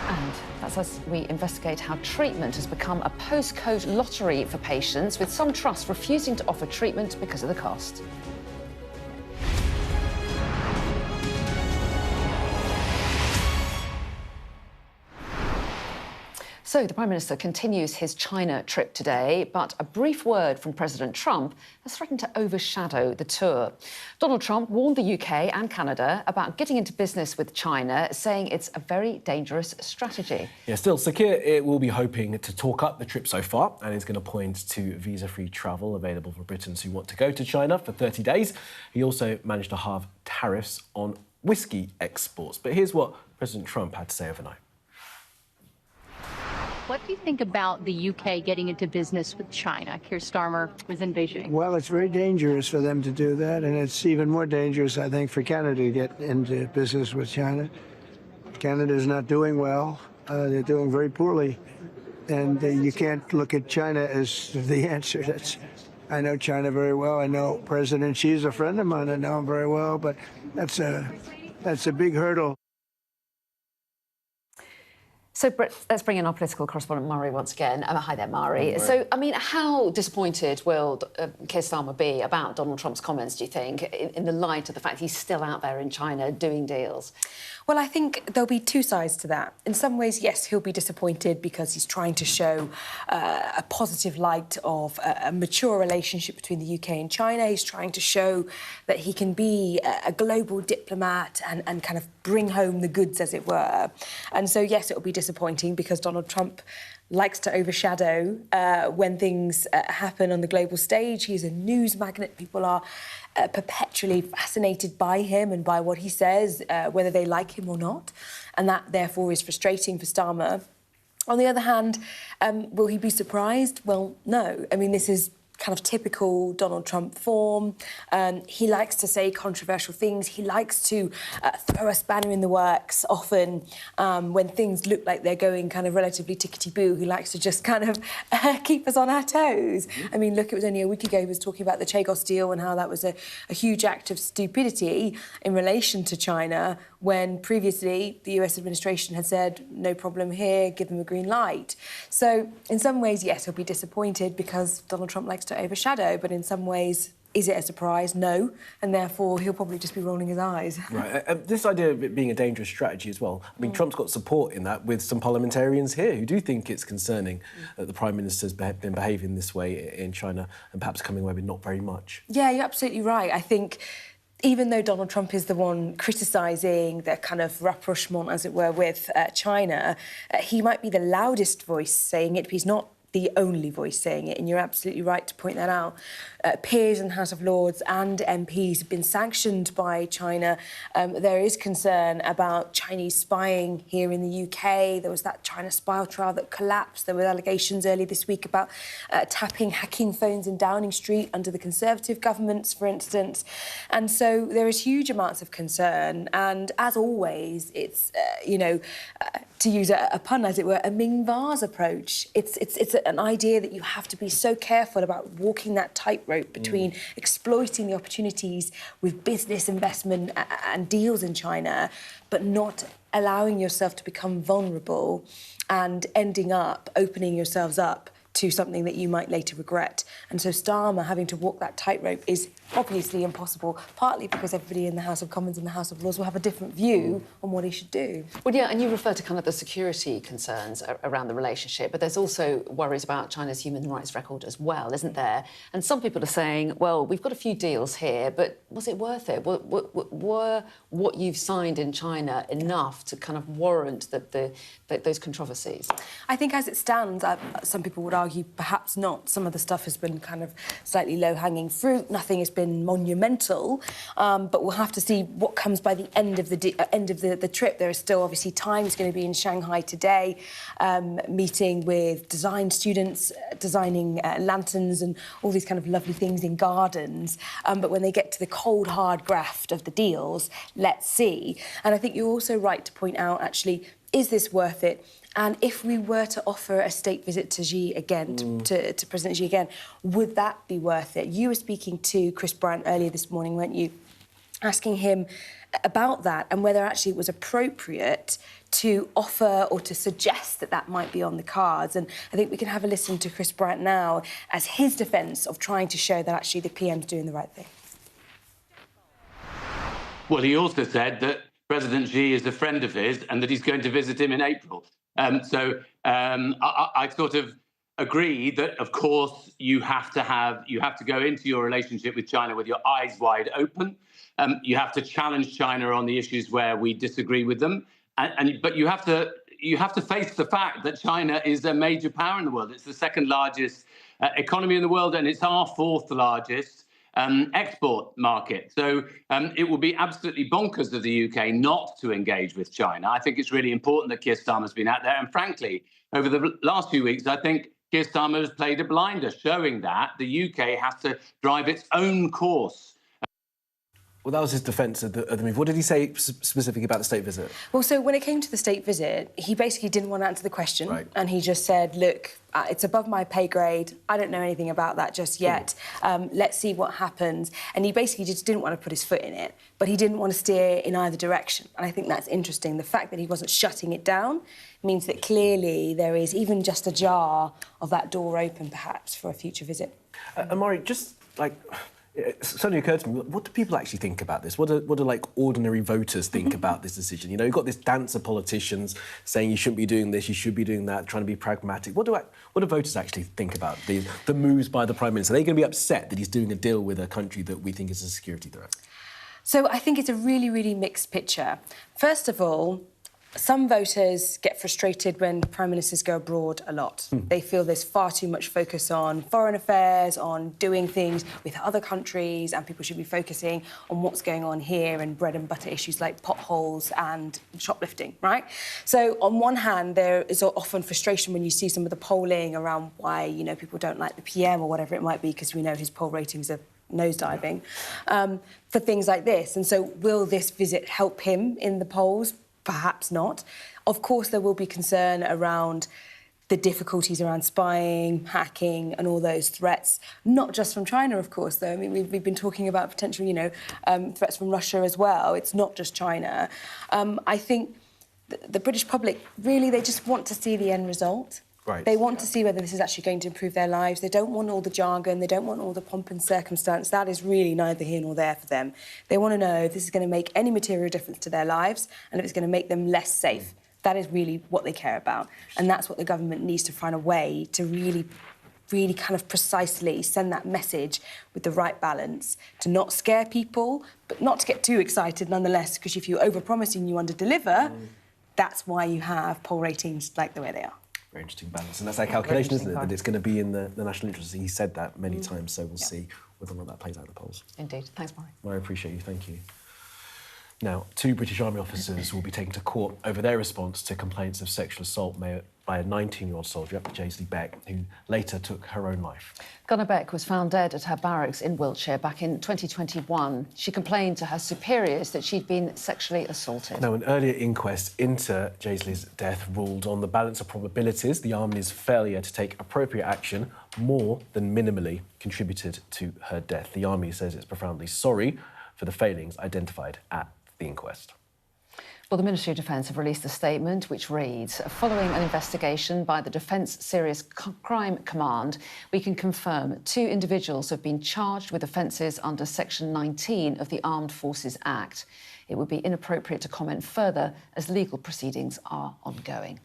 And that's as we investigate how treatment has become a postcode lottery for patients, with some trusts refusing to offer treatment because of the cost. So the Prime Minister continues his China trip today, but a brief word from President Trump has threatened to overshadow the tour. Donald Trump warned the UK and Canada about getting into business with China, saying it's a very dangerous strategy. Yeah, still, Sir Keir will be hoping to talk up the trip so far, and he's going to point to visa-free travel available for Britons who want to go to China for 30 days. He also managed to halve tariffs on whiskey exports. But here's what President Trump had to say overnight. What do you think about the UK getting into business with China? Keir Starmer was in Beijing. Well, it's very dangerous for them to do that, and it's even more dangerous, I think, for Canada to get into business with China. Canada is not doing well. They're doing very poorly, and you can't look at China as the answer. I know China very well. I know President Xi's a friend of mine. I know him very well, but that's a big hurdle. So, let's bring in our political correspondent, Murray, once again. Hi there, Murray. So, I mean, how disappointed will Keir Starmer be about Donald Trump's comments, do you think, in the light of the fact he's still out there in China doing deals? Well, I think there'll be two sides to that. In some ways, yes, he'll be disappointed because he's trying to show a positive light of a mature relationship between the UK and China. He's trying to show that he can be a global diplomat and kind of bring home the goods, as it were. And so, yes, it'll be disappointing because Donald Trump likes to overshadow when things happen on the global stage. He's a news magnet. People are perpetually fascinated by him and by what he says, whether they like him or not. And that, therefore, is frustrating for Starmer. On the other hand, will he be surprised? Well, no. I mean, this is kind of typical Donald Trump form. He likes to say controversial things. He likes to throw a spanner in the works often when things look like they're going kind of relatively tickety-boo. He likes to just kind of keep us on our toes. I mean, look, it was only a week ago he was talking about the Chagos deal and how that was a huge act of stupidity in relation to China, when previously the US administration had said, no problem here, give them a green light. So in some ways, yes, he'll be disappointed because Donald Trump likes to overshadow, but in some ways, is it a surprise? No. And therefore, he'll probably just be rolling his eyes. Right. This idea of it being a dangerous strategy as well, I mean, Trump's got support in that with some parliamentarians here who do think it's concerning that the Prime Minister's been behaving this way in China and perhaps coming away with not very much. Yeah, you're absolutely right. I think even though Donald Trump is the one criticising the kind of rapprochement, as it were, with China, he might be the loudest voice saying it, but he's not the only voice saying it, and you're absolutely right to point that out. Peers in the House of Lords and MPs have been sanctioned by China. There is concern about Chinese spying here in the UK. There was that China spy trial that collapsed. There were allegations earlier this week about hacking phones in Downing Street under the Conservative governments, for instance. And so there is huge amounts of concern. And as always, it's, to use a pun, as it were, a Ming Vase approach. It's an idea that you have to be so careful about walking that tightrope between exploiting the opportunities with business investment and deals in China, but not allowing yourself to become vulnerable and ending up opening yourselves up to something that you might later regret. And so Starmer having to walk that tightrope is obviously impossible, partly because everybody in the House of Commons and the House of Lords will have a different view on what he should do. Well, yeah, and you refer to kind of the security concerns around the relationship, but there's also worries about China's human rights record as well, isn't there? And some people are saying, well, we've got a few deals here, but was it worth it? Were what you've signed in China enough to kind of warrant those controversies? I think as it stands, some people would argue perhaps not. Some of the stuff has been kind of slightly low-hanging fruit. Nothing is been monumental, but we'll have to see what comes by the end of the trip. There is still obviously time. He's going to be in Shanghai today, meeting with design students, designing lanterns and all these kind of lovely things in gardens. But when they get to the cold, hard graft of the deals, let's see. And I think you're also right to point out, actually, is this worth it? And if we were to offer a state visit to Xi again, to President Xi again, would that be worth it? You were speaking to Chris Bryant earlier this morning, weren't you? Asking him about that and whether actually it was appropriate to offer or to suggest that that might be on the cards. And I think we can have a listen to Chris Bryant now as his defence of trying to show that actually the PM's doing the right thing. Well, he also said that President Xi is a friend of his and that he's going to visit him in April. I sort of agree that, of course, you have to go into your relationship with China with your eyes wide open. You have to challenge China on the issues where we disagree with them, but you have to face the fact that China is a major power in the world. It's the second largest economy in the world, and it's our fourth largest export market. So it would be absolutely bonkers of the UK not to engage with China. I think it's really important that Keir Starmer's been out there. And frankly, over the last few weeks, I think Keir Starmer has played a blinder, showing that the UK has to drive its own course. Well, that was his defence of the move. What did he say specifically about the state visit? Well, so when it came to the state visit, he basically didn't want to answer the question. Right. And he just said, look, it's above my pay grade. I don't know anything about that just yet. Let's see what happens. And he basically just didn't want to put his foot in it, but he didn't want to steer in either direction. And I think that's interesting. The fact that he wasn't shutting it down means that clearly there is even just a jar of that door open, perhaps, for a future visit. Amari, just like... It suddenly occurred to me, what do people actually think about this? What do like, ordinary voters think about this decision? You know, you've got this dance of politicians saying you shouldn't be doing this, you should be doing that, trying to be pragmatic. What do voters actually think about the moves by the Prime Minister? Are they going to be upset that he's doing a deal with a country that we think is a security threat? So I think it's a really, really mixed picture. First of all, some voters get frustrated when Prime Ministers go abroad a lot. They feel there's far too much focus on foreign affairs, on doing things with other countries, and people should be focusing on what's going on here and bread and butter issues like potholes and shoplifting, right? So on one hand, there is often frustration when you see some of the polling around why, you know, people don't like the PM or whatever it might be, because we know his poll ratings are nosediving, for things like this. And so will this visit help him in the polls? Perhaps not. Of course, there will be concern around the difficulties around spying, hacking and all those threats, not just from China, of course, though. I mean, we've been talking about potential, you know, threats from Russia as well. It's not just China. I think the British public, really, they just want to see the end result. Right. They want to see whether this is actually going to improve their lives. They don't want all the jargon. They don't want all the pomp and circumstance. That is really neither here nor there for them. They want to know if this is going to make any material difference to their lives and if it's going to make them less safe. That is really what they care about. And that's what the government needs to find a way to really kind of precisely send that message with the right balance, to not scare people, but not to get too excited nonetheless, because if you overpromise and you underdeliver, that's why you have poll ratings like the way they are. Very interesting balance. And that's our calculation, isn't it? That it's going to be in the national interest. He said that many times, so we'll see whether or not that plays out in the polls. Indeed. Thanks, Maury. I appreciate you. Thank you. Now, 2 British Army officers will be taken to court over their response to complaints of sexual assault made by a 19-year-old soldier, Jaisley Beck, who later took her own life. Gunnar Beck was found dead at her barracks in Wiltshire back in 2021. She complained to her superiors that she'd been sexually assaulted. Now, an earlier inquest into Jaisley's death ruled on the balance of probabilities. The Army's failure to take appropriate action more than minimally contributed to her death. The Army says it's profoundly sorry for the failings identified at the inquest. Well, the Ministry of Defence have released a statement which reads, following an investigation by the Defence Serious Crime Command, we can confirm 2 individuals have been charged with offences under Section 19 of the Armed Forces Act. It would be inappropriate to comment further as legal proceedings are ongoing.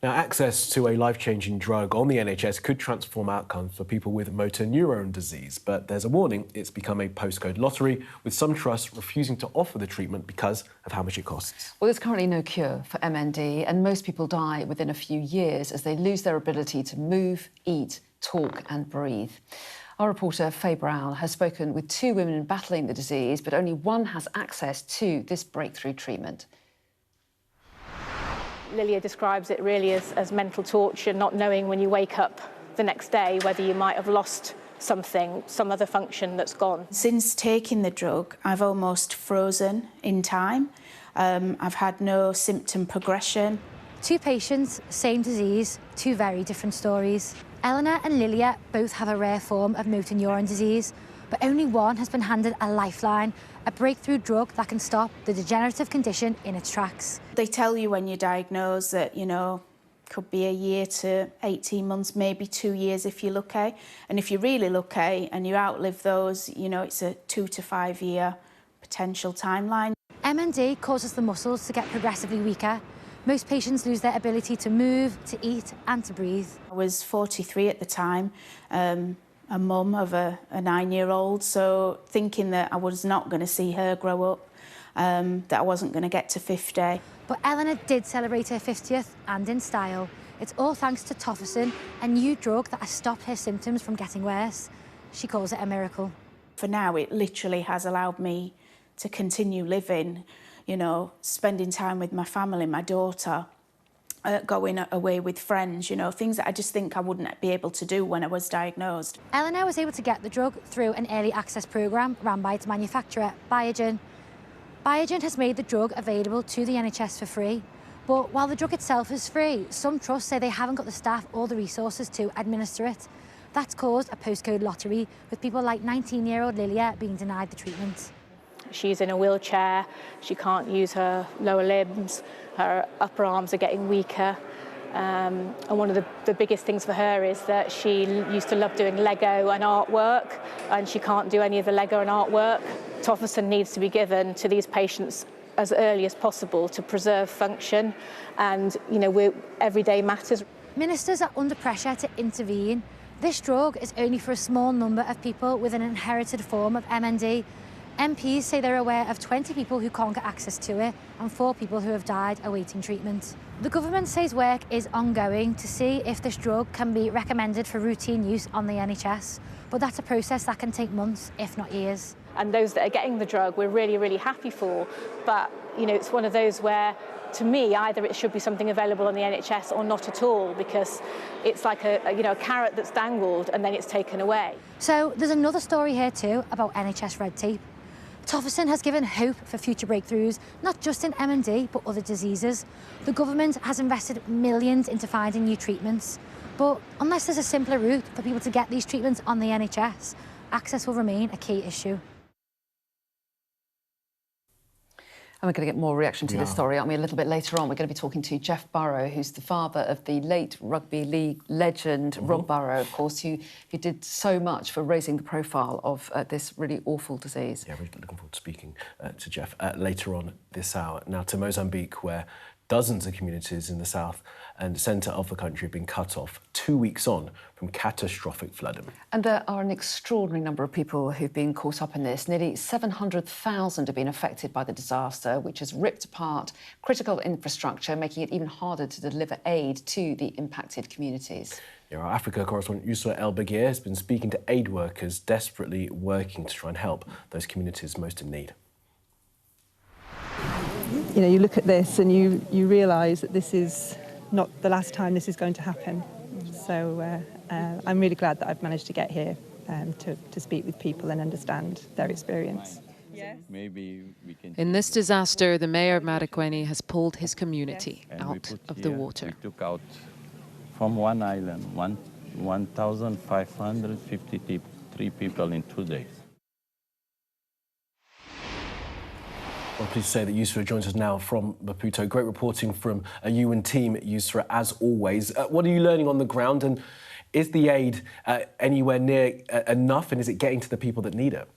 Now, access to a life-changing drug on the NHS could transform outcomes for people with motor neuron disease, but there's a warning: it's become a postcode lottery, with some trusts refusing to offer the treatment because of how much it costs. Well, there's currently no cure for MND, and most people die within a few years as they lose their ability to move, eat, talk and breathe. Our reporter, Faye Brown, has spoken with 2 women battling the disease, but only one has access to this breakthrough treatment. Lilia describes it really as mental torture, not knowing when you wake up the next day whether you might have lost something, some other function that's gone. Since taking the drug, I've almost frozen in time. I've had no symptom progression. 2 patients, same disease, 2 very different stories. Eleanor and Lilia both have a rare form of motor neuron disease, but only one has been handed a lifeline, a breakthrough drug that can stop the degenerative condition in its tracks. They tell you when you're diagnosed that, could be a year to 18 months, maybe 2 years if you're lucky. And if you're really lucky and you outlive those, it's a 2 to 5 year potential timeline. MND causes the muscles to get progressively weaker. Most patients lose their ability to move, to eat and to breathe. I was 43 at the time. A mum of a 9-year-old, so thinking that I was not going to see her grow up, that I wasn't going to get to 50. But Eleanor did celebrate her 50th, and in style. It's all thanks to tofersen, a new drug that has stopped her symptoms from getting worse. She calls it a miracle. For now, it literally has allowed me to continue living, spending time with my family, my daughter, going away with friends, things that I just think I wouldn't be able to do when I was diagnosed. Eleanor was able to get the drug through an early access programme run by its manufacturer, Biogen. Biogen has made the drug available to the NHS for free, but while the drug itself is free, some trusts say they haven't got the staff or the resources to administer it. That's caused a postcode lottery, with people like 19-year-old Lilia being denied the treatment. She's in a wheelchair, she can't use her lower limbs, her upper arms are getting weaker. And one of the biggest things for her is that she used to love doing Lego and artwork, and she can't do any of the Lego and artwork. Tofersen needs to be given to these patients as early as possible to preserve function, and every day matters. Ministers are under pressure to intervene. This drug is only for a small number of people with an inherited form of MND. MPs say they're aware of 20 people who can't get access to it and 4 people who have died awaiting treatment. The government says work is ongoing to see if this drug can be recommended for routine use on the NHS, but that's a process that can take months, if not years. And those that are getting the drug, we're really, really happy for, but it's one of those where, to me, either it should be something available on the NHS or not at all, because it's like a carrot that's dangled and then it's taken away. So there's another story here too about NHS red tape. Tofersen has given hope for future breakthroughs, not just in MND, but other diseases. The government has invested millions into finding new treatments. But unless there's a simpler route for people to get these treatments on the NHS, access will remain a key issue. And we're going to get more reaction to this story, aren't we, a little bit later on. We're going to be talking to Jeff Burrow, who's the father of the late rugby league legend, Rob Burrow, of course, who did so much for raising the profile of this really awful disease. Yeah, we're looking forward to speaking to Jeff later on this hour. Now to Mozambique, where dozens of communities in the south and centre of the country have been cut off 2 weeks on from catastrophic flooding. And there are an extraordinary number of people who've been caught up in this. Nearly 700,000 have been affected by the disaster, which has ripped apart critical infrastructure, making it even harder to deliver aid to the impacted communities. Yeah, our Africa correspondent Yusra El-Bagir has been speaking to aid workers desperately working to try and help those communities most in need. You look at this and you realise that this is not the last time this is going to happen. So I'm really glad that I've managed to get here to speak with people and understand their experience. In this disaster, the mayor of Marakwene has pulled his community out of the water. We took out from one island 1,553 people in 2 days. Well, pleased to say that Yusra joins us now from Maputo. Great reporting from you and team at Yusra, as always. What are you learning on the ground, and is the aid anywhere near enough, and is it getting to the people that need it?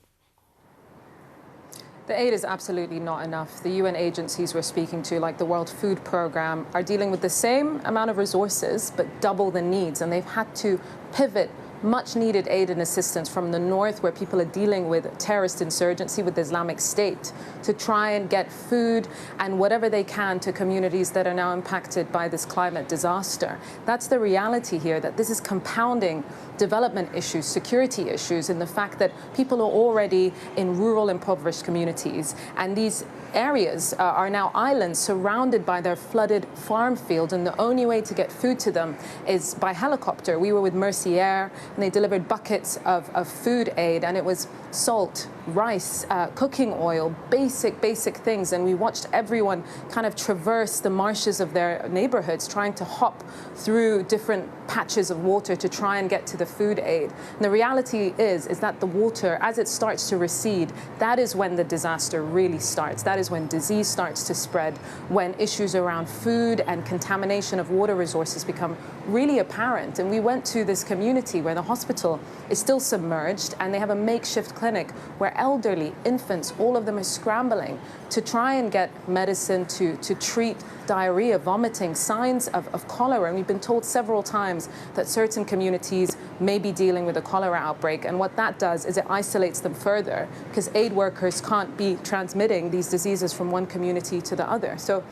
The aid is absolutely not enough. The UN agencies we're speaking to, like the World Food Programme, are dealing with the same amount of resources, but double the needs. And they've had to pivot much needed aid and assistance from the north, where people are dealing with terrorist insurgency with the Islamic State, to try and get food and whatever they can to communities that are now impacted by this climate disaster. That's the reality here, that this is compounding development issues, security issues, and the fact that people are already in rural, impoverished communities, and these areas are now islands surrounded by their flooded farm fields, and the only way to get food to them is by helicopter. We were with Mercy Air, and they delivered buckets of food aid, and it was salt, rice, cooking oil, basic things. And we watched everyone kind of traverse the marshes of their neighborhoods, trying to hop through different patches of water to try and get to the food aid. And the reality is that the water, as it starts to recede, that is when the disaster really starts. That is when disease starts to spread, when issues around food and contamination of water resources become really apparent. And we went to this community where the hospital is still submerged, and they have a makeshift clinic where elderly, infants, all of them are scrambling to try and get medicine to treat diarrhea, vomiting, signs of cholera. And we've been told several times that certain communities may be dealing with a cholera outbreak. And what that does is it isolates them further, because aid workers can't be transmitting these diseases from one community to the other. So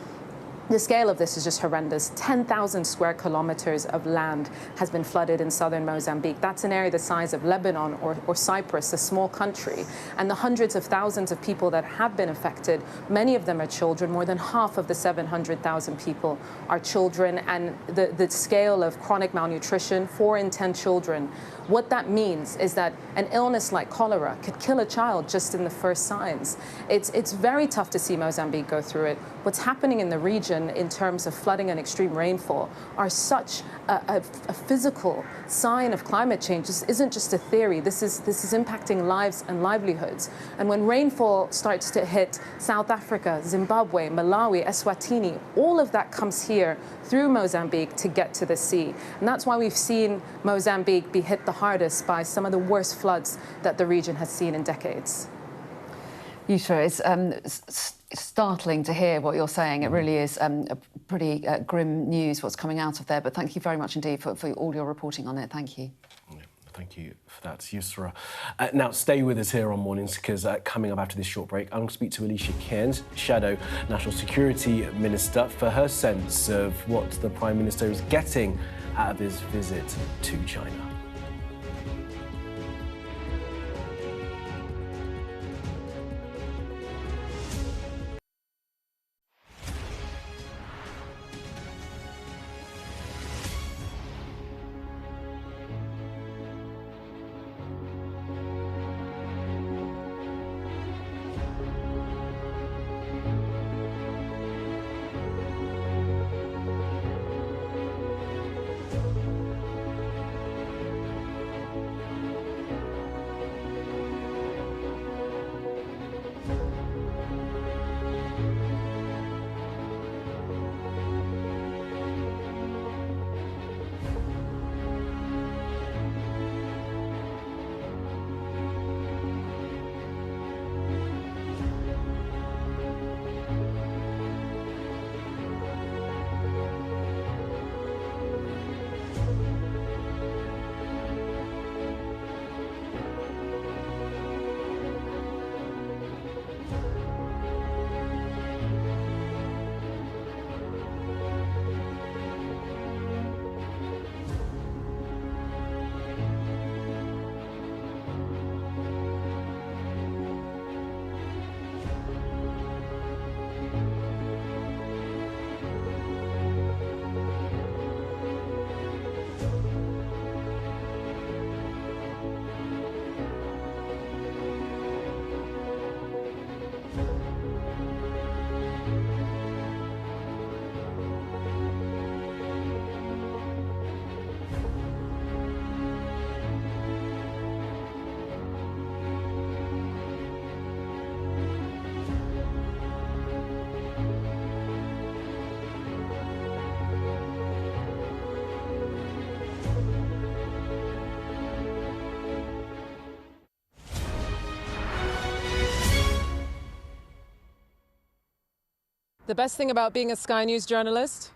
the scale of this is just horrendous. 10,000 square kilometers of land has been flooded in southern Mozambique. That's an area the size of Lebanon or Cyprus, a small country. And the hundreds of thousands of people that have been affected, many of them are children. More than half of the 700,000 people are children. And the scale of chronic malnutrition, 4 in 10 children. What that means is that an illness like cholera could kill a child just in the first signs. It's very tough to see Mozambique go through it. What's happening in the region in terms of flooding and extreme rainfall are such a physical sign of climate change. This isn't just a theory. This is impacting lives and livelihoods. And when rainfall starts to hit South Africa, Zimbabwe, Malawi, Eswatini, all of that comes here through Mozambique to get to the sea. And that's why we've seen Mozambique be hit the hardest by some of the worst floods that the region has seen in decades. Yusra, it's startling to hear what you're saying. It really is a pretty grim news, what's coming out of there. But thank you very much indeed for all your reporting on it. Thank you. Thank you for that, Yusra. Now, stay with us here on Mornings, because coming up after this short break, I'm going to speak to Alicia Cairns, Shadow National Security Minister, for her sense of what the Prime Minister is getting out of his visit to China. The best thing about being a Sky News journalist?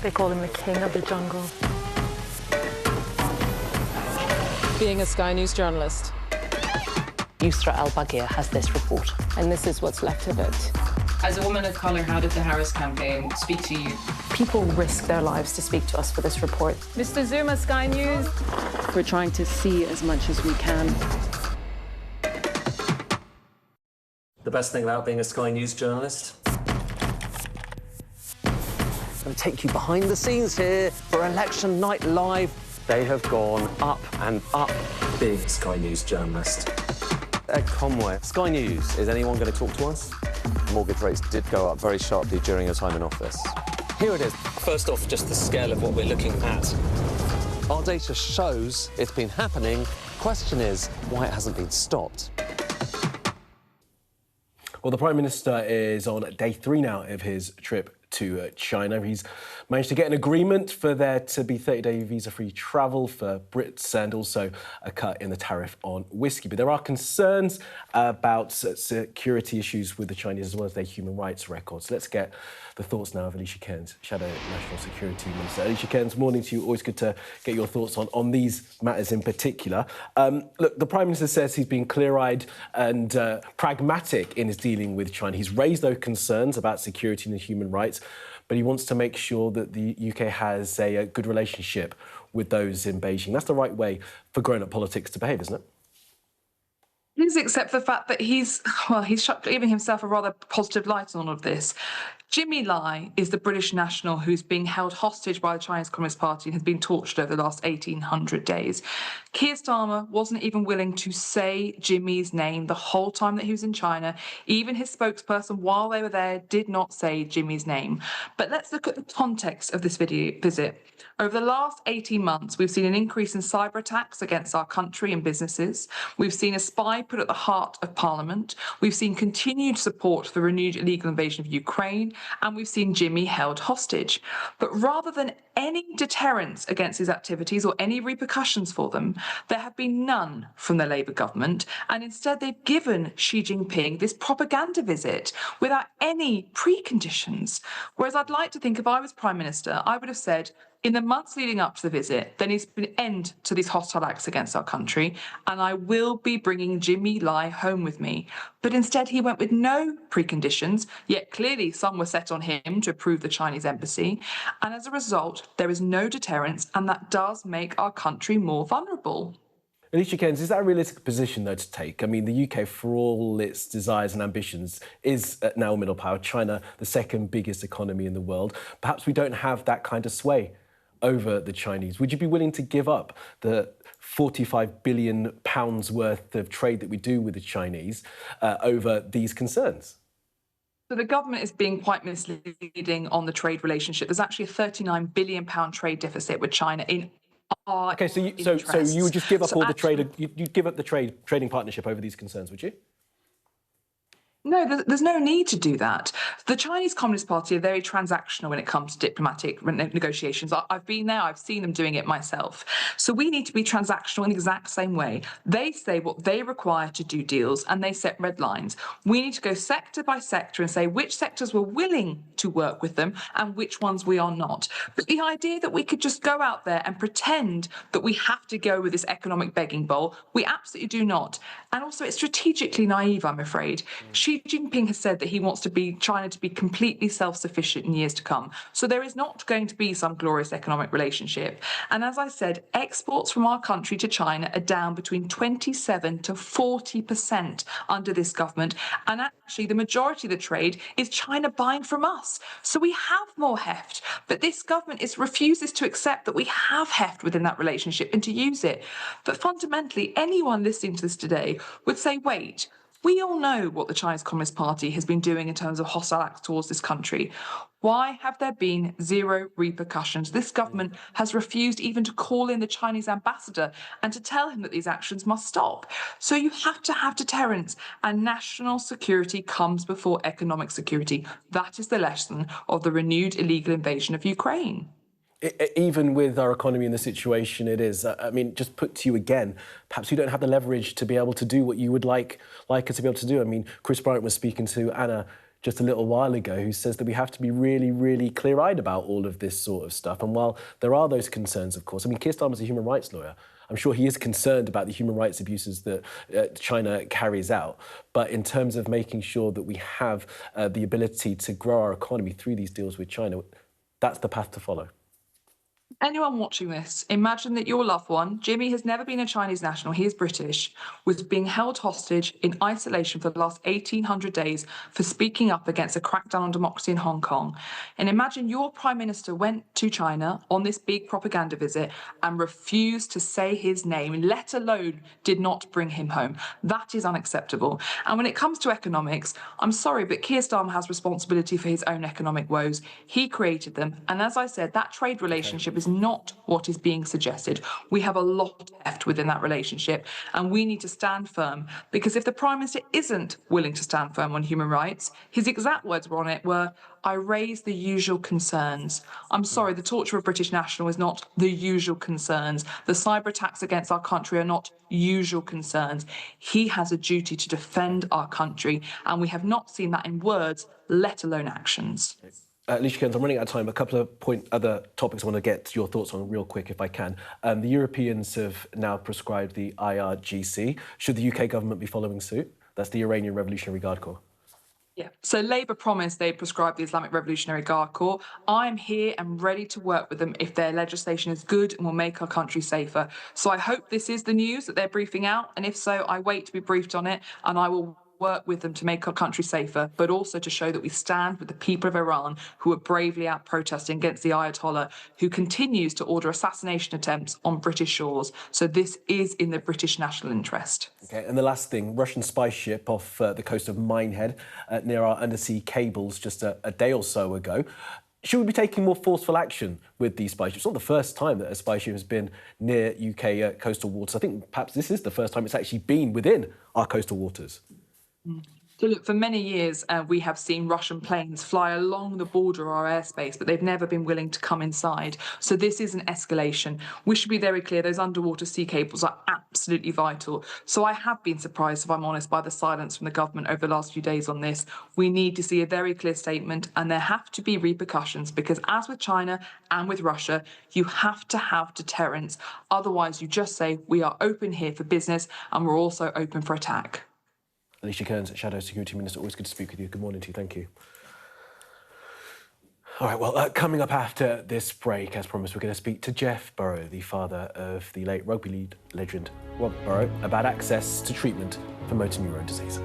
They call him the king of the jungle. Being a Sky News journalist. Yusra Al-Baghir has this report. And this is what's left of it. As a woman of colour, how did the Harris campaign speak to you? People risk their lives to speak to us for this report. Mr. Zuma, Sky News. We're trying to see as much as we can. The best thing about being a Sky News journalist? I'm going to take you behind the scenes here for Election Night Live. They have gone up and up. Being a Sky News journalist. Ed Conway, Sky News, is anyone going to talk to us? Mortgage rates did go up very sharply during your time in office. Here it is. First off, just the scale of what we're looking at. Our data shows it's been happening. Question is, why it hasn't been stopped. Well, the Prime Minister is on day 3 now of his trip to China. He's managed to get an agreement for there to be 30-day visa-free travel for Brits and also a cut in the tariff on whiskey. But there are concerns about security issues with the Chinese as well as their human rights records. So let's get the thoughts now of Alicia Cairns, Shadow National Security Minister. Alicia Cairns, morning to you. Always good to get your thoughts on these matters in particular. Look, the Prime Minister says he's been clear-eyed and pragmatic in his dealing with China. He's raised those concerns about security and human rights, but he wants to make sure that the UK has a good relationship with those in Beijing. That's the right way for grown-up politics to behave, isn't it? It is, except for the fact that he's giving himself a rather positive light on all of this. Jimmy Lai is the British national who's being held hostage by the Chinese Communist Party and has been tortured over the last 1,800 days. Keir Starmer wasn't even willing to say Jimmy's name the whole time that he was in China. Even his spokesperson, while they were there, did not say Jimmy's name. But let's look at the context of this visit. Over the last 18 months, we've seen an increase in cyber attacks against our country and businesses. We've seen a spy put at the heart of Parliament. We've seen continued support for the renewed illegal invasion of Ukraine. And we've seen Jimmy held hostage. But rather than any deterrence against his activities or any repercussions for them, there have been none from the Labour government. And instead, they've given Xi Jinping this propaganda visit without any preconditions. Whereas I'd like to think if I was Prime Minister, I would have said, in the months leading up to the visit, there needs to be an end to these hostile acts against our country, and I will be bringing Jimmy Lai home with me. But instead, he went with no preconditions, yet clearly some were set on him to approve the Chinese embassy. And as a result, there is no deterrence, and that does make our country more vulnerable. Alicia Cairns, is that a realistic position, though, to take? I mean, the UK, for all its desires and ambitions, is now a middle power. China, the second biggest economy in the world. Perhaps we don't have that kind of sway over the Chinese. Would you be willing to give up the £45 billion worth of trade that we do with the Chinese over these concerns? So the government is being quite misleading on the trade relationship. There's actually a £39 billion trade deficit with China in our so you would just give up all the trade? You'd give up the trading partnership over these concerns, would you? No, there's no need to do that. The Chinese Communist Party are very transactional when it comes to diplomatic negotiations. I've been there, I've seen them doing it myself. So we need to be transactional in the exact same way. They say what they require to do deals and they set red lines. We need to go sector by sector and say which sectors we're willing to work with them and which ones we are not. But the idea that we could just go out there and pretend that we have to go with this economic begging bowl, we absolutely do not. And also it's strategically naive, I'm afraid. Xi Jinping has said that he wants China to be completely self-sufficient in years to come. So there is not going to be some glorious economic relationship. And as I said, exports from our country to China are down between 27 to 40% under this government. And actually, the majority of the trade is China buying from us. So we have more heft. But this government refuses to accept that we have heft within that relationship and to use it. But fundamentally, anyone listening to this today would say, wait, we all know what the Chinese Communist Party has been doing in terms of hostile acts towards this country. Why have there been zero repercussions? This government has refused even to call in the Chinese ambassador and to tell him that these actions must stop. So you have to have deterrence, and national security comes before economic security. That is the lesson of the renewed illegal invasion of Ukraine. Even with our economy in the situation it is, I mean, just put to you again, perhaps we don't have the leverage to be able to do what you would like us to be able to do. I mean, Chris Bryant was speaking to Anna just a little while ago, who says that we have to be really, really clear-eyed about all of this sort of stuff. And while there are those concerns, of course, I mean, Keir Starmer's a human rights lawyer. I'm sure he is concerned about the human rights abuses that China carries out. But in terms of making sure that we have the ability to grow our economy through these deals with China, that's the path to follow. Anyone watching this, imagine that your loved one, Jimmy has never been a Chinese national, he is British, was being held hostage in isolation for the last 1,800 days for speaking up against a crackdown on democracy in Hong Kong. And imagine your Prime Minister went to China on this big propaganda visit and refused to say his name, let alone did not bring him home. That is unacceptable. And when it comes to economics, I'm sorry, but Keir Starmer has responsibility for his own economic woes. He created them. And as I said, that trade relationship is not what is being suggested. We have a lot left within that relationship, and we need to stand firm, because if the Prime Minister isn't willing to stand firm on human rights, his exact words were, I raise the usual concerns. I'm sorry, the torture of British national is not the usual concerns. The cyber attacks against our country are not usual concerns. He has a duty to defend our country, and we have not seen that in words, let alone actions. Alicia Kearns, I'm running out of time. A couple of other topics I want to get your thoughts on real quick, if I can. The Europeans have now prescribed the IRGC. Should the UK government be following suit? That's the Iranian Revolutionary Guard Corps. Yeah, so Labour promised they'd prescribe the Islamic Revolutionary Guard Corps. I'm here and ready to work with them if their legislation is good and will make our country safer. So I hope this is the news that they're briefing out, and if so, I wait to be briefed on it, and I will work with them to make our country safer, but also to show that we stand with the people of Iran who are bravely out protesting against the Ayatollah, who continues to order assassination attempts on British shores. So this is in the British national interest. Okay, and the last thing, Russian spy ship off the coast of Minehead near our undersea cables just a day or so ago. Should we be taking more forceful action with these spy ships? It's not the first time that a spy ship has been near UK coastal waters. I think perhaps this is the first time it's actually been within our coastal waters. So look, for many years, we have seen Russian planes fly along the border of our airspace, but they've never been willing to come inside. So this is an escalation. We should be very clear, those underwater sea cables are absolutely vital. So I have been surprised, if I'm honest, by the silence from the government over the last few days on this. We need to see a very clear statement, and there have to be repercussions, because as with China and with Russia, you have to have deterrence. Otherwise, you just say, we are open here for business, and we're also open for attack. Alicia Kearns, Shadow Security Minister, always good to speak with you. Good morning to you, thank you. All right, well, coming up after this break, as promised, we're going to speak to Jeff Burrow, the father of the late rugby league legend Rob Burrow, about access to treatment for motor neurone disease.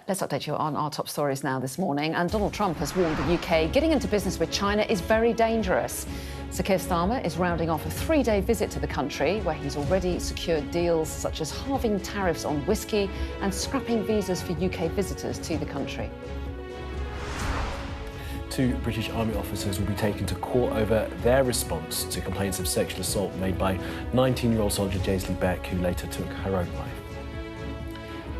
Let's update you on our top stories now this morning. And Donald Trump has warned the UK getting into business with China is very dangerous. Sir Keir Starmer is rounding off a 3-day visit to the country where he's already secured deals such as halving tariffs on whisky and scrapping visas for UK visitors to the country. 2 British Army officers will be taken to court over their response to complaints of sexual assault made by 19-year-old soldier Jaisley Beck, who later took her own life.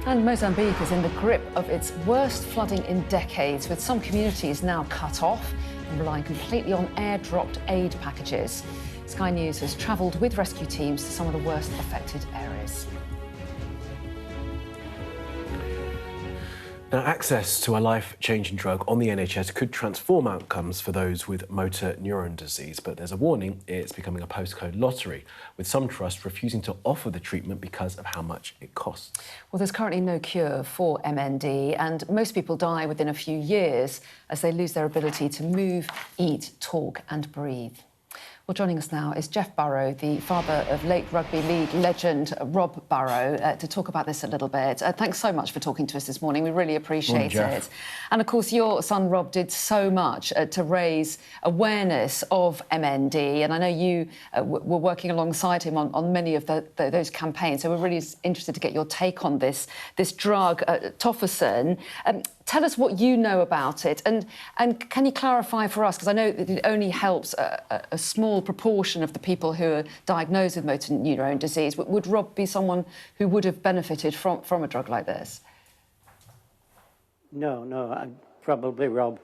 And Mozambique is in the grip of its worst flooding in decades, with some communities now cut off and relying completely on air-dropped aid packages. Sky News has travelled with rescue teams to some of the worst affected areas. Now, access to a life-changing drug on the NHS could transform outcomes for those with motor neuron disease, but there's a warning it's becoming a postcode lottery, with some trusts refusing to offer the treatment because of how much it costs. Well, there's currently no cure for MND, and most people die within a few years as they lose their ability to move, eat, talk and breathe. Well, joining us now is Jeff Burrow, the father of late rugby league legend Rob Burrow, to talk about this a little bit. Thanks so much for talking to us this morning. We really appreciate it. And, of course, your son Rob did so much to raise awareness of MND, and I know you were working alongside him on many of those campaigns, so we're really interested to get your take on this drug, tofersen. Tell us what you know about it, and can you clarify for us, because I know that it only helps a small proportion of the people who are diagnosed with motor neuron disease. Would Rob be someone who would have benefited from a drug like this? No, probably Rob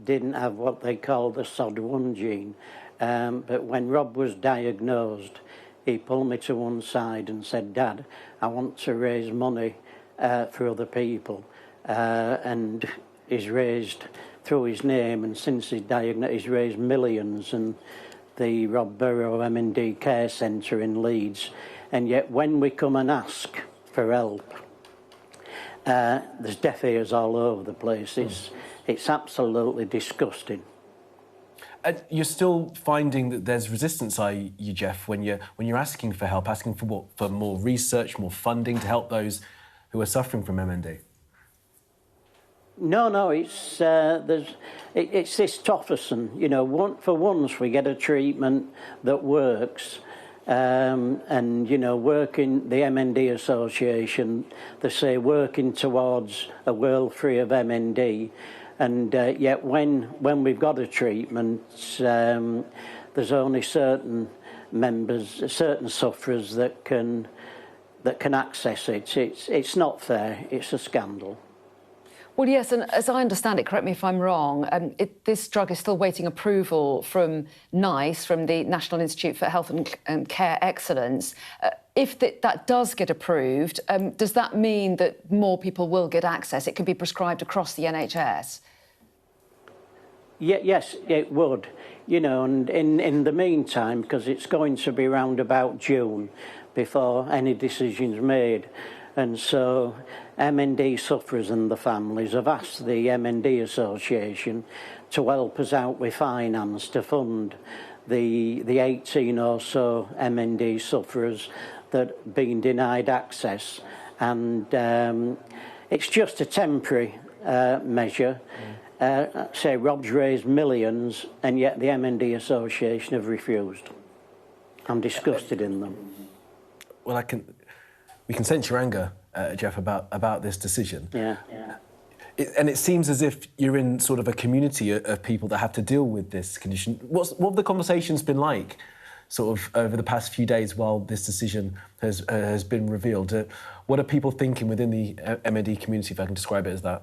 didn't have what they call the SOD1 gene, but when Rob was diagnosed, he pulled me to one side and said, "Dad, I want to raise money for other people." And he's raised through his name, and since he's diagnosed, he's raised millions, and the Rob Burrow M&D Care Centre in Leeds. And yet when we come and ask for help, there's deaf ears all over the place. It's absolutely disgusting. You're still finding that there's resistance, are you, Jeff, when you're asking for help, asking for what? For more research, more funding to help those who are suffering from MND? No, it's this tofersen. You know, for once we get a treatment that works, and you know, working the MND Association, they say working towards a world free of MND, and yet when we've got a treatment, there's only certain members, certain sufferers that can access it. It's not fair. It's a scandal. Well, yes, and as I understand it, correct me if I'm wrong, this drug is still waiting approval from NICE, from the National Institute for Health and Care Excellence. If that does get approved, does that mean that more people will get access? It can be prescribed across the NHS? Yes, it would. You know, and in the meantime, because it's going to be round about June before any decision's made, and so MND sufferers and the families have asked the MND Association to help us out with finance to fund the 18 or so MND sufferers that have been denied access. And it's just a temporary measure. Say Rob's raised millions, and yet the MND Association have refused. I'm disgusted in them. Well, we can sense your anger, Jeff, about this decision. Yeah. And it seems as if you're in sort of a community of people that have to deal with this condition. What have the conversations been like, sort of over the past few days while this decision has been revealed? What are people thinking within the MND community, if I can describe it as that?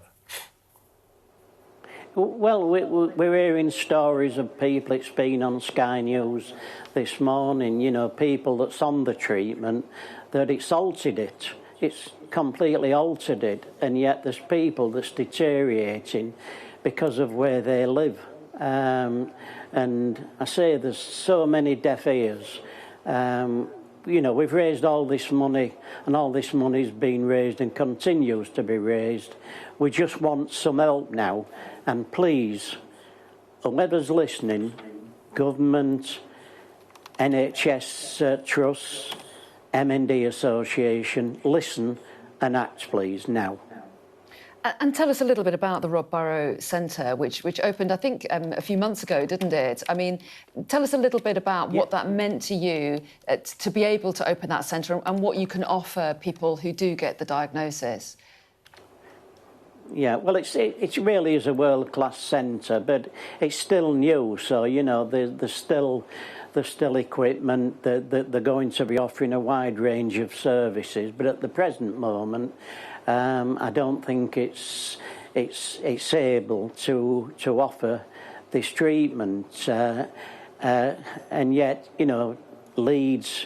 Well, we're hearing stories of people. It's been on Sky News this morning, you know, people that's on the treatment, that it's altered it. It's completely altered it, and yet there's people that's deteriorating because of where they live. And I say there's so many deaf ears. You know, we've raised all this money, and all this money's been raised and continues to be raised. We just want some help now, and please, whoever's listening, government, NHS trusts, MND Association, listen and act, please, now. And tell us a little bit about the Rob Burrow Centre, which opened, I think, a few months ago, didn't it? I mean, tell us a little bit about what that meant to you to be able to open that centre and what you can offer people who do get the diagnosis. Yeah, well, it really is a world-class centre, but it's still new, so, you know, there's still equipment, they're going to be offering a wide range of services, but at the present moment, I don't think it's able to offer this treatment, and yet, you know, Leeds,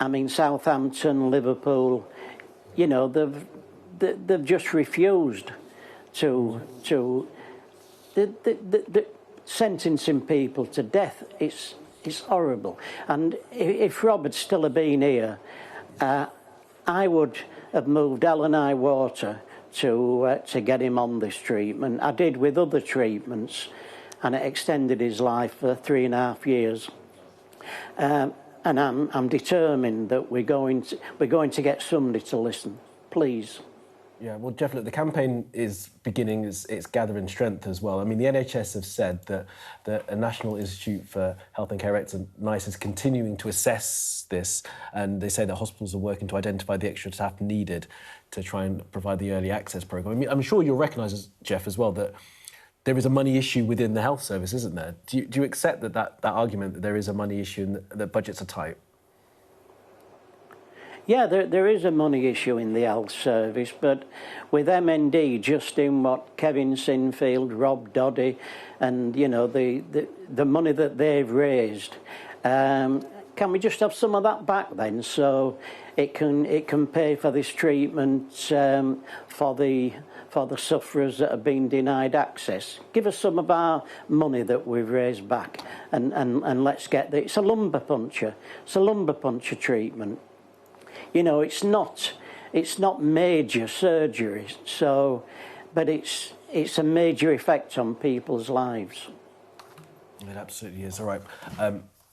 I mean, Southampton, Liverpool, you know, they've just refused to the sentencing people to death. It's horrible. And if Rob had still have been here, I would have moved hell and high water to get him on this treatment. I did with other treatments, and it extended his life for 3.5 years. And I'm determined that we're going to get somebody to listen. Please. Yeah, well, Jeff, look, the campaign is beginning, it's gathering strength as well. I mean, the NHS have said that a National Institute for Health and Care Excellence, NICE, is continuing to assess this, and they say that hospitals are working to identify the extra staff needed to try and provide the early access programme. I mean, I'm sure you'll recognise, Jeff, as well, that there is a money issue within the health service, isn't there? Do you accept that argument that there is a money issue and that budgets are tight? Yeah, there is a money issue in the health service, but with MND just in what Kevin Sinfield, Rob Doddy, and, you know, the money that they've raised, can we just have some of that back then, so it can pay for this treatment for the sufferers that have been denied access? Give us some of our money that we've raised back, and let's get it's a lumbar puncture. It's a lumbar puncture treatment. You know, it's not major surgery, so, but it's a major effect on people's lives. It absolutely is. All right,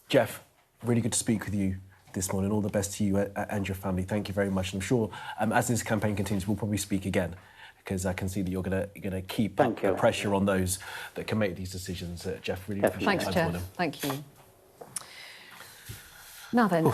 Jeff, really good to speak with you this morning. All the best to you and your family. Thank you very much. And I'm sure as this campaign continues, we'll probably speak again, because I can see that you're going to keep up the pressure on those that can make these decisions. Jeff, really appreciate Thanks, Jeff. Thank you. Now then.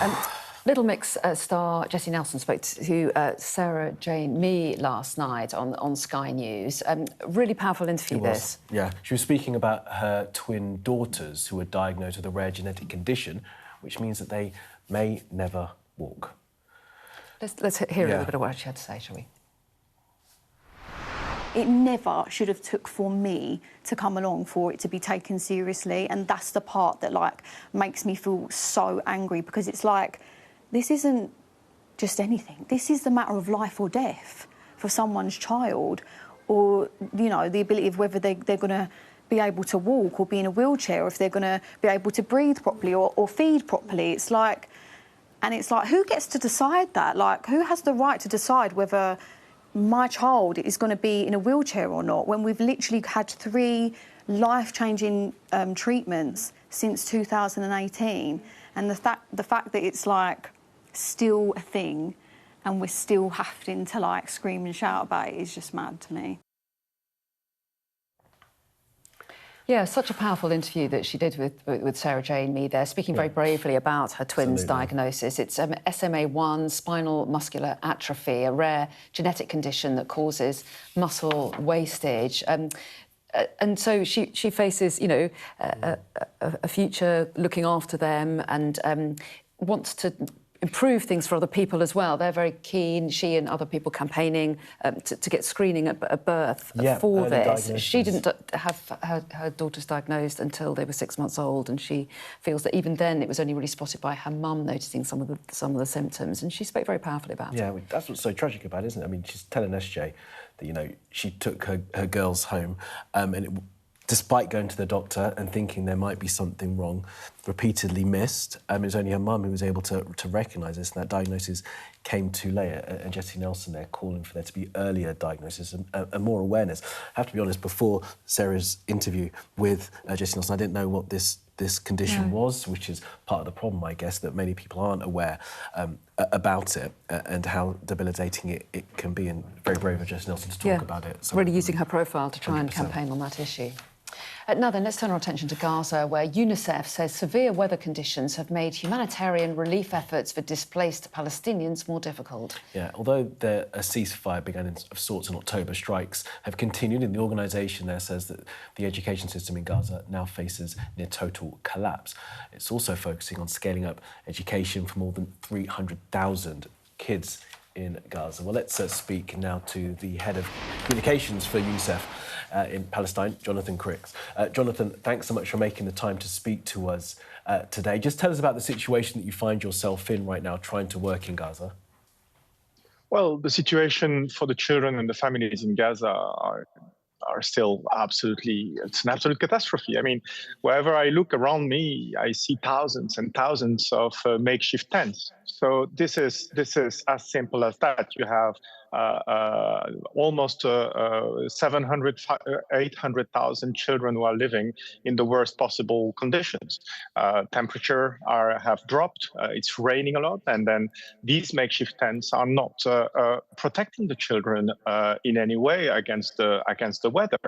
Little Mix star Jessie Nelson spoke to Sarah Jane Mee last night on Sky News. Really powerful interview, this. Yeah, she was speaking about her twin daughters who were diagnosed with a rare genetic condition, which means that they may never walk. Let's hear a little bit of what she had to say, shall we? It never should have took for me to come along for it to be taken seriously, and that's the part that, like, makes me feel so angry, because it's like, this isn't just anything. This is the matter of life or death for someone's child, or, you know, the ability of whether they're going to be able to walk or be in a wheelchair, or if they're going to be able to breathe properly or feed properly. It's like, and it's like, who gets to decide that? Like, who has the right to decide whether my child is going to be in a wheelchair or not, when we've literally had 3 life-changing treatments since 2018, and the fact that it's like still a thing and we're still having to like scream and shout about it is just mad to me. Yeah, such a powerful interview that she did with Sarah Jane Mee there, speaking very bravely about her twins' diagnosis. It's SMA1, spinal muscular atrophy, a rare genetic condition that causes muscle wastage. And so she faces, you know, a future looking after them, and wants to improve things for other people as well. They're very keen, she and other people campaigning to get screening at birth for this. She didn't have her daughters diagnosed until they were 6 months old, and she feels that even then it was only really spotted by her mum noticing some of the symptoms, and she spoke very powerfully about it. Yeah, that's what's so tragic about it, isn't it? I mean, she's telling SJ that, you know, she took her girls home, and despite going to the doctor and thinking there might be something wrong, repeatedly missed. It was only her mum who was able to recognise this, and that diagnosis came too late. And Jessie Nelson there calling for there to be earlier diagnosis and more awareness. I have to be honest, before Sarah's interview with Jessie Nelson, I didn't know what this this condition No. was, which is part of the problem, I guess, that many people aren't aware about it and how debilitating it can be. And very brave of Jess Nelson to talk about it. So really using her profile to try and 100%. campaign on that issue. Now then, let's turn our attention to Gaza, where UNICEF says severe weather conditions have made humanitarian relief efforts for displaced Palestinians more difficult. Yeah, although a ceasefire began of sorts in October, strikes have continued, and the organisation there says that the education system in Gaza now faces near total collapse. It's also focusing on scaling up education for more than 300,000 kids in Gaza. Well, let's speak now to the head of communications for UNICEF in Palestine, Jonathan Cricks. Jonathan, thanks so much for making the time to speak to us today. Just tell us about the situation that you find yourself in right now, trying to work in Gaza. Well, the situation for the children and the families in Gaza are still it's an absolute catastrophe. I mean, wherever I look around me, I see thousands and thousands of makeshift tents. So this is as simple as that. You have almost 800,000 children who are living in the worst possible conditions. Temperature have dropped. It's raining a lot, and then these makeshift tents are not protecting the children in any way against the weather.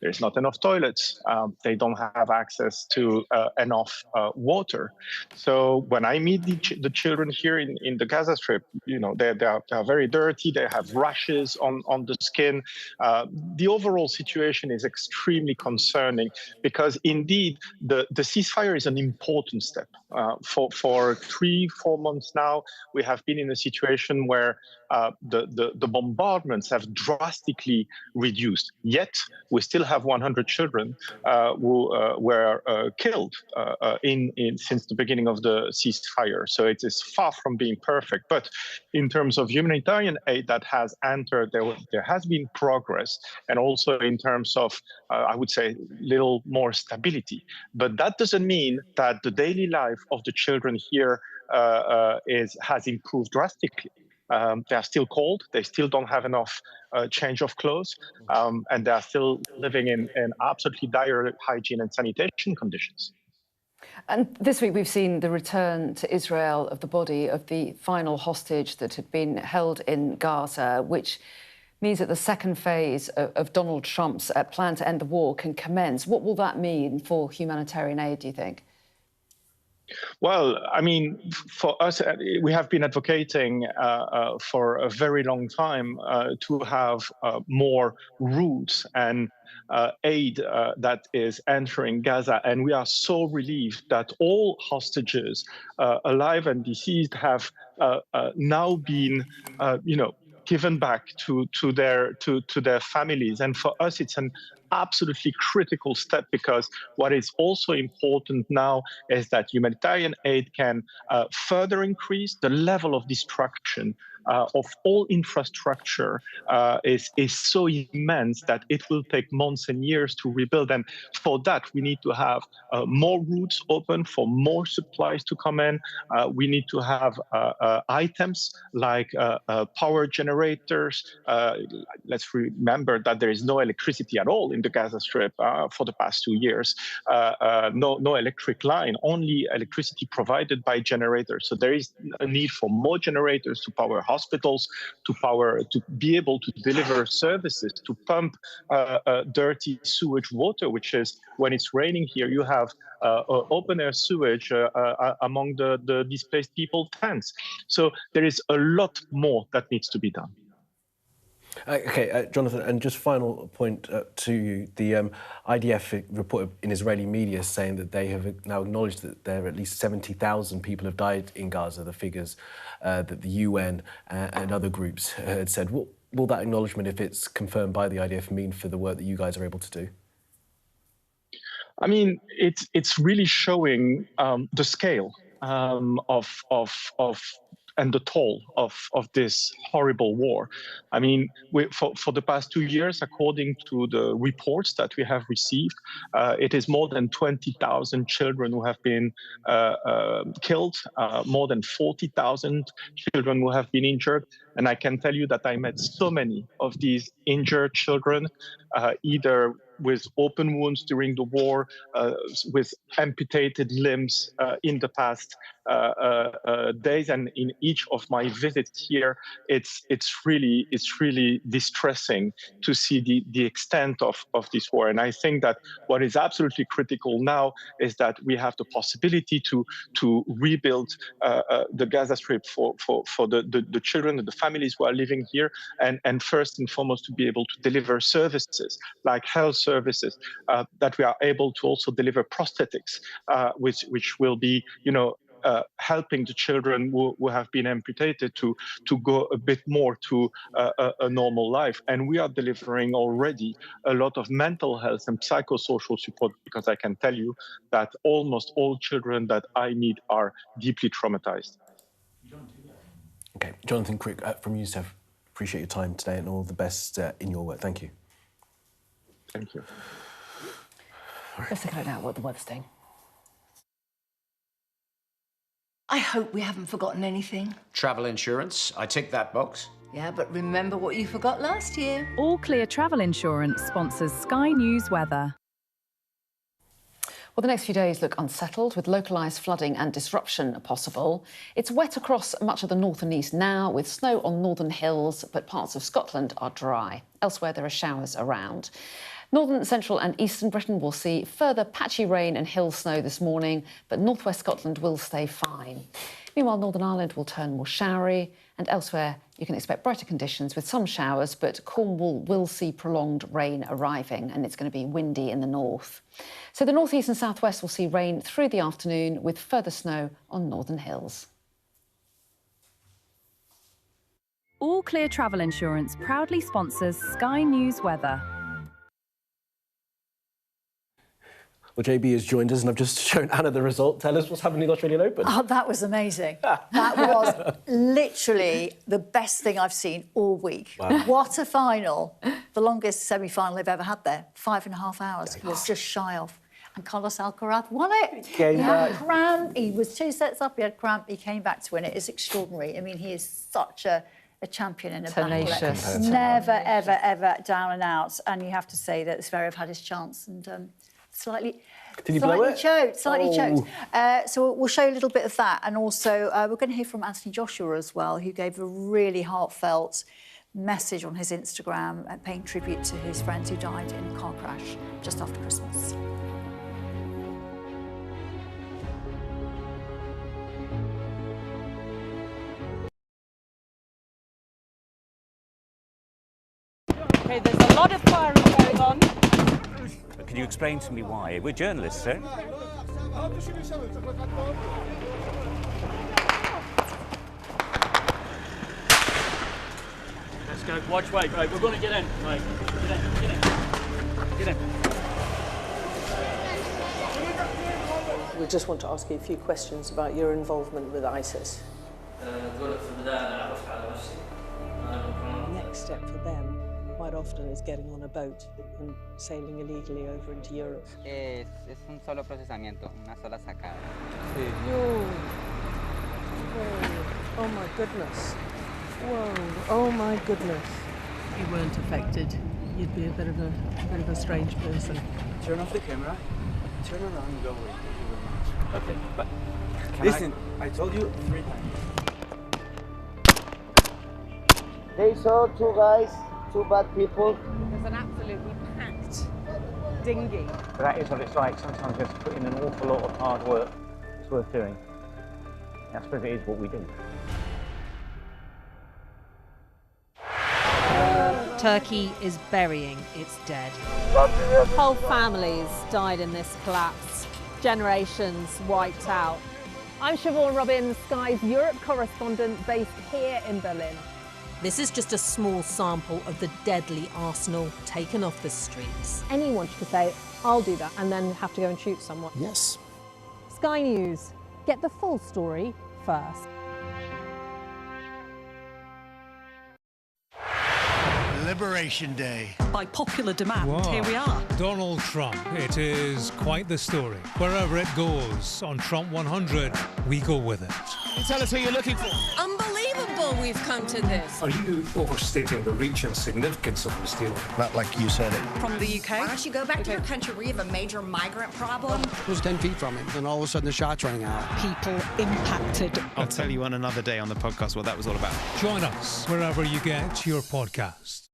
There's not enough toilets. They don't have access to enough water. So when I meet the children here in the Gaza Strip, you know, they are very dirty. They have rashes on the skin. The overall situation is extremely concerning because indeed the ceasefire is an important step. For 3-4 months now, we have been in a situation where the bombardments have drastically reduced. Yet we still have 100 children who were killed since the beginning of the ceasefire. So it is far from being perfect. But in terms of humanitarian aid that has entered, there has been progress, and also in terms of, I would say, little more stability. But that doesn't mean that the daily life of the children here has improved drastically. They are still cold. They still don't have enough change of clothes, and they are still living in absolutely dire hygiene and sanitation conditions. And this week we've seen the return to Israel of the body of the final hostage that had been held in Gaza, which means that the second phase of Donald Trump's plan to end the war can commence. What will that mean for humanitarian aid, do you think? Well, I mean, for us, we have been advocating for a very long time to have more routes and aid that is entering Gaza. And we are so relieved that all hostages, alive and deceased, have now been, given back to their families. And for us, it's an absolutely critical step, because what is also important now is that humanitarian aid can further increase the level of destruction of all infrastructure is so immense that it will take months and years to rebuild. And for that, we need to have more routes open for more supplies to come in. We need to have items like power generators. Let's remember that there is no electricity at all in the Gaza Strip for the past 2 years. No electric line, only electricity provided by generators. So there is a need for more generators to power hospitals, to be able to deliver services, to pump dirty sewage water, which is, when it's raining here, you have open air sewage among the displaced people tents. So there is a lot more that needs to be done. OK, Jonathan, and just final point to you. The IDF reported in Israeli media saying that they have now acknowledged that there are at least 70,000 people have died in Gaza, the figures that the UN and other groups had said. What will that acknowledgement, if it's confirmed by the IDF, mean for the work that you guys are able to do? I mean, it's really showing the scale of and the toll of this horrible war. I mean, for the past 2 years, according to the reports that we have received, it is more than 20,000 children who have been killed, more than 40,000 children who have been injured. And I can tell you that I met so many of these injured children, either with open wounds during the war, with amputated limbs in the past days, and in each of my visits here, it's really distressing to see the extent of this war. And I think that what is absolutely critical now is that we have the possibility to rebuild the Gaza Strip for the children and the families who are living here, and first and foremost to be able to deliver services like health services, that we are able to also deliver prosthetics, which will be, helping the children who have been amputated to go a bit more to a normal life. And we are delivering already a lot of mental health and psychosocial support, because I can tell you that almost all children that I meet are deeply traumatized. Okay, Jonathan Crick from UNICEF, appreciate your time today and all the best in your work. Thank you. Thank you. Let's take a look now at what the weather's doing. I hope we haven't forgotten anything. Travel insurance, I tick that box. Yeah, but remember what you forgot last year. All Clear Travel Insurance sponsors Sky News weather. Well, the next few days look unsettled, with localised flooding and disruption possible. It's wet across much of the north and east now, with snow on northern hills, but parts of Scotland are dry. Elsewhere, there are showers around. Northern, central and eastern Britain will see further patchy rain and hill snow this morning, but northwest Scotland will stay fine. Meanwhile, Northern Ireland will turn more showery, and elsewhere you can expect brighter conditions with some showers, but Cornwall will see prolonged rain arriving, and it's going to be windy in the north. So the northeast and southwest will see rain through the afternoon, with further snow on northern hills. All Clear Travel Insurance proudly sponsors Sky News weather. Well, JB has joined us, and I've just shown Anna the result. Tell us what's happening in the Australian Open. Oh, that was amazing. That was literally the best thing I've seen all week. Wow. What a final. The longest semi-final they've ever had there. 5.5 hours. It was just shy of. And Carlos Alcaraz won it. He had cramp. He was 2 sets up. He had cramp. He came back to win it. It's extraordinary. I mean, he is such a champion in a tenacious. battle. Never, ever, ever down and out. And you have to say that Zverev had his chance and slightly choked. So we'll show you a little bit of that. And also, we're going to hear from Anthony Joshua as well, who gave a really heartfelt message on his Instagram, paying tribute to his friends who died in a car crash just after Christmas. OK, there's a lot of firing going on. Can you explain to me why? We're journalists, sir. Let's go. Watch way, right? We're going to get in. Right. Get in. Get in. We just want to ask you a few questions about your involvement with ISIS. Next step for them quite often is getting on a boat and sailing illegally over into Europe. Es un solo procesamiento, una sola sacada. Oh my goodness. Whoa, oh my goodness. If you weren't affected, you'd be a bit of a strange person. Turn off the camera. Turn around and go away. Thank you very much. Okay, but listen, I told you 3 times. They saw 2 guys, 2 bad people. There's an absolutely packed dinghy. That is what it's like. Sometimes you have to put in an awful lot of hard work. It's worth doing. I suppose it is what we do. Turkey is burying its dead. Whole families died in this collapse. Generations wiped out. I'm Siobhan Robbins, Sky's Europe correspondent based here in Berlin. This is just a small sample of the deadly arsenal taken off the streets. Anyone could say, I'll do that, and then have to go and shoot someone. Yes. Sky News, get the full story first. Liberation Day. By popular demand, Wow. here we are. Donald Trump. It is quite the story. Wherever it goes, on Trump 100, we go with it. Tell us who you're looking for. Unbelievable! Now we've come to this. Are you overstating the reach and significance of this deal? Not like you said it. From the UK? Why don't you go back to your country where you have a major migrant problem? It was 10 feet from him, and all of a sudden the shot's rang out. People impacted. I'll tell you on another day on the podcast what that was all about. Join us wherever you get your podcast.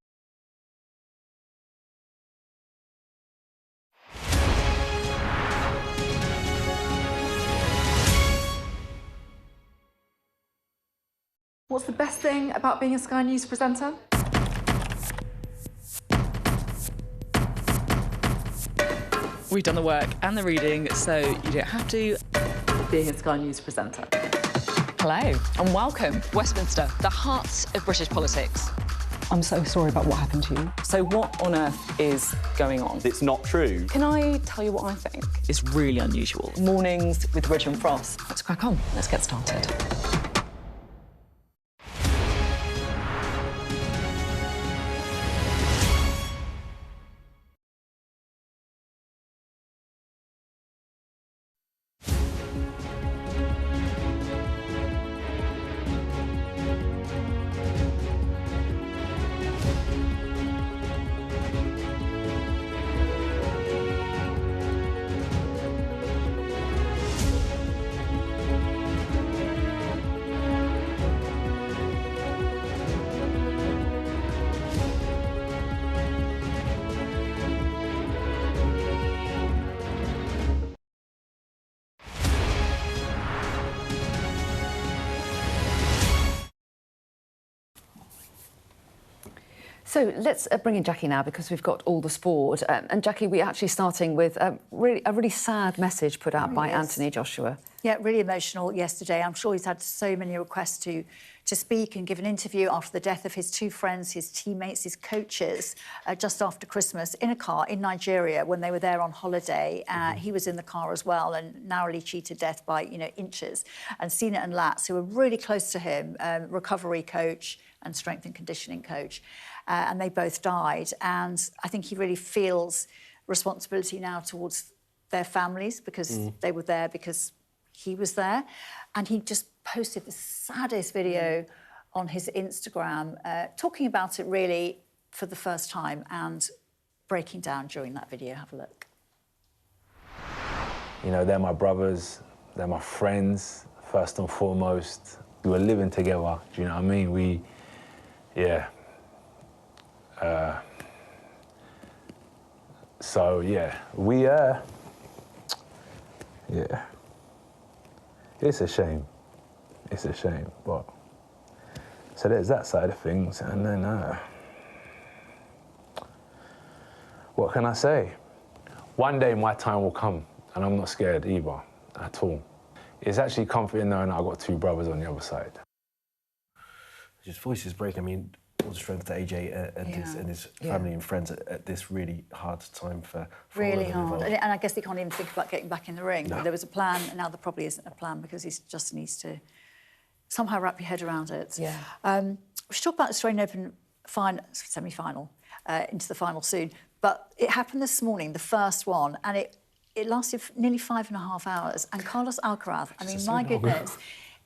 What's the best thing about being a Sky News presenter? We've done the work and the reading, so you don't have to. Being a Sky News presenter. Hello and welcome. Westminster, the heart of British politics. I'm so sorry about what happened to you. So what on earth is going on? It's not true. Can I tell you what I think? It's really unusual. Mornings with Richard and Frost. Let's crack on. Let's get started. So let's bring in Jackie now because we've got all the sport. And Jackie, we're actually starting with a really sad message put out by Anthony Joshua. Yeah, really emotional yesterday. I'm sure he's had so many requests to speak and give an interview after the death of his two friends, his teammates, his coaches, just after Christmas in a car in Nigeria when they were there on holiday. He was in the car as well and narrowly cheated death by, inches. And Sina and Lats, who were really close to him, recovery coach and strength and conditioning coach, and they both died. And I think he really feels responsibility now towards their families because they were there because he was there. And he just posted the saddest video on his Instagram, talking about it really for the first time and breaking down during that video. Have a look. They're my brothers, they're my friends, first and foremost. We were living together, do you know what I mean? It's a shame. It's a shame, but so there's that side of things, and then what can I say? One day my time will come, and I'm not scared either, at all. It's actually comforting knowing that I've got two brothers on the other side. His voice is breaking. I mean, all the strength to AJ and his family and friends at this really hard time for really hard. And I guess they can't even think about getting back in the ring. No. There was a plan, and now there probably isn't a plan because he just needs to somehow wrap your head around it. Yeah. We should talk about the Australian Open semi-final, into the final soon. But it happened this morning, the first one, and it lasted nearly 5.5 hours. And Carlos Alcaraz, I mean, my goodness,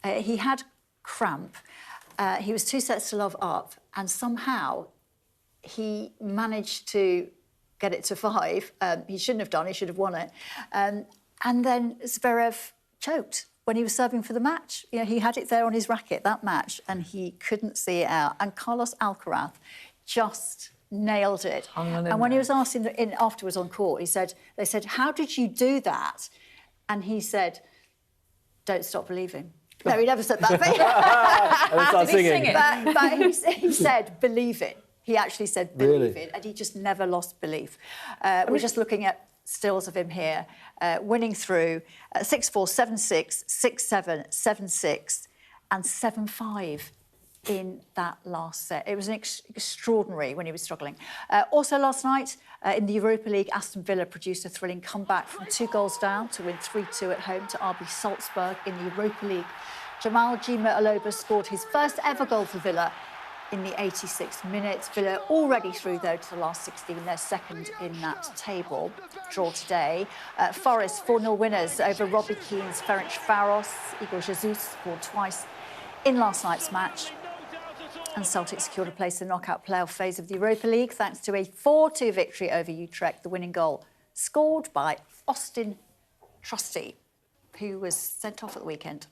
he had cramp. He was 2 sets to love up, and somehow he managed to get it to 5. He shouldn't have done, he should have won it. And then Zverev choked when he was serving for the match. He had it there on his racket, that match, and he couldn't see it out. And Carlos Alcaraz just nailed it. And when he was asked afterwards on court, they said, how did you do that? And he said, don't stop believing. No, he never said that. And start singing. But he said, believe it. He actually said, believe it. And he just never lost belief. We're just looking at stills of him here, winning through 6-4, 7-6, 6-7, 7-6, and 7-5 in that last set. It was extraordinary when he was struggling. Also last night, in the Europa League, Aston Villa produced a thrilling comeback from 2 goals down to win 3-2 at home to RB Salzburg in the Europa League. Jamal Jima Aloba scored his first ever goal for Villa in the 86th minute. Villa already through, though, to the last 16. They're second in that table. Draw today. Forest 4-0 winners over Robbie Keane's Ferencvaros. Igor Jesus scored twice in last night's match. And Celtic secured a place in the knockout playoff phase of the Europa League thanks to a 4-2 victory over Utrecht. The winning goal scored by Austin Trusty, who was sent off at the weekend.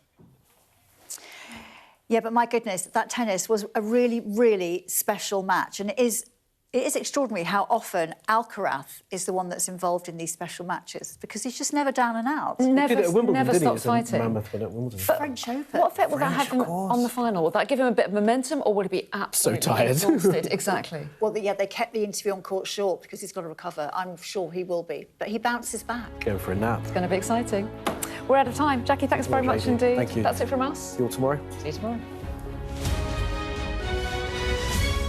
Yeah, but my goodness, that tennis was a really, really special match. And it is extraordinary how often Alcaraz is the one that's involved in these special matches because he's just never down and out. Never stopped fighting. Mammoth win at Wimbledon. French Open. What effect will that have on the final? Will that give him a bit of momentum or would it be absolutely exhausted? Exactly. Well, yeah, they kept the interview on court short because he's got to recover. I'm sure he will be. But he bounces back. Going for a nap. It's going to be exciting. We're out of time. Jackie, thanks very much indeed. Thank you. That's it from us. See you all tomorrow. See you tomorrow.